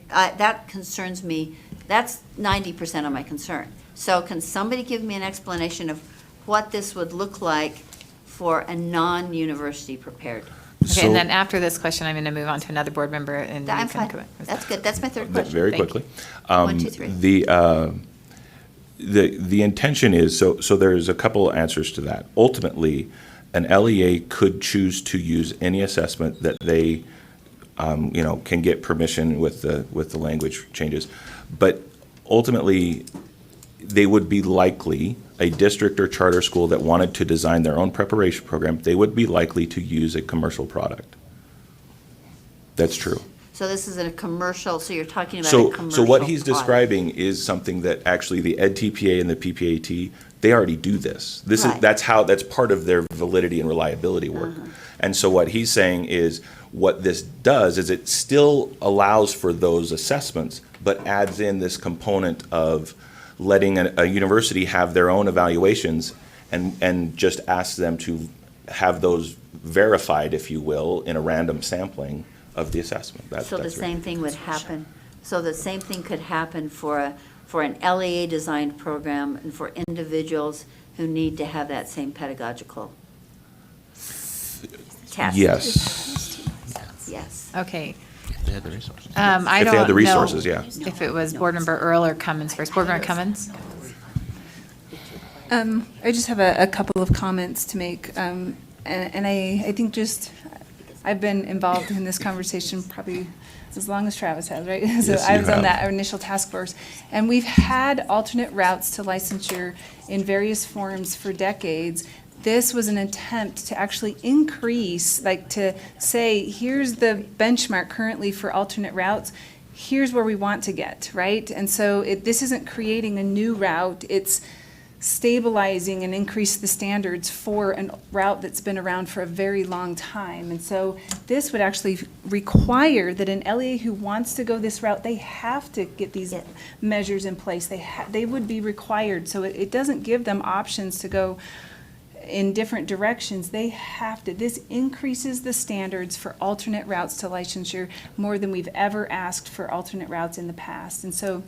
That concerns me. That's 90% of my concern. So can somebody give me an explanation of what this would look like for a non-university prepared? Okay, and then after this question, I'm going to move on to another board member, and I'm you can fine. come in. That's good. That's my third question. Very Thank quickly. you. 1, 2, 3. The intention is, so there's a couple answers to that. Ultimately, an LEA could choose to use any assessment that they, can get permission with the language changes. But ultimately, they would be likely, a district or charter school that wanted to design their own preparation program, they would be likely to use a commercial product. That's true. So this is a commercial, so you're talking about a commercial So what he's product. describing is something that actually the EdTPA and the PPAT, they already do this. Right. That's part of their validity and reliability work. And so what he's saying is, what this does is it still allows for those assessments, but adds in this component of letting a university have their own evaluations and just asks them to have those verified, if you will, in a random sampling of the assessment. So the same thing would happen, so the same thing could happen for an LEA designed program and for individuals who need to have that same pedagogical test? Yes. Yes. Okay. They had the resources. I If they had don't the resources, know yeah. if it was board member Earl or Cummins first. Board member Cummins? I just have a couple of comments to make, and I think just, I've been involved in this conversation probably as long as Travis has, right? So Yes, I you was on have. that initial task force, and we've had alternate routes to licensure in various forms for decades. This was an attempt to actually increase, like to say, here's the benchmark currently for alternate routes, here's where we want to get, right? And so this isn't creating a new route, it's stabilizing and increase the standards for a route that's been around for a very long time. And so this would actually require that an LEA who wants to go this route, they have to get these measures in place. They would be required. So it doesn't give them options to go in different directions. They have to. This increases the standards for alternate routes to licensure more than we've ever asked for alternate routes in the past. And so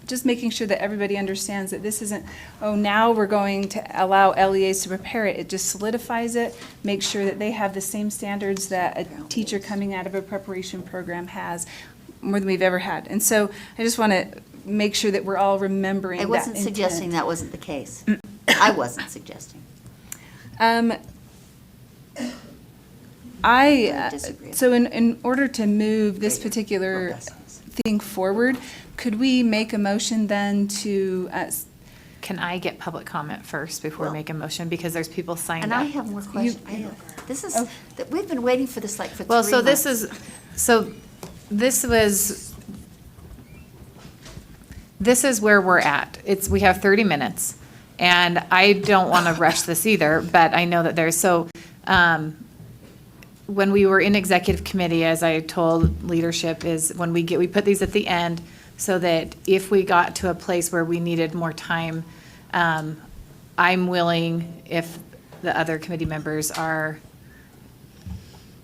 just making sure that everybody understands that this isn't, oh, now we're going to allow LEAs to prepare it. It just solidifies it, makes sure that they have the same standards that a teacher coming out of a preparation program has, more than we've ever had. And so I just want to make sure that we're all remembering that I wasn't intent. suggesting that wasn't the case. I wasn't suggesting. So in order to move this particular thing forward, could we make a motion then to, Can I get public comment first before we make a motion? Because there's people signed And up. I have more questions. This is, that we've been waiting for this like for 3 Well, months. so this is where we're at. We have 30 minutes, and I don't want to rush this either, but I know that when we were in executive committee, as I told leadership, is when we put these at the end so that if we got to a place where we needed more time, I'm willing, if the other committee members are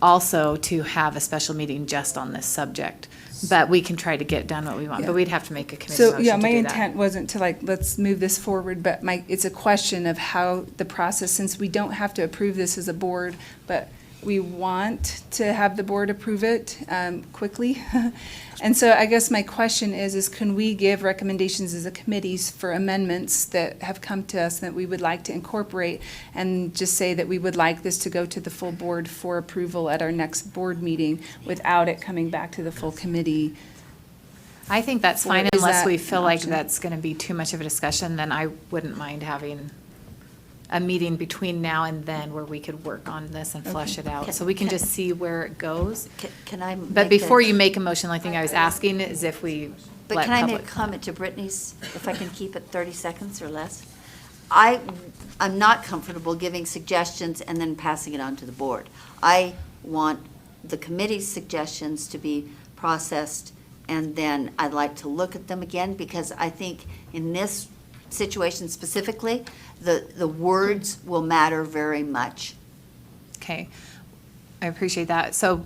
also, to have a special meeting just on this subject. But we can try to get done what we want, but we'd have to make a committee motion to do that. So, my intent wasn't to let's move this forward, but it's a question of how the process, since we don't have to approve this as a board, but we want to have the board approve it quickly. And so I guess my question is can we give recommendations as a committees for amendments that have come to us that we would like to incorporate, and just say that we would like this to go to the full board for approval at our next board meeting without it coming back to the full committee? I think that's Or fine is unless that we an feel like option? that's going to be too much of a discussion, then I wouldn't mind having a meeting between now and then where we could work on this and flesh it out. So we can just see where it goes. Can I? But make before a- you make a motion, the only thing I was asking is if we But let can I make a public. comment to Brittany's, if I can keep it 30 seconds or less? I'm not comfortable giving suggestions and then passing it on to the board. I want the committee's suggestions to be processed, and then I'd like to look at them again, because I think in this situation specifically, the words will matter very much. Okay, I appreciate that. So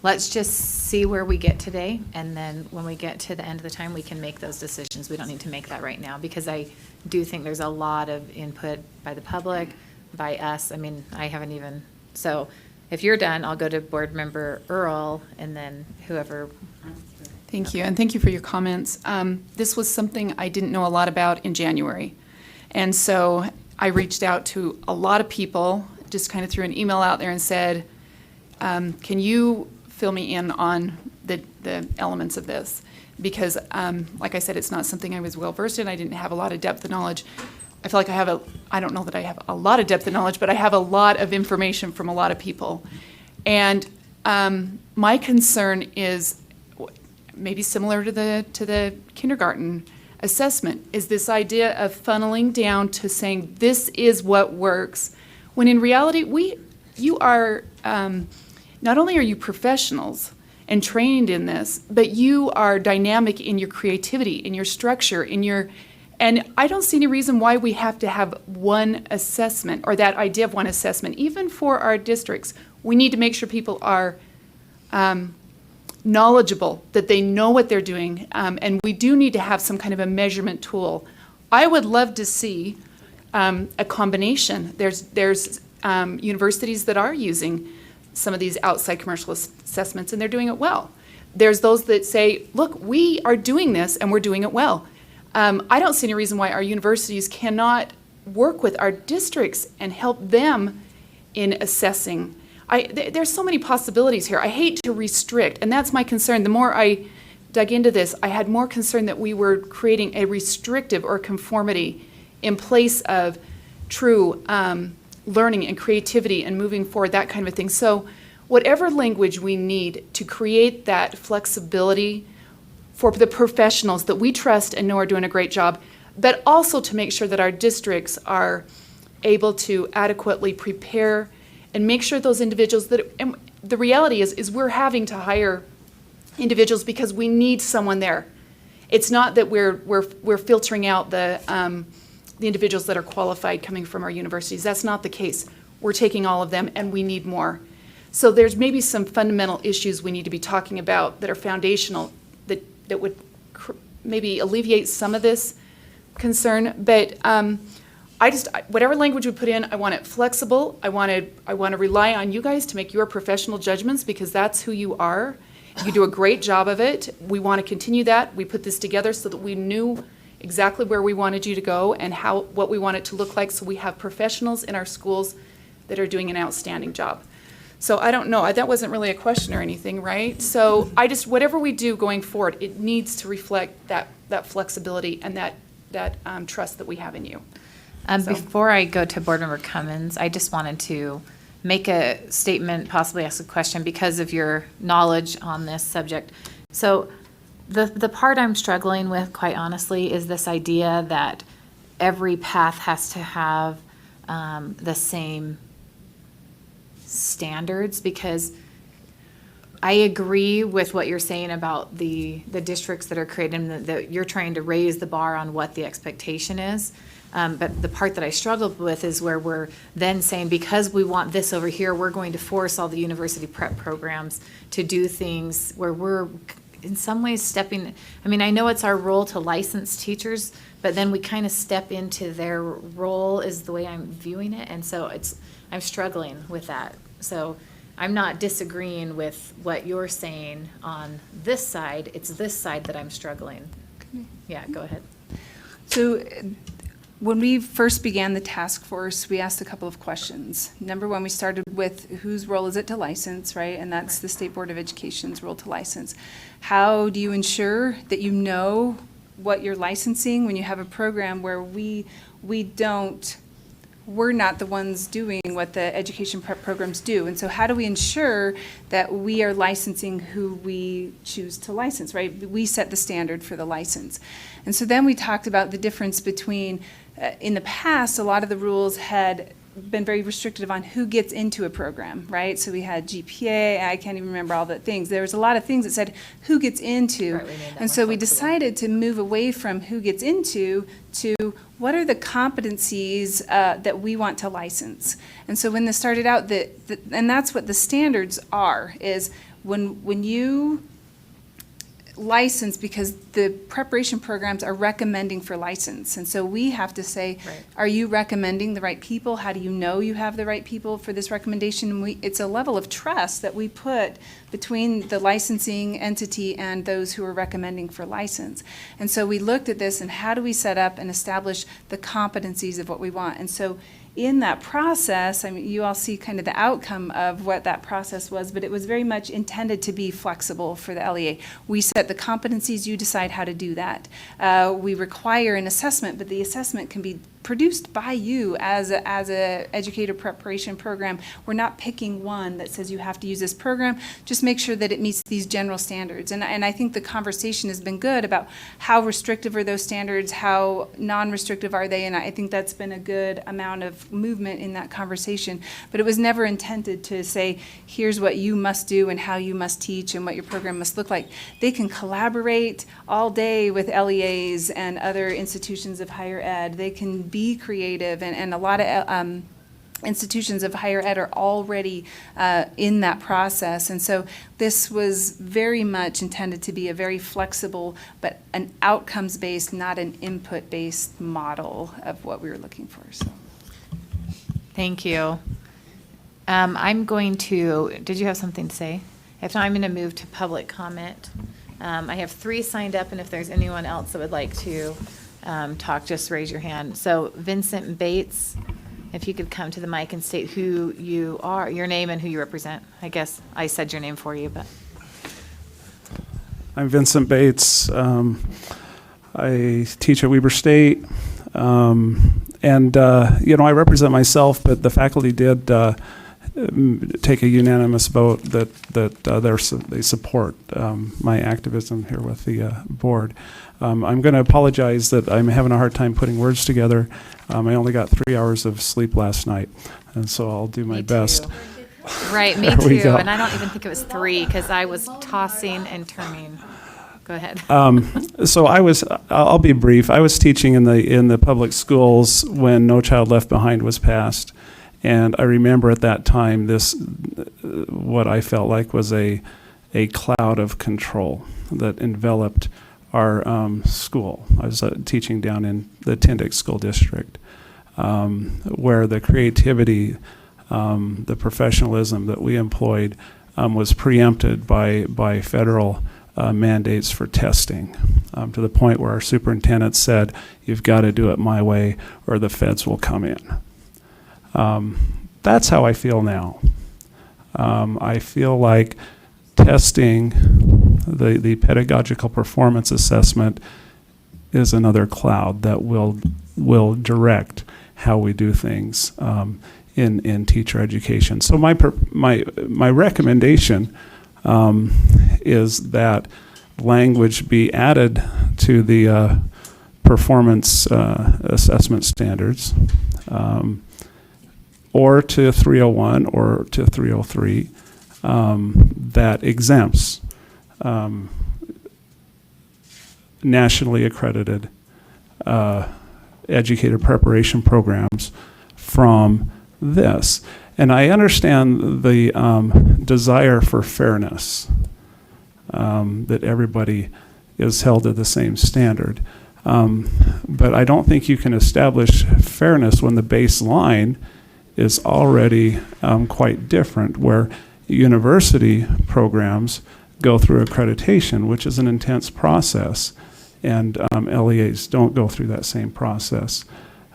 let's just see where we get today, and then when we get to the end of the time, we can make those decisions. We don't need to make that right now, because I do think there's a lot of input by the public, by us. I mean, I haven't even, so if you're done, I'll go to Board Member Earl, and then whoever. Thank you, and thank you for your comments. This was something I didn't know a lot about in January. And so I reached out to a lot of people, just kind of threw an email out there and said, can you fill me in on the elements of this? Because, like I said, it's not something I was well versed in. I didn't have a lot of depth of knowledge. I feel like I don't know that I have a lot of depth of knowledge, but I have a lot of information from a lot of people. And my concern is maybe similar to the kindergarten assessment, is this idea of funneling down to saying this is what works, when in reality you are not only are you professionals and trained in this, but you are dynamic in your creativity, in your structure, and I don't see any reason why we have to have one assessment, or that idea of one assessment. Even for our districts, we need to make sure people are knowledgeable, that they know what they're doing, and we do need to have some kind of a measurement tool. I would love to see a combination. There's universities that are using some of these outside commercial assessments, and they're doing it well. There's those that say, look, we are doing this and we're doing it well. I don't see any reason why our universities cannot work with our districts and help them in assessing. There's so many possibilities here. I hate to restrict, and that's my concern. The more I dug into this, I had more concern that we were creating a restrictive or conformity in place of true learning and creativity and moving forward, that kind of thing. So whatever language we need to create that flexibility for the professionals that we trust and know are doing a great job, but also to make sure that our districts are able to adequately prepare and make sure those individuals and the reality is we're having to hire individuals because we need someone there. It's not that we're filtering out the individuals that are qualified coming from our universities. That's not the case. We're taking all of them, and we need more. So there's maybe some fundamental issues we need to be talking about that are foundational that would maybe alleviate some of this concern. But whatever language we put in, I want it flexible. I want to rely on you guys to make your professional judgments, because that's who you are. You do a great job of it. We want to continue that. We put this together so that we knew exactly where we wanted you to go and what we want it to look like, so we have professionals in our schools that are doing an outstanding job. So I don't know, that wasn't really a question or anything, right? So whatever we do going forward, it needs to reflect that flexibility and that trust that we have in you. Before I go to Board Member Cummins, I just wanted to make a statement, possibly ask a question because of your knowledge on this subject. So the part I'm struggling with, quite honestly, is this idea that every path has to have the same standards, because I agree with what you're saying about the districts that are created, that you're trying to raise the bar on what the expectation is. But the part that I struggled with is where we're then saying, because we want this over here, we're going to force all the university prep programs to do things where we're in some ways stepping, I mean, I know it's our role to license teachers, but then we kind of step into their role is the way I'm viewing it. And so I'm struggling with that. So I'm not disagreeing with what you're saying on this side. It's this side that I'm struggling. Yeah, go ahead. So when we first began the task force, we asked a couple of questions. Number one, we started with whose role is it to license, right? And that's the State Board of Education's role to license. How do you ensure that you know what you're licensing when you have a program where we're not the ones doing what the education prep programs do? And so how do we ensure that we are licensing who we choose to license, right? We set the standard for the license. And so then we talked about the difference between, in the past, a lot of the rules had been very restrictive on who gets into a program, right? So we had GPA, I can't even remember all the things. There was a lot of things that said who gets into. Right, we made that and so we decided to move away from who gets into to what are the competencies that we want to license. And so when this started out, and that's what the standards are, is when you license, because the preparation programs are recommending for license. And so we have to say, Right. Are you recommending the right people? How do you know you have the right people for this recommendation? And it's a level of trust that we put between the licensing entity and those who are recommending for license. And so we looked at this and how do we set up and establish the competencies of what we want? And so in that process, I mean, you all see kind of the outcome of what that process was, but it was very much intended to be flexible for the LEA. We set the competencies, you decide how to do that. We require an assessment, but the assessment can be produced by you as a educator preparation program. We're not picking one that says you have to use this program. Just make sure that it meets these general standards. And I think the conversation has been good about how restrictive are those standards, how non-restrictive are they, and I think that's been a good amount of movement in that conversation. But it was never intended to say, here's what you must do and how you must teach and what your program must look like. They can collaborate all day with LEAs and other institutions of higher ed. They can be creative, and a lot of institutions of higher ed are already in that process. And so this was very much intended to be a very flexible, but an outcomes-based, not an input-based model of what we were looking for. So. Thank you. I'm going to, did you have something to say? If not, I'm going to move to public comment. I have 3 signed up, and if there's anyone else that would like to talk, just raise your hand. So Vincent Bates, if you could come to the mic and state who you are, your name and who you represent. I guess I said your name for you, but. I'm Vincent Bates. I teach at Weber State. I represent myself, but the faculty did take a unanimous vote that they support my activism here with the board. I'm going to apologize that I'm having a hard time putting words together. I only got 3 hours of sleep last night, and so I'll do my best. Right, me There we too. go. And I don't even think it was 3 because I was tossing and turning. Go ahead. So I'll be brief. I was teaching in the public schools when No Child Left Behind was passed. And I remember at that time what I felt like was a cloud of control that enveloped our school. I was teaching down in the Tindick School District, where the creativity, the professionalism that we employed was preempted by federal mandates for testing, to the point where our superintendent said, "You've got to do it my way or the feds will come in." That's how I feel now. I feel like testing, the pedagogical performance assessment, is another cloud that will direct how we do things in teacher education. So my recommendation is that language be added to the performance assessment standards, or to 301 or to 303, that exempts nationally accredited educator preparation programs from this. And I understand the desire for fairness, that everybody is held to the same standard. But I don't think you can establish fairness when the baseline is already quite different, where university programs go through accreditation, which is an intense process, and LEAs don't go through that same process.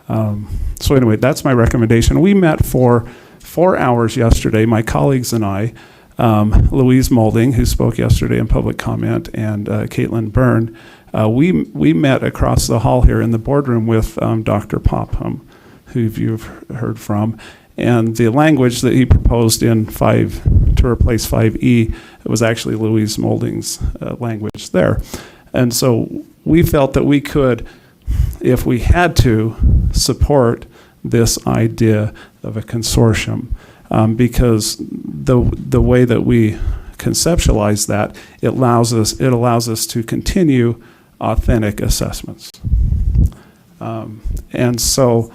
So anyway, that's my recommendation. We met for 4 hours yesterday, my colleagues and I, Louise Molding, who spoke yesterday in public comment, and Caitlin Byrne. We met across the hall here in the boardroom with Dr. Popham, who you've heard from. And the language that he proposed in to replace 5E, it was actually Louise Molding's language there. And so we felt that we could, if we had to, support this idea of a consortium, because the way that we conceptualize that, it allows us to continue authentic assessments. And so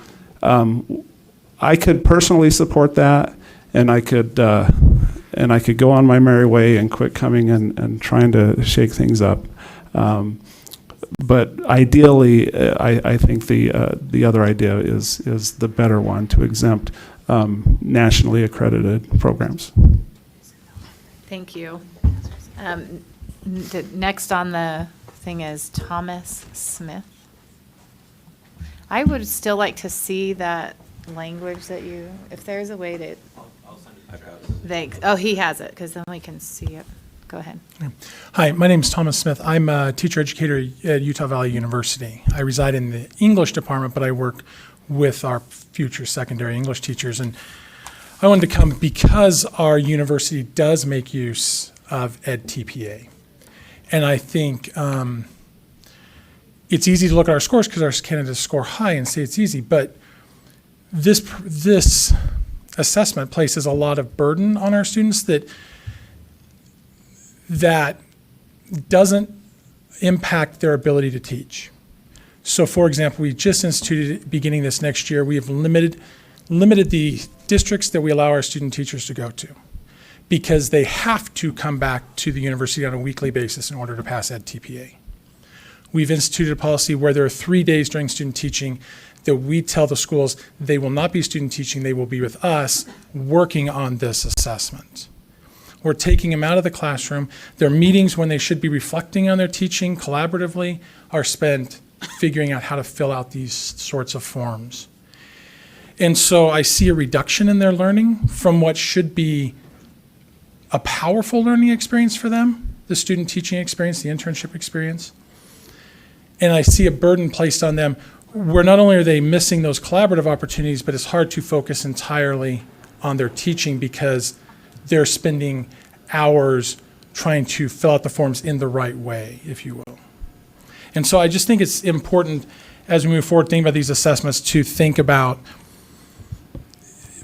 I could personally support that, and I could go on my merry way and quit coming and trying to shake things up. But ideally, I think the other idea is the better one, to exempt nationally accredited programs. Thank you. Next on the thing is Thomas Smith. I would still like to see that language that if there's a way to. Thanks. Oh, he has it, because then we can see it. Go ahead. Hi, my name is Thomas Smith. I'm a teacher educator at Utah Valley University. I reside in the English department, but I work with our future secondary English teachers. And I wanted to come because our university does make use of EdTPA. And I think it's easy to look at our scores because our candidates score high and say it's easy, but this assessment places a lot of burden on our students that doesn't impact their ability to teach. So for example, we just instituted, beginning this next year, we have limited the districts that we allow our student teachers to go to, because they have to come back to the university on a weekly basis in order to pass EdTPA. We've instituted a policy where there are 3 days during student teaching that we tell the schools they will not be student teaching, they will be with us working on this assessment. We're taking them out of the classroom. Their meetings, when they should be reflecting on their teaching collaboratively, are spent figuring out how to fill out these sorts of forms. And so I see a reduction in their learning from what should be a powerful learning experience for them, the student teaching experience, the internship experience. And I see a burden placed on them where not only are they missing those collaborative opportunities, but it's hard to focus entirely on their teaching because they're spending hours trying to fill out the forms in the right way, if you will. And so I just think it's important as we move forward thinking about these assessments to think about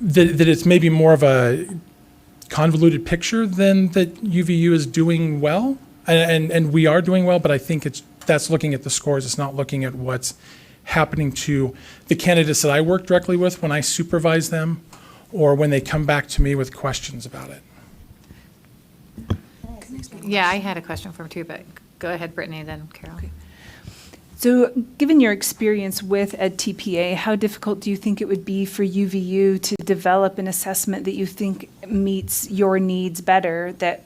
that it's maybe more of a convoluted picture than that UVU is doing well. And we are doing well, but I think that's looking at the scores. It's not looking at what's happening to the candidates that I work directly with when I supervise them or when they come back to me with questions about it. Yeah, I had a question for him too, but go ahead, Brittany, then Carol. Okay. So given your experience with EdTPA, how difficult do you think it would be for UVU to develop an assessment that you think meets your needs better, that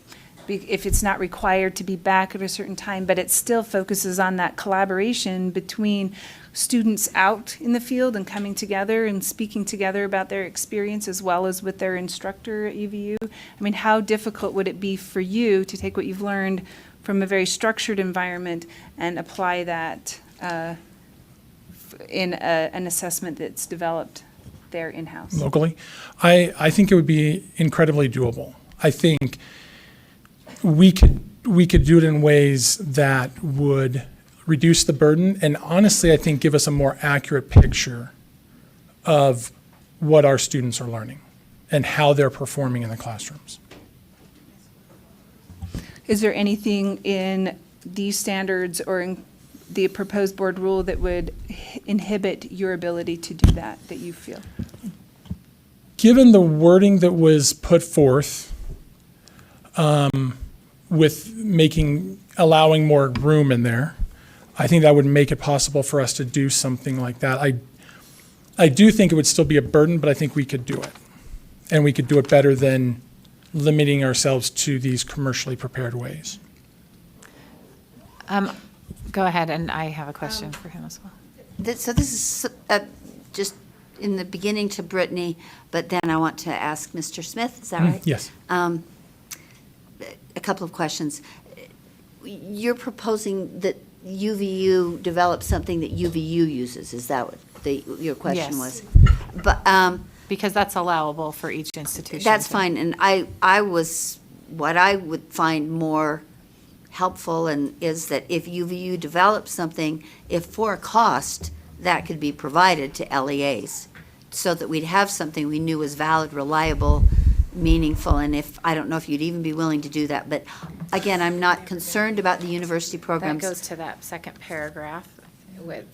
if it's not required to be back at a certain time, but it still focuses on that collaboration between students out in the field and coming together and speaking together about their experience as well as with their instructor at UVU? I mean, how difficult would it be for you to take what you've learned from a very structured environment and apply that in an assessment that's developed there in-house? Locally? I think it would be incredibly doable. I think we could do it in ways that would reduce the burden and honestly, I think, give us a more accurate picture of what our students are learning and how they're performing in the classrooms. Is there anything in these standards or in the proposed board rule that would inhibit your ability to do that you feel? Given the wording that was put forth with allowing more room in there, I think that would make it possible for us to do something like that. I do think it would still be a burden, but I think we could do it. And we could do it better than limiting ourselves to these commercially prepared ways. Go ahead, and I have a question for him as well. So this is just in the beginning to Brittany, but then I want to ask Mr. Smith, is that right? Yes. A couple of questions. You're proposing that UVU develop something that UVU uses, is that what your question was? But, Because that's allowable for each institution. that's fine, and what I would find more helpful is that if UVU develops something, if for a cost, that could be provided to LEAs, so that we'd have something we knew was valid, reliable, meaningful, and I don't know if you'd even be willing to do that, but again, I'm not concerned about the university That programs. goes to that second paragraph with.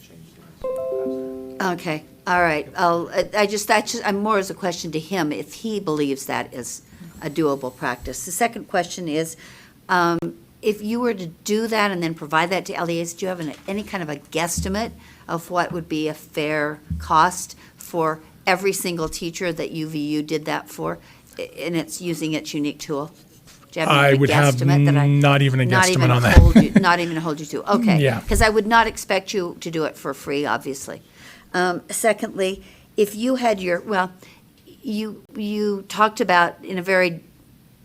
Okay, all right. I'm more as a question to him, if he believes that is a doable practice. The second question is, if you were to do that and then provide that to LEAs, do you have any kind of a guesstimate of what would be a fair cost for every single teacher that UVU did that for, and it's using its unique tool? Do you have I any would have guesstimate that not even a guesstimate on that. Not even hold you to, okay. Yeah. Because I would not expect you to do it for free, obviously. Secondly, if you had you talked about in a very,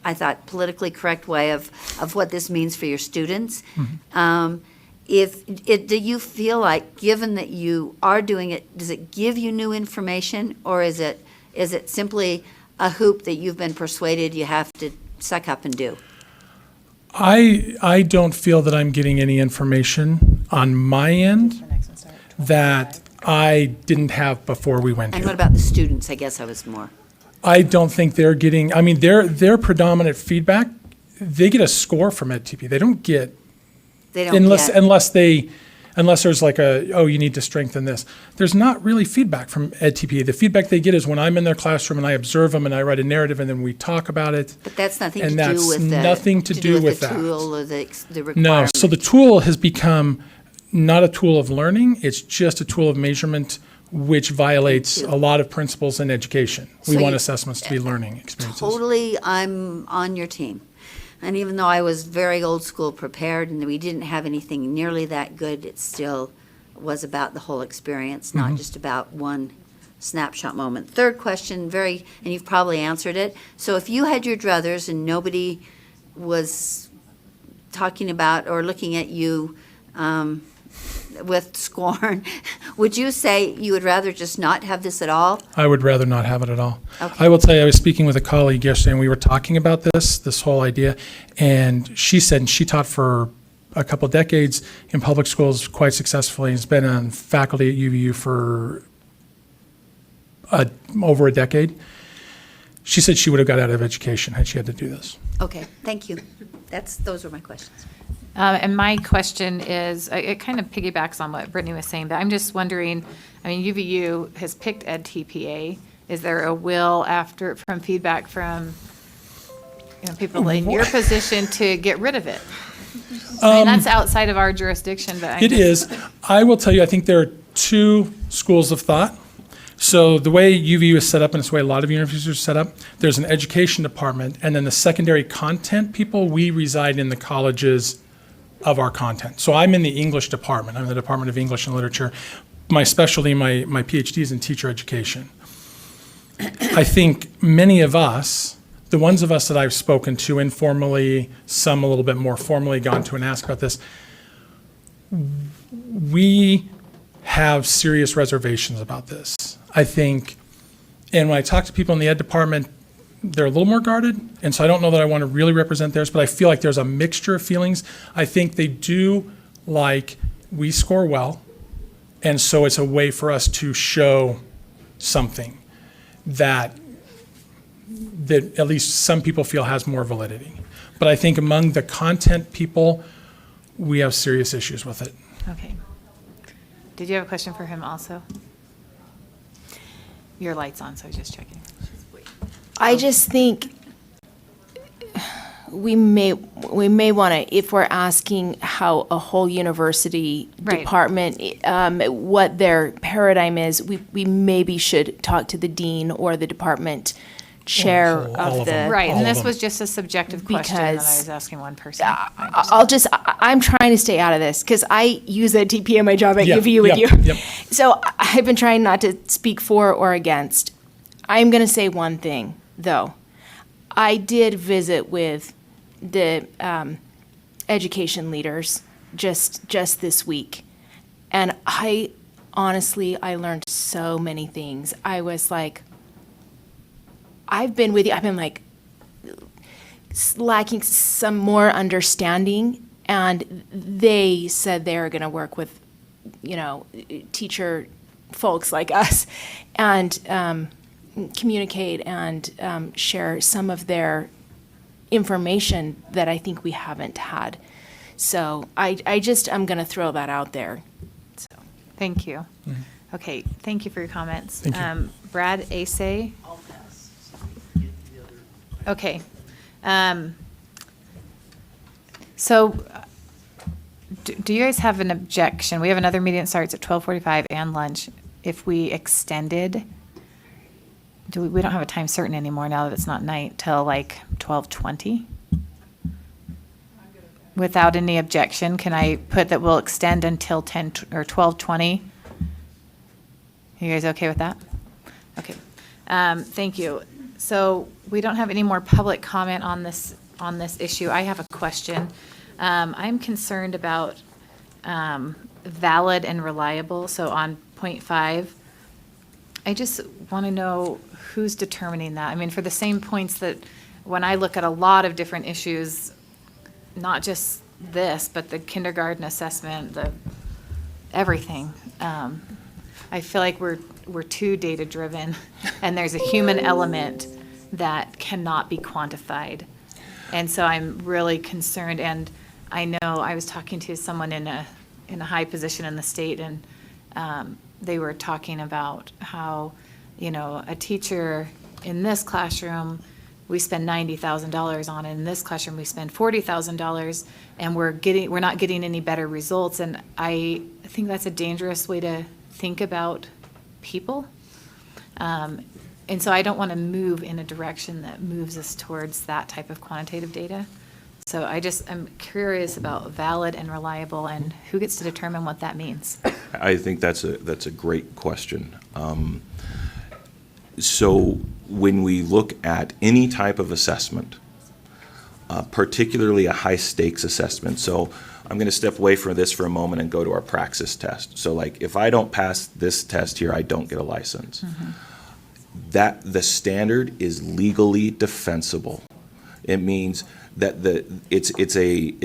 I thought, politically correct way of what this means for your students. Do you feel like, given that you are doing it, does it give you new information, or is it simply a hoop that you've been persuaded you have to suck up and do? I don't feel that I'm getting any information on my end that I didn't have before we went And here. what about the students? I guess I was more. I don't think they're getting, I mean, their predominant feedback, they get a score from EdTP. They don't get, unless there's like you need to strengthen this. There's not really feedback from EdTP. The feedback they get is when I'm in their classroom and I observe them and I write a narrative and then we talk about it. But that's nothing And to do that's with the nothing to do with the that. tool or the requirement. No, so the tool has become not a tool of learning, it's just a tool of measurement, which violates a lot of principles in education. We So want you- assessments to be learning experiences. Totally, I'm on your team. And even though I was very old school prepared and we didn't have anything nearly that good, it still was about the whole experience, not just about one snapshot moment. Third question, and you've probably answered it. So if you had your druthers and nobody was talking about or looking at you with scorn, would you say you would rather just not have this at all? I would rather not have it at all. Okay. I will tell you, I was speaking with a colleague yesterday, and we were talking about this whole idea, and she said she taught for a couple of decades in public schools quite successfully, and has been on faculty at UVU for over a decade. She said she would have got out of education had she had to do this. Okay, thank you. Those were my questions. And my question is, it kind of piggybacks on what Brittany was saying, but I'm just wondering, I mean, UVU has picked EdTPA. Is there a will from feedback from, people in your position to get rid of it? I mean, that's outside of our jurisdiction, but It is. I will tell you, I think there are two schools of thought. So the way UVU is set up, and it's the way a lot of universities are set up, there's an education department, and then the secondary content people, we reside in the colleges of our content. So I'm in the English department. I'm in the Department of English and Literature. My specialty, my PhD is in teacher education. I think many of us, the ones of us that I've spoken to informally, some a little bit more formally, gone to and asked about this, we have serious reservations about this. I think, and when I talk to people in the ed department, they're a little more guarded, and so I don't know that I want to really represent theirs, but I feel like there's a mixture of feelings. I think they do like we score well, and so it's a way for us to show something that at least some people feel has more validity. But I think among the content people, we have serious issues with it. Okay. Did you have a question for him also? Your light's on, so I was just checking. I just think we may want to, if we're asking how a whole university department, what their paradigm is, we maybe should talk to the dean or the department chair all of of the. them. Right, all and of this them. was just a subjective question that I Because- was asking one person. I'm trying to stay out of this because I use a TP in my job at Yeah, UVU with yep, you. yep. So I've been trying not to speak for or against. I'm going to say one thing, though. I did visit with the education leaders just this week, and I learned so many things. I was like, I've been with you. I've been like lacking some more understanding, and they said they are going to work with, teacher folks like us, and communicate and share some of their information that I think we haven't had. So I'm going to throw that out there. So. Thank you. Okay, thank you for your comments. Thank you. Brad Asay? Okay. So, do you guys have an objection? We have another meeting that starts at 12:45 and lunch. If we extended, we don't have a time certain anymore now that it's not night, till like 12:20? Without any objection, can I put that we'll extend until 10 or 12:20? You guys okay with that? Okay. Thank you. So we don't have any more public comment on this issue. I have a question. I'm concerned about valid and reliable. So on point 5, I just want to know who's determining that. I mean, for the same points that when I look at a lot of different issues, not just this, but the kindergarten assessment, the everything. I feel like we're too data driven, and there's a human element that cannot be quantified. And so I'm really concerned, and I know I was talking to someone in a high position in the state, and they were talking about how, a teacher in this classroom, we spend $90,000 on it. In this classroom, we spend $40,000, and we're not getting any better results. And I think that's a dangerous way to think about people. And so I don't want to move in a direction that moves us towards that type of quantitative data. So I'm curious about valid and reliable, and who gets to determine what that means. I think that's a great question. So when we look at any type of assessment, particularly a high-stakes assessment, so I'm going to step away from this for a moment and go to our praxis test. So like if I don't pass this test here, I don't get a license. Mm-hmm. That the standard is legally defensible. It means that it's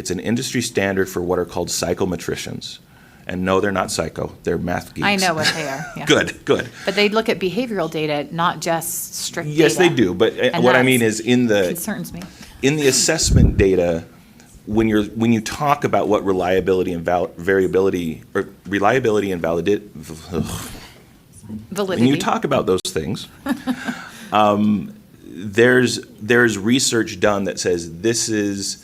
an industry standard for what are called psychometricians. And no, they're not psycho, they're math geeks. I know what they are. Yeah. Good. But they look at behavioral data, not just strict data. yes, they do. But And what I that's mean is concerns me. in the assessment data, when you talk about what reliability and variability or reliability and validity, when you talk about those things, there's research done that says this is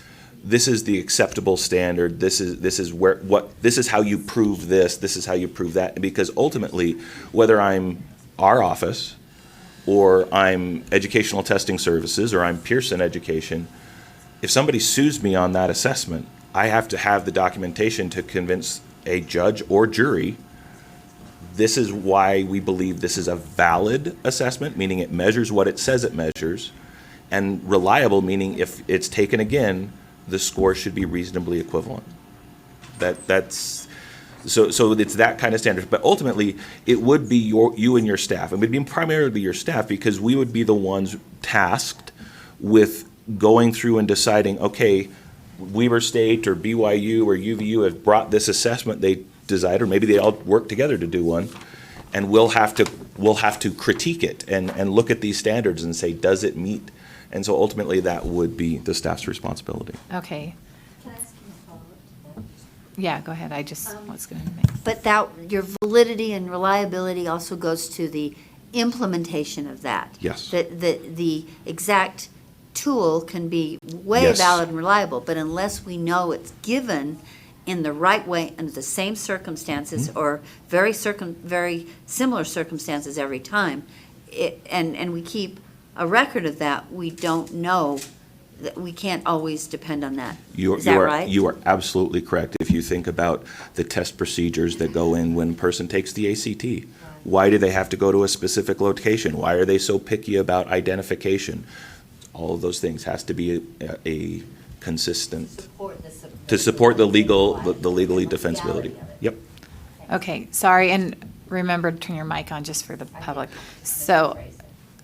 the acceptable standard. This is how you prove this. This is how you prove that. Because ultimately, whether I'm our office, or I'm Educational Testing Services, or I'm Pearson Education, if somebody sues me on that assessment, I have to have the documentation to convince a judge or jury this is why we believe this is a valid assessment, meaning it measures what it says it measures, and reliable, meaning if it's taken again, the score should be reasonably equivalent. So it's that kind of standard. But ultimately, it would be you and your staff. It would be primarily your staff, because we would be the ones tasked with going through and deciding, okay, Weber State or BYU or UVU have brought this assessment they desired, or maybe they all work together to do one, and we'll have to critique it and look at these standards and say, does it meet? And so ultimately, that would be the staff's responsibility. Okay. Can I ask you a follow-up? Yeah, go ahead. I just was going to make. But your validity and reliability also goes to the implementation of that. Yes. The exact tool can be way Yes. valid and reliable, but unless we know it's given in the right way under the same circumstances or very similar circumstances every time, and we keep a record of that, we don't know, that we can't always depend on that. You Is that right? You are absolutely correct. If you think about the test procedures that go in when a person takes the ACT, why do they have to go to a specific location? Why are they so picky about identification? All of those things has to be a consistent, to support the legally defensibility. Yep. Okay, sorry, and remember to turn your mic on just for the public. So,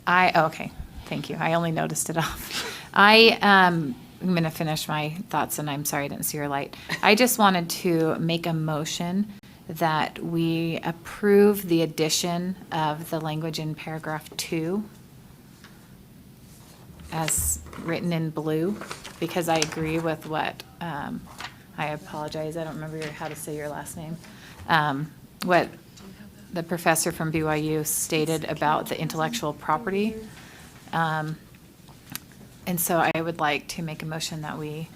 okay, thank you. I only noticed it off. I'm going to finish my thoughts, and I'm sorry I didn't see your light. I just wanted to make a motion that we approve the addition of the language in paragraph 2 as written in blue, because I agree with what, I apologize, I don't remember how to say your last name, what the professor from BYU stated about the intellectual property. And so I would like to make a motion that we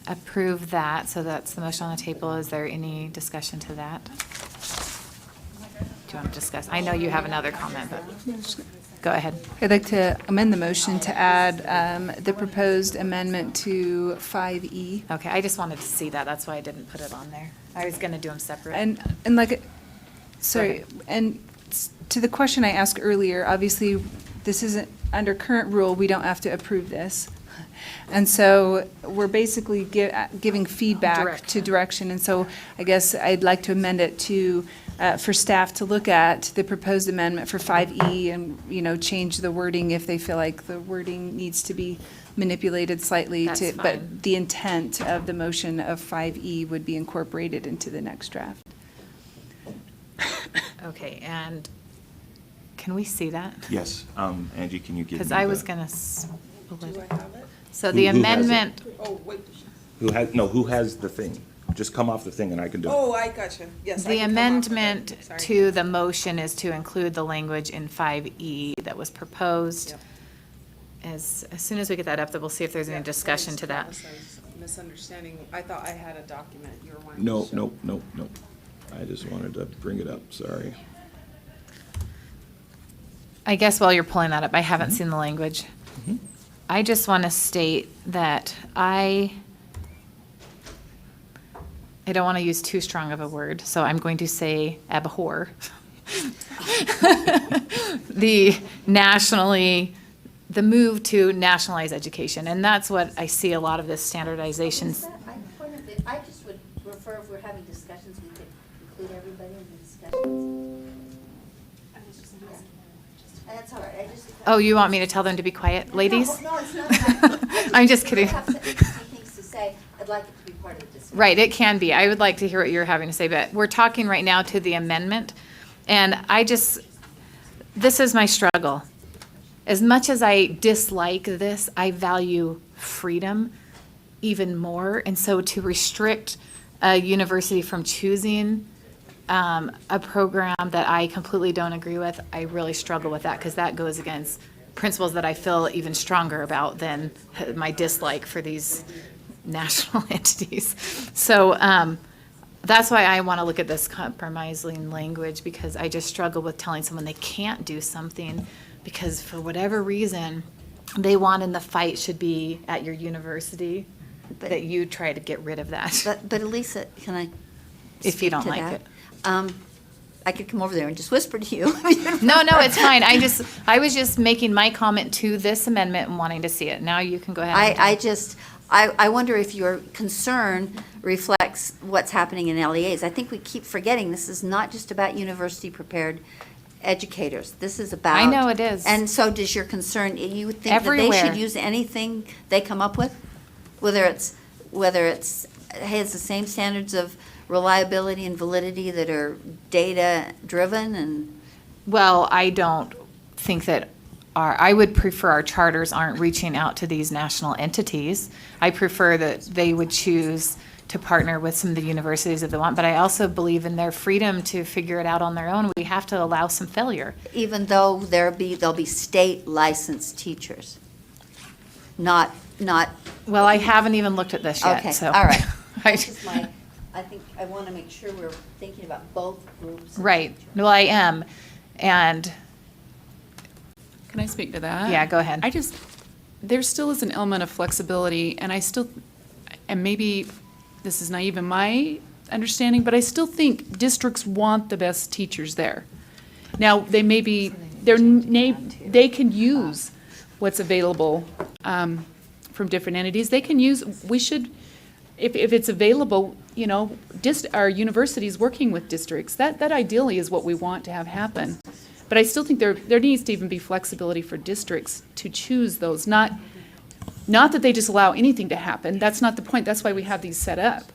approve that. So that's the motion on the table. Is there any discussion to that? Do you want to discuss? I know you have another comment, but go ahead. I'd like to amend the motion to add the proposed amendment to 5E. Okay, I just wanted to see that. That's why I didn't put it on there. I was going to do them separate. And like, sorry, and to the question I asked earlier, obviously, this isn't, under current rule, we don't have to approve this. And so we're basically giving feedback to direction. And so I guess I'd like to amend it to, for staff to look at the proposed amendment for 5E and, you know, change the wording if they feel like the wording needs to be manipulated slightly. That's fine. But the intent of the motion of 5E would be incorporated into the next draft. Okay, and can we see that? Yes. Angie, can you give me Because I was the- going to split it. So Who- the who has it? amendment, Who has the thing? Just come off the thing and I can do it. Oh, I gotcha. Yes. I the can come off of amendment it. Sorry. to the motion is to include the language in 5E that was proposed. Yep. As soon as we get that up, then we'll see if there's any discussion to that. Misunderstanding. I thought I had a document you were wanting No, to show. no. I just wanted to bring it up, sorry. I guess while you're pulling that up, I haven't seen the language. I just want to state that I don't want to use too strong of a word, so I'm going to say abhor the move to nationalize education, and that's what I see a lot of this standardization. I just would prefer if we're having discussions, we could include everybody in the discussions. That's all right. Oh, you want me to tell them to be quiet, ladies? No, it's not that. I'm just kidding. If you have some interesting things to say, I'd like it to be part of the discussion. Right, it can be. I would like to hear what you're having to say, but we're talking right now to the amendment. And this is my struggle. As much as I dislike this, I value freedom even more. And so to restrict a university from choosing a program that I completely don't agree with, I really struggle with that because that goes against principles that I feel even stronger about than my dislike for these national entities. So that's why I want to look at this compromising language, because I just struggle with telling someone they can't do something because for whatever reason they want in the fight should be at your university, that you try to get rid of that. But Elisa, can I If you speak don't to like that? it. I could come over there and just whisper to you. No, it's fine. I was just making my comment to this amendment and wanting to see it. Now you can go ahead. I wonder if your concern reflects what's happening in LEAs. I think we keep forgetting this is not just about university-prepared educators. This is about. I know it is. And so does your concern, you think that Everywhere. they should use anything they come up with? Whether it's has the same standards of reliability and validity that are data-driven and? Well, I don't think that I would prefer our charters aren't reaching out to these national entities. I prefer that they would choose to partner with some of the universities if they want, but I also believe in their freedom to figure it out on their own. We have to allow some failure. Even though there'll be state licensed teachers, not. Well, I haven't even looked at this yet, Okay, so. all right. I think I want to make sure we're thinking about both groups. Right. Well, I am. And Can I speak to that? Yeah, go ahead. There still is an element of flexibility, and and maybe this is naive in my understanding, but I still think districts want the best teachers there. Now, they can use what's available from different entities. They can use, if it's available, our universities working with districts, that ideally is what we want to have happen. But I still think there needs to even be flexibility for districts to choose those, not that they just allow anything to happen. That's not the point. That's why we have these set up,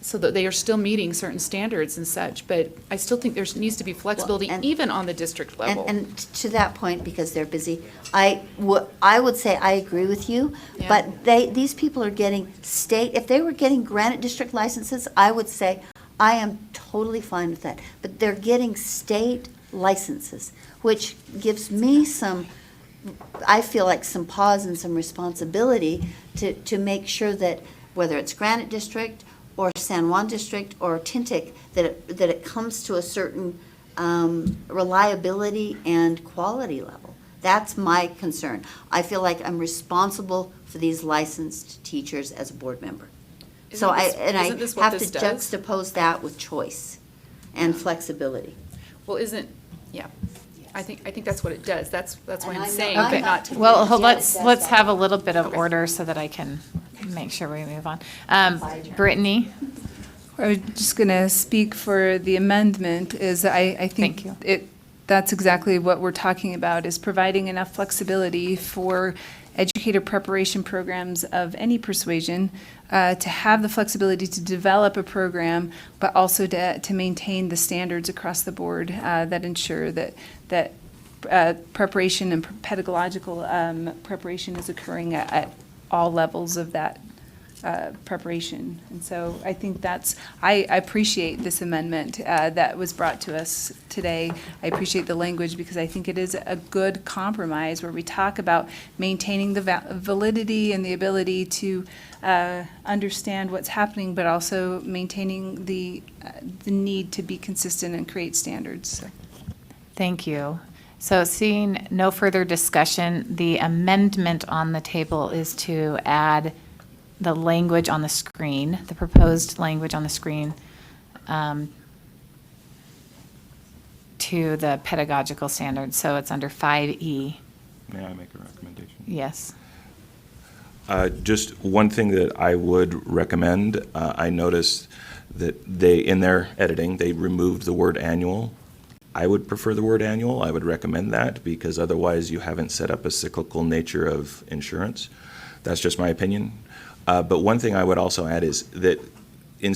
so that they are still meeting certain standards and such. But I still think there needs to be flexibility, even on the district level. And to that point, because they're busy, I would say I agree with you, Yeah. but these people are getting if they were getting granted district licenses, I would say I am totally fine with that. But they're getting state licenses, which gives me I feel like some pause and some responsibility to make sure that whether it's Granite District or San Juan District or Tintic, that it comes to a certain reliability and quality level. That's my concern. I feel like I'm responsible for these licensed teachers as a board member. I have to juxtapose that with choice and flexibility. Well, I think that's what it does. That's why I'm I'm saying. not- Okay. Not to- Well, Janet let's does have that. a little bit of order so that I can make sure we move on. Brittany? I was just going to speak for the amendment, is I think Thank you. that's exactly what we're talking about, is providing enough flexibility for educator preparation programs of any persuasion to have the flexibility to develop a program, but also to maintain the standards across the board that ensure that preparation and pedagogical preparation is occurring at all levels of that preparation. And so I think I appreciate this amendment that was brought to us today. I appreciate the language because I think it is a good compromise where we talk about maintaining the validity and the ability to understand what's happening, but also maintaining the need to be consistent and create standards. So. Thank you. So seeing no further discussion, the amendment on the table is to add the language on the screen, the proposed language on the screen, to the pedagogical standards. So it's under 5E. May I make a recommendation? Yes. Just one thing that I would recommend, I noticed that in their editing, they removed the word annual. I would prefer the word annual. I would recommend that because otherwise you haven't set up a cyclical nature of insurance. That's just my opinion. But one thing I would also add is that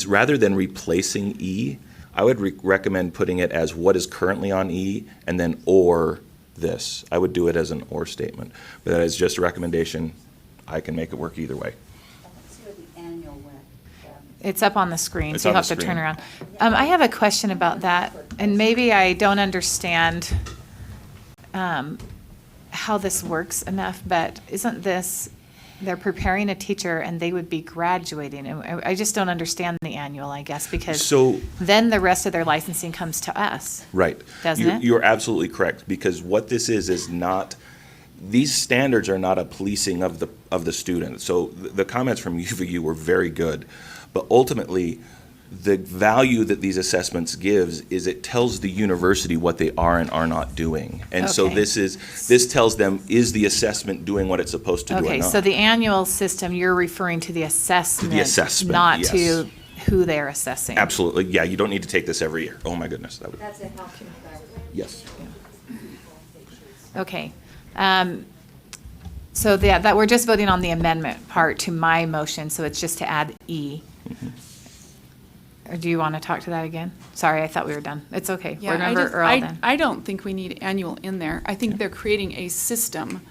rather than replacing E, I would recommend putting it as what is currently on E and then or this. I would do it as an or statement. But that is just a recommendation. I can make it work either way. It's up on the screen, It's so you'll on have the to turn screen. around. I have a question about that, and maybe I don't understand how this works enough, but isn't this, they're preparing a teacher and they would be graduating? And I just don't understand the annual, I guess, because then the rest of their licensing comes to us. Right. Doesn't it? You're absolutely correct, because what this is not, these standards are not a policing of the student. So the comments from UVU were very good, but ultimately, the value that these assessments gives is it tells the university what they are and are not doing. And so Okay. this tells them, is the assessment doing what it's supposed to do or Okay, not? so the annual system, you're referring to the assessment. The assessment, Not yes. to who they're assessing. Absolutely, yeah, you don't need to take this every year. Oh my goodness, that would, That's a helpful clarification. yes. Okay. So that we're just voting on the amendment part to my motion, so it's just to add E. Or do you want to talk to that again? Sorry, I thought we were done. It's okay. Yeah, Board Member Earl then. I don't think we need annual in there. I think they're creating a system.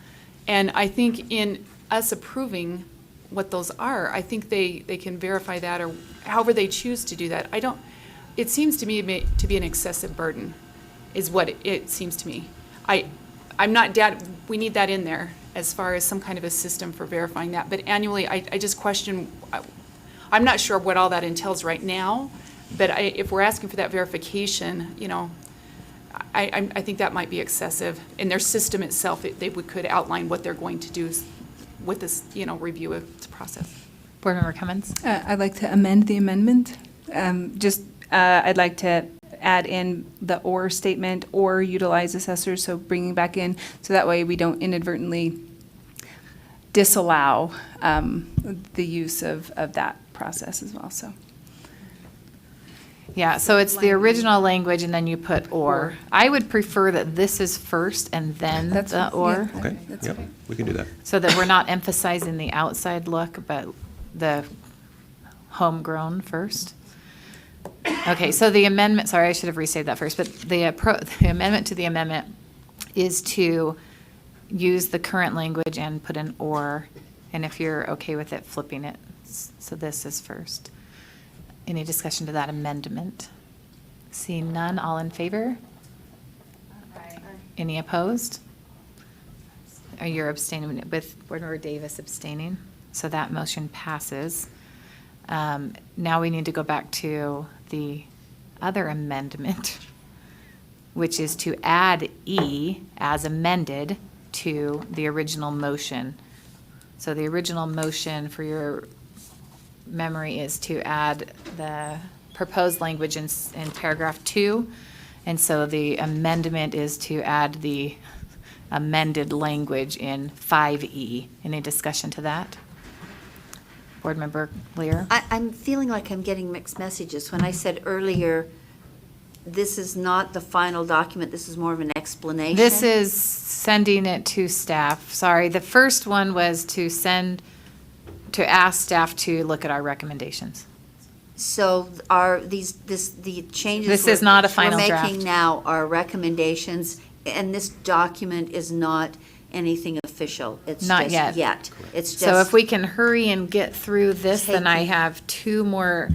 And I think in us approving what those are, I think they can verify that or however they choose to do that. It seems to me to be an excessive burden is what it seems to me. We need that in there as far as some kind of a system for verifying that. But annually, I just question, I'm not sure what all that entails right now, but if we're asking for that verification, I think that might be excessive. In their system itself, could outline what they're going to do with this, review of the process. Board Member Cummins? I'd like to amend the amendment. I'd like to add in the or statement, or utilize assessors, so bringing back in, so that way we don't inadvertently disallow the use of that process as well, so. Yeah, so it's the original language and then you put or. I would prefer that this is first and then the or. Okay, yep, we can do that. So that we're not emphasizing the outside look, but the homegrown first. Okay, so the amendment, sorry, I should have restated that first, but the amendment to the amendment is to use the current language and put an or, and if you're okay with it, flipping it. So this is first. Any discussion to that amendment? Seeing none, all in favor? Any opposed? Are you abstaining with Board Member Davis abstaining? So that motion passes. Now we need to go back to the other amendment, which is to add E as amended to the original motion. So the original motion, for your memory, is to add the proposed language in paragraph 2. And so the amendment is to add the amended language in 5E. Any discussion to that? Board Member Lear? I'm feeling like I'm getting mixed messages. When I said earlier, this is not the final document, this is more of an explanation. This is sending it to staff. Sorry, the first one was to ask staff to look at our recommendations. So are the changes This is not a final we're draft. making now are recommendations, and this document is not anything official. It's Not just yet. It's just. So if we can hurry and get through this, then I Taking- have 2 more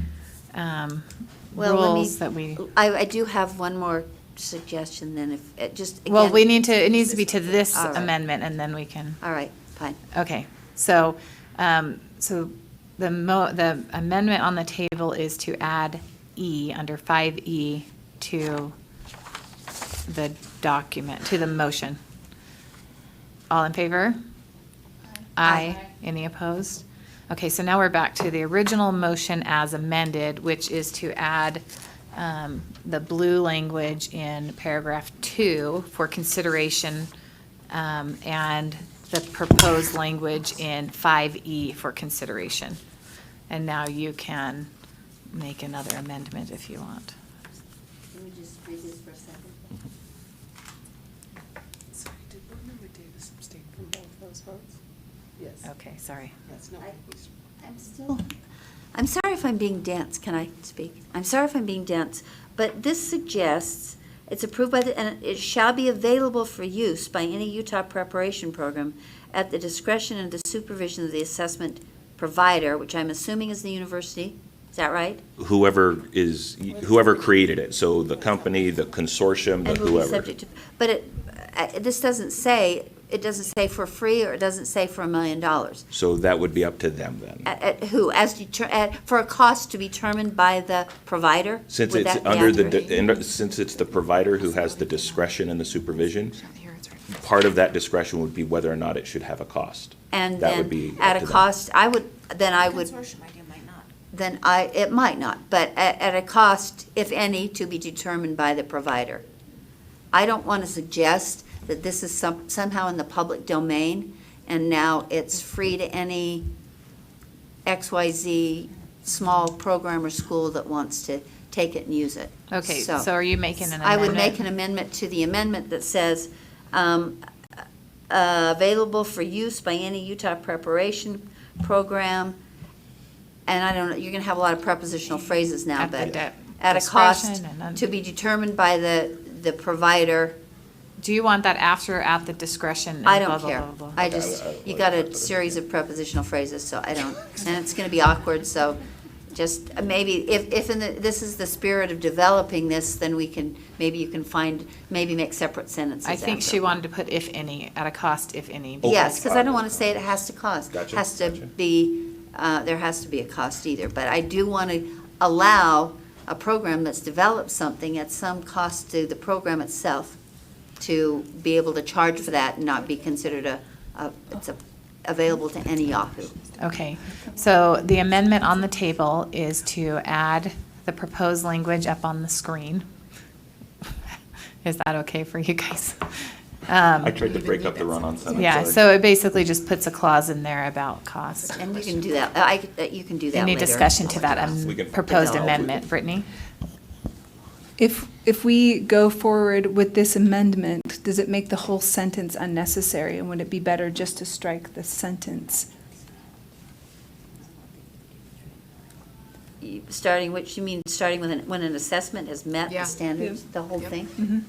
rules that we. I do have one more suggestion then, if, it just, again. Well, it needs to be to this All right. amendment, and then we can. All right, fine. Okay, so, the amendment on the table is to add E under 5E to the document, to the motion. All in favor? Aye. Any opposed? Okay, so now we're back to the original motion as amended, which is to add the blue language in paragraph 2 for consideration, and the proposed language in 5E for consideration. And now you can make another amendment if you want. Can we just read this for a second? Sorry, did Board Member Davis abstain from both those votes? Yes. Okay, sorry. Yes, no. I'm sorry if I'm being dense. Can I speak? I'm sorry if I'm being dense, but this suggests it's approved by and it shall be available for use by any Utah preparation program at the discretion and the supervision of the assessment provider, which I'm assuming is the university. Is that right? Whoever created it, so the company, the consortium, the And will be whoever. subject to, but this doesn't say, it doesn't say for free, or it doesn't say for $1 million. So that would be up to them then. At who? For a cost to be determined by the provider? Since Would it's that be under accurate? since it's the provider who has the discretion and the supervision, part of that discretion would be whether or not it should have a cost. And That would then be at up a to them. cost, it might not, but at a cost, if any, to be determined by the provider. I don't want to suggest that this is somehow in the public domain, and now it's free to any XYZ small program or school that wants to take it and use it. Okay, so are you making an I would amendment? make an amendment to the amendment that says, available for use by any Utah preparation program, and I don't know, you're gonna have a lot of prepositional phrases now, At the but at a cost discretion and to be determined by the provider. Do you want that after or at the discretion? and I blah, don't blah, care. blah, blah? I just, you got a series of prepositional phrases, so I don't, and it's gonna be awkward, so just maybe, if this is the spirit of developing this, then we can, maybe you can maybe make separate sentences I think after. she wanted to put if any, at a cost if any. Yes, because I don't want to say it has to cost. Gotcha, Has to gotcha. be, there has to be a cost either. But I do want to allow a program that's developed something at some cost to the program itself to be able to charge for that and not be considered available to any Yahoo. Okay, so the amendment on the table is to add the proposed language up on the screen. Is that okay for you guys? I tried to break up the run-on sentence. Yeah, sorry. so it basically just puts a clause in there about cost. And you can do that, you can do that Any later. discussion to that We can- proposed Yeah, I'll- amendment, Brittany? If we go forward with this amendment, does it make the whole sentence unnecessary? And would it be better just to strike the sentence? Starting, which you mean, starting with when an assessment has met Yeah. the standards, the whole thing?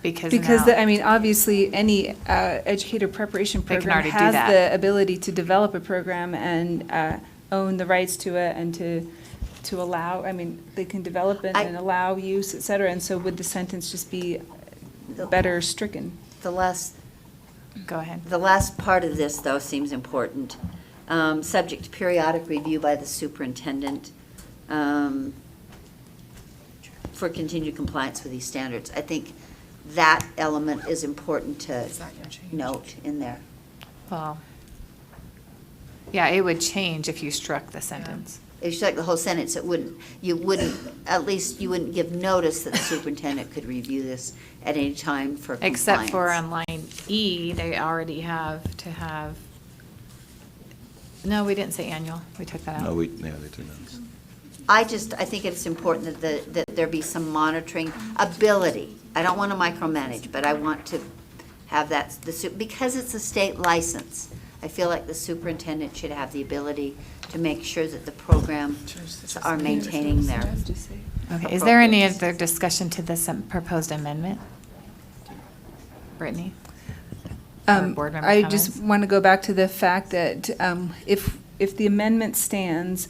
Because Because, I mean, obviously, any educator preparation They can program already do has that. the ability to develop a program and own the rights to it and to allow, I mean, they can develop it and allow use, et cetera. And so would the sentence just be better stricken? The last, Go ahead. the last part of this, though, seems important. Subject to periodic review by the superintendent for continued compliance with these standards. I think that element is important to note in there. Well, yeah, it would change if you struck the sentence. If you struck the whole sentence, you wouldn't give notice that the superintendent could review this at any time for compliance. Except for on line E, they already have to have, no, we didn't say annual, we took that out. No, they took that. I think it's important that there be some monitoring ability. I don't want to micromanage, but I want to have that, because it's a state license, I feel like the superintendent should have the ability to make sure that the programs are maintaining their. Okay, is there any other discussion to this proposed amendment? Brittany? Or board member I comments? just want to go back to the fact that if the amendment stands,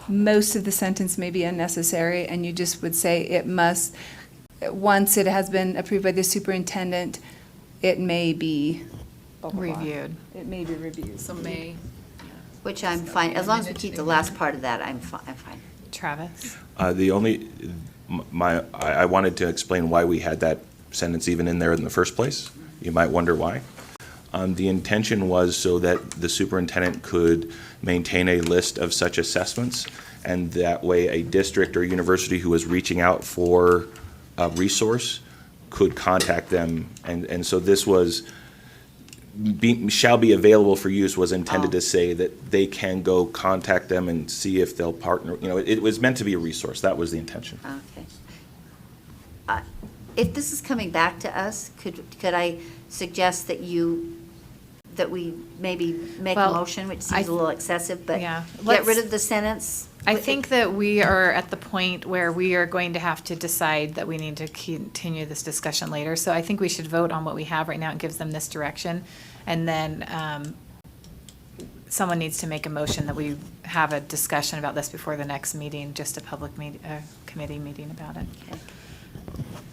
most of the sentence may be unnecessary, and you just would say it must, once it has been approved by the superintendent, it may be blah, blah, blah. Reviewed. It may be reviewed. So may. Which I'm fine, as long as we keep the last part of that, I'm fine. Travis? The only, I wanted to explain why we had that sentence even in there in the first place. You might wonder why. The intention was so that the superintendent could maintain a list of such assessments, and that way a district or university who was reaching out for a resource could contact them. And so this was, shall be available for use was intended to say that they can go contact them and see if they'll partner. You know, it was meant to be a resource. That was the intention. Okay. If this is coming back to us, could I suggest that we maybe make a Well, motion, which seems a little excessive, but Yeah. get rid of the sentence? I think that we are at the point where we are going to have to decide that we need to continue this discussion later. So I think we should vote on what we have right now. It gives them this direction. And then someone needs to make a motion that we have a discussion about this before the next meeting, just a public meeting, committee meeting about it.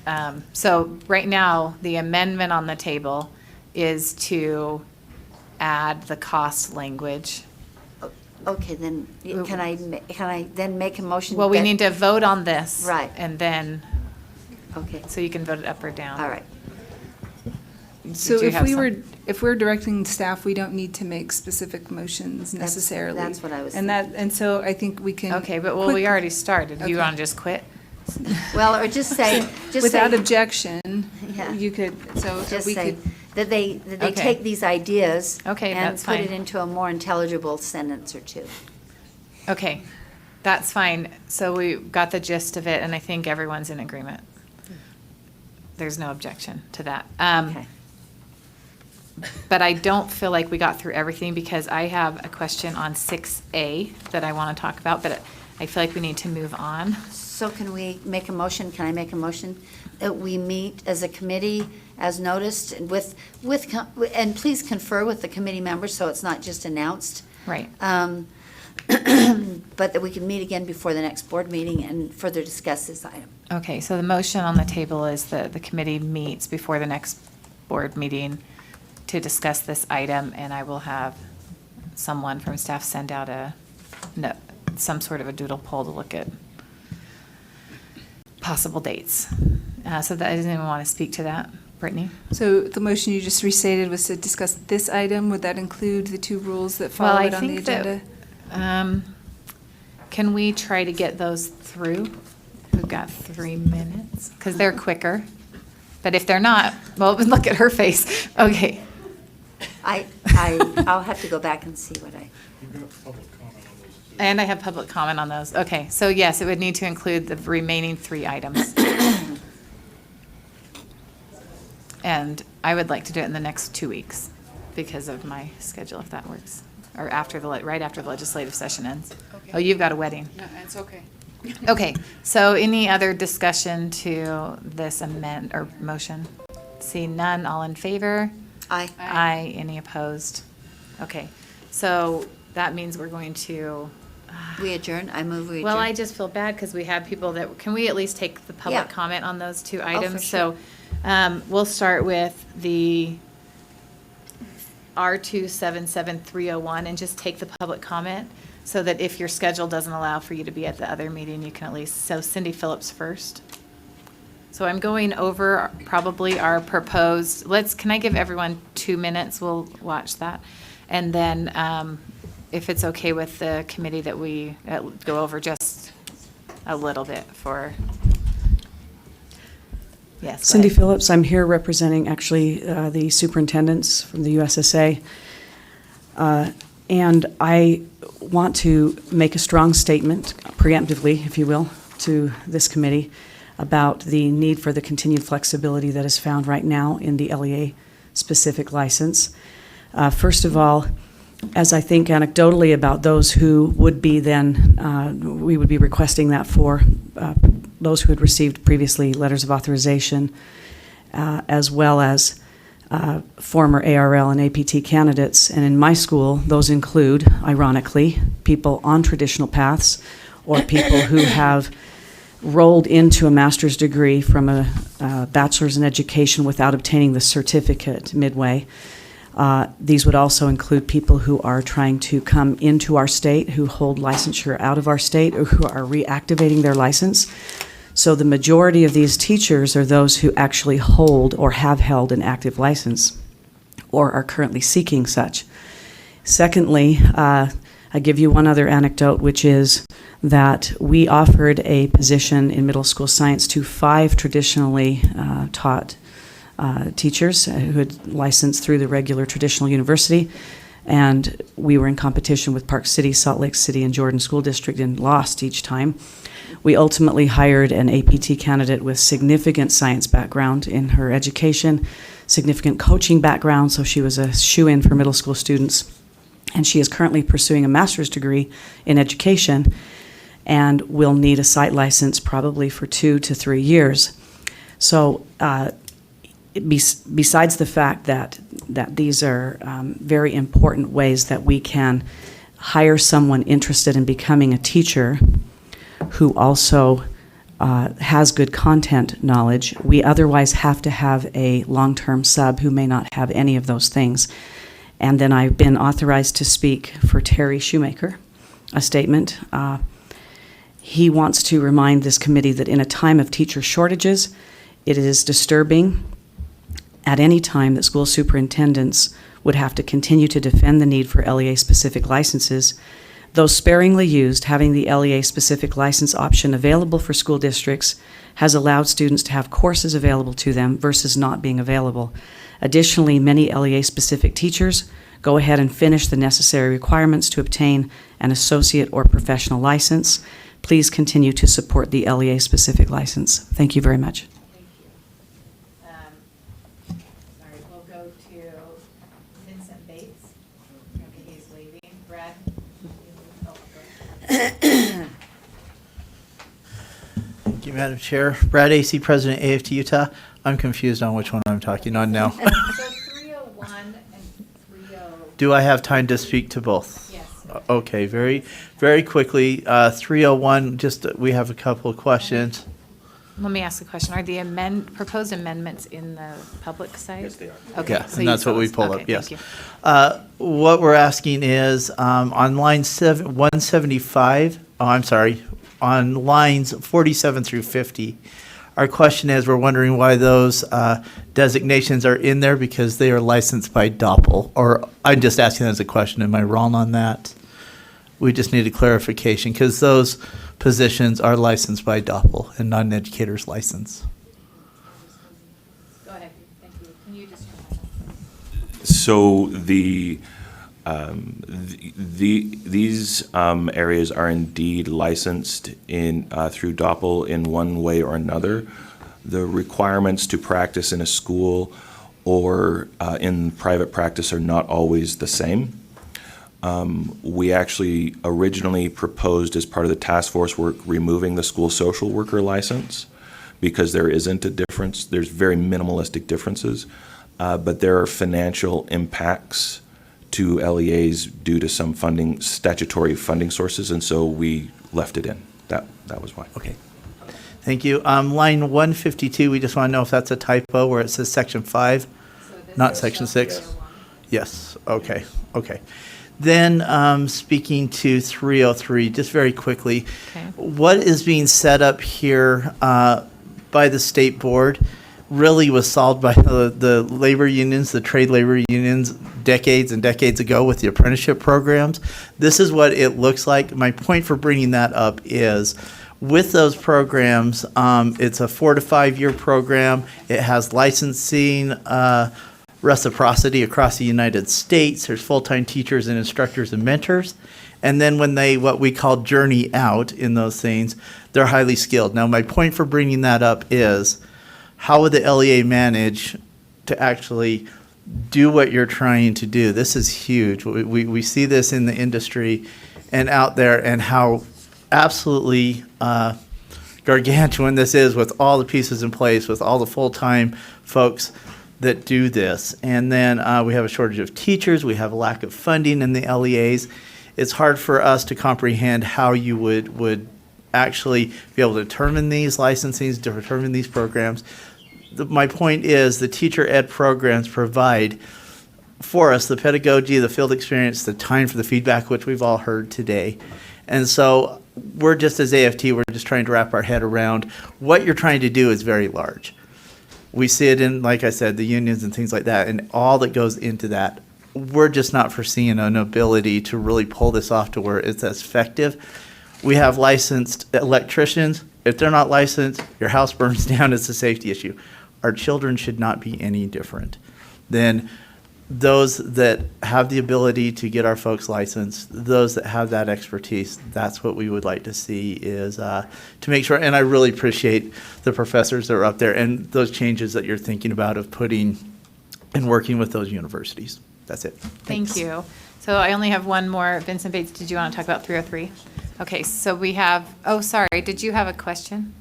Okay. So right now, the amendment on the table is to add the cost language. Okay, then, can I then make a motion? Well, we that- need to vote on this. Right. And then, Okay, so you can vote it up or down. all right. So Do you if have we're directing staff, we don't need to make specific motions necessarily. That's what I was And so I think we can. Okay, but we quick- already started. You Okay. want to just quit? Well, or just say, Without objection, Yeah. you could, so just we say could. that they Okay. take these ideas Okay, and that's put fine. it into a more intelligible sentence or two. Okay, that's fine. So we got the gist of it, and I think everyone's in agreement. There's no objection to that. Okay. But I don't feel like we got through everything because I have a question on 6A that I want to talk about, but I feel like we need to move on. So can we make a motion, can I make a motion that we meet as a committee as noticed and please confer with the committee members so it's not just announced. Right. But that we can meet again before the next board meeting and further discuss this item. Okay, so the motion on the table is that the committee meets before the next board meeting to discuss this item, and I will have someone from staff send out some sort of a doodle poll to look at possible dates. So that, does anyone want to speak to that? Brittany? So the motion you just restated was to discuss this item. Would that include the two rules that Well, follow I it on the think that, agenda? can we try to get those through? We've got 3 minutes, because they're quicker. But if they're not, well, look at her face. Okay. I'll have to go back and see what I. And I have public comment on those. Okay, so yes, it would need to include the remaining 3 items. And I would like to do it in the next 2 weeks because of my schedule, if that works. Or after right after the legislative session ends. Okay. Oh, you've got a wedding. No, it's okay. Okay, so any other discussion to this motion? See none, all in favor? Aye. Aye, any opposed? Okay, so that means we're going to. We adjourn? I move we adjourn. Well, I just feel bad because we have people that, can we at least take the public Yeah. comment on those 2 for items? sure. So we'll start with the R277301 and just take the public comment so that if your schedule doesn't allow for you to be at the other meeting, you can at least, so Cindy Phillips first. So I'm going over probably our proposed, can I give everyone 2 minutes? We'll watch that. And then if it's okay with the committee that we go over just a little bit for, yes. go Cindy ahead. Phillips, I'm here representing actually the superintendents from the USSA. And I want to make a strong statement, preemptively, if you will, to this committee about the need for the continued flexibility that is found right now in the LEA-specific license. First of all, as I think anecdotally about those who would be then, we would be requesting that for those who had received previously letters of authorization, as well as former ARL and APT candidates. And in my school, those include, ironically, people on traditional paths or people who have rolled into a master's degree from a bachelor's in education without obtaining the certificate midway. These would also include people who are trying to come into our state, who hold licensure out of our state, or who are reactivating their license. So the majority of these teachers are those who actually hold or have held an active license or are currently seeking such. Secondly, I give you one other anecdote, which is that we offered a position in middle school science to 5 traditionally taught teachers who had licensed through the regular traditional university, and we were in competition with Park City, Salt Lake City, and Jordan School District and lost each time. We ultimately hired an APT candidate with significant science background in her education, significant coaching background, so she was a shoo-in for middle school students, and she is currently pursuing a master's degree in education and will need a site license probably for 2 to 3 years. So besides the fact that these are very important ways that we can hire someone interested in becoming a teacher who also has good content knowledge, we otherwise have to have a long-term sub who may not have any of those things. And then I've been authorized to speak for Terry Shoemaker, a statement. He wants to remind this committee that in a time of teacher shortages, it is disturbing at any time that school superintendents would have to continue to defend the need for LEA-specific licenses. Though sparingly used, having the LEA-specific license option available for school districts has allowed students to have courses available to them versus not being available. Additionally, many LEA-specific teachers go ahead and finish the necessary requirements to obtain an associate or professional license. Please continue to support the LEA-specific license. Thank you very much. Sorry, we'll go to Vincent Bates. Okay, he's leaving. Brad? Thank you, Madam Chair. Brad AC, President, AFT Utah. I'm confused on which one I'm talking on now. So 301 and 30. Do I have time to speak to both? Yes. Okay, very quickly. 301, we have a couple of questions. Let me ask a question. Are the proposed amendments in the public site? Yes, they are. Okay. Yeah, so and you that's what saw we those. pulled Okay, up, yes. thank you. What we're asking is on line 175, on lines 47 through 50. Our question is, we're wondering why those designations are in there, because they are licensed by Doppel. Or I'm just asking that as a question. Am I wrong on that? We just need a clarification, because those positions are licensed by Doppel and not an educator's license. Go ahead, thank you. Can you just? So these areas are indeed licensed in through Doppel in one way or another. The requirements to practice in a school or in private practice are not always the same. We actually originally proposed, as part of the task force work, removing the school social worker license, because there isn't a difference. There's very minimalistic differences, but there are financial impacts to LEAs due to some statutory funding sources, and so we left it in. That was why. Okay. Thank you. Line 152, we just want to know if that's a typo where it says section 5, not section 6. Yes, okay. Then speaking to 303, just very quickly, what is being set up here by the state board really was solved by the labor unions, the trade labor unions, decades and decades ago with the apprenticeship programs. This is what it looks like. My point for bringing that up is, with those programs, it's a 4 to 5 year program. It has licensing reciprocity across the United States. There's full-time teachers and instructors and mentors. And then when they, what we call journey out in those things, they're highly skilled. Now, my point for bringing that up is, how would the LEA manage to actually do what you're trying to do? This is huge. We see this in the industry and out there, and how absolutely gargantuan this is, with all the pieces in place, with all the full-time folks that do this. And then we have a shortage of teachers. We have a lack of funding in the LEAs. It's hard for us to comprehend how you would actually be able to determine these licensings, to determine these programs. My point is, the teacher ed programs provide for us the pedagogy, the field experience, the time for the feedback, which we've all heard today. And so we're just, as AFT, we're just trying to wrap our head around what you're trying to do is very large. We see it in, like I said, the unions and things like that, and all that goes into that. We're just not foreseeing an ability to really pull this off to where it's as effective. We have licensed electricians. If they're not licensed, your house burns down. It's a safety issue. Our children should not be any different than those that have the ability to get our folks licensed, those that have that expertise. That's what we would like to see, is to make sure. And I really appreciate the professors that are up there and those changes that you're thinking about of putting and working with those universities. That's it. Thank you. So I only have one more. Vincent Bates, did you want to talk about 303? Okay, so we have, oh, sorry, did you have a question?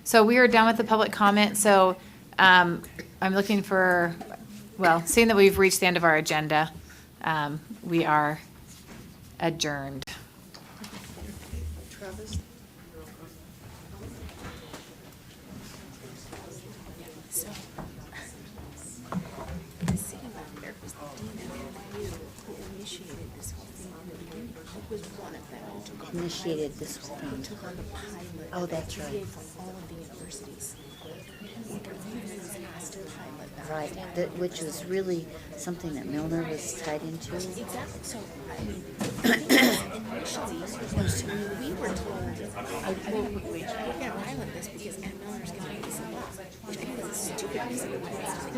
So we are done with the public comment. So I'm looking for, well, seeing that we've reached the end of our agenda, we are adjourned. Initiated this whole thing. Oh, that's right. Right, which was really something that Milner was tied into. Exactly. So, I mean, initially, we were told, we're going to pilot this because Milner's going to make this a law, which I think is a stupid piece of advice.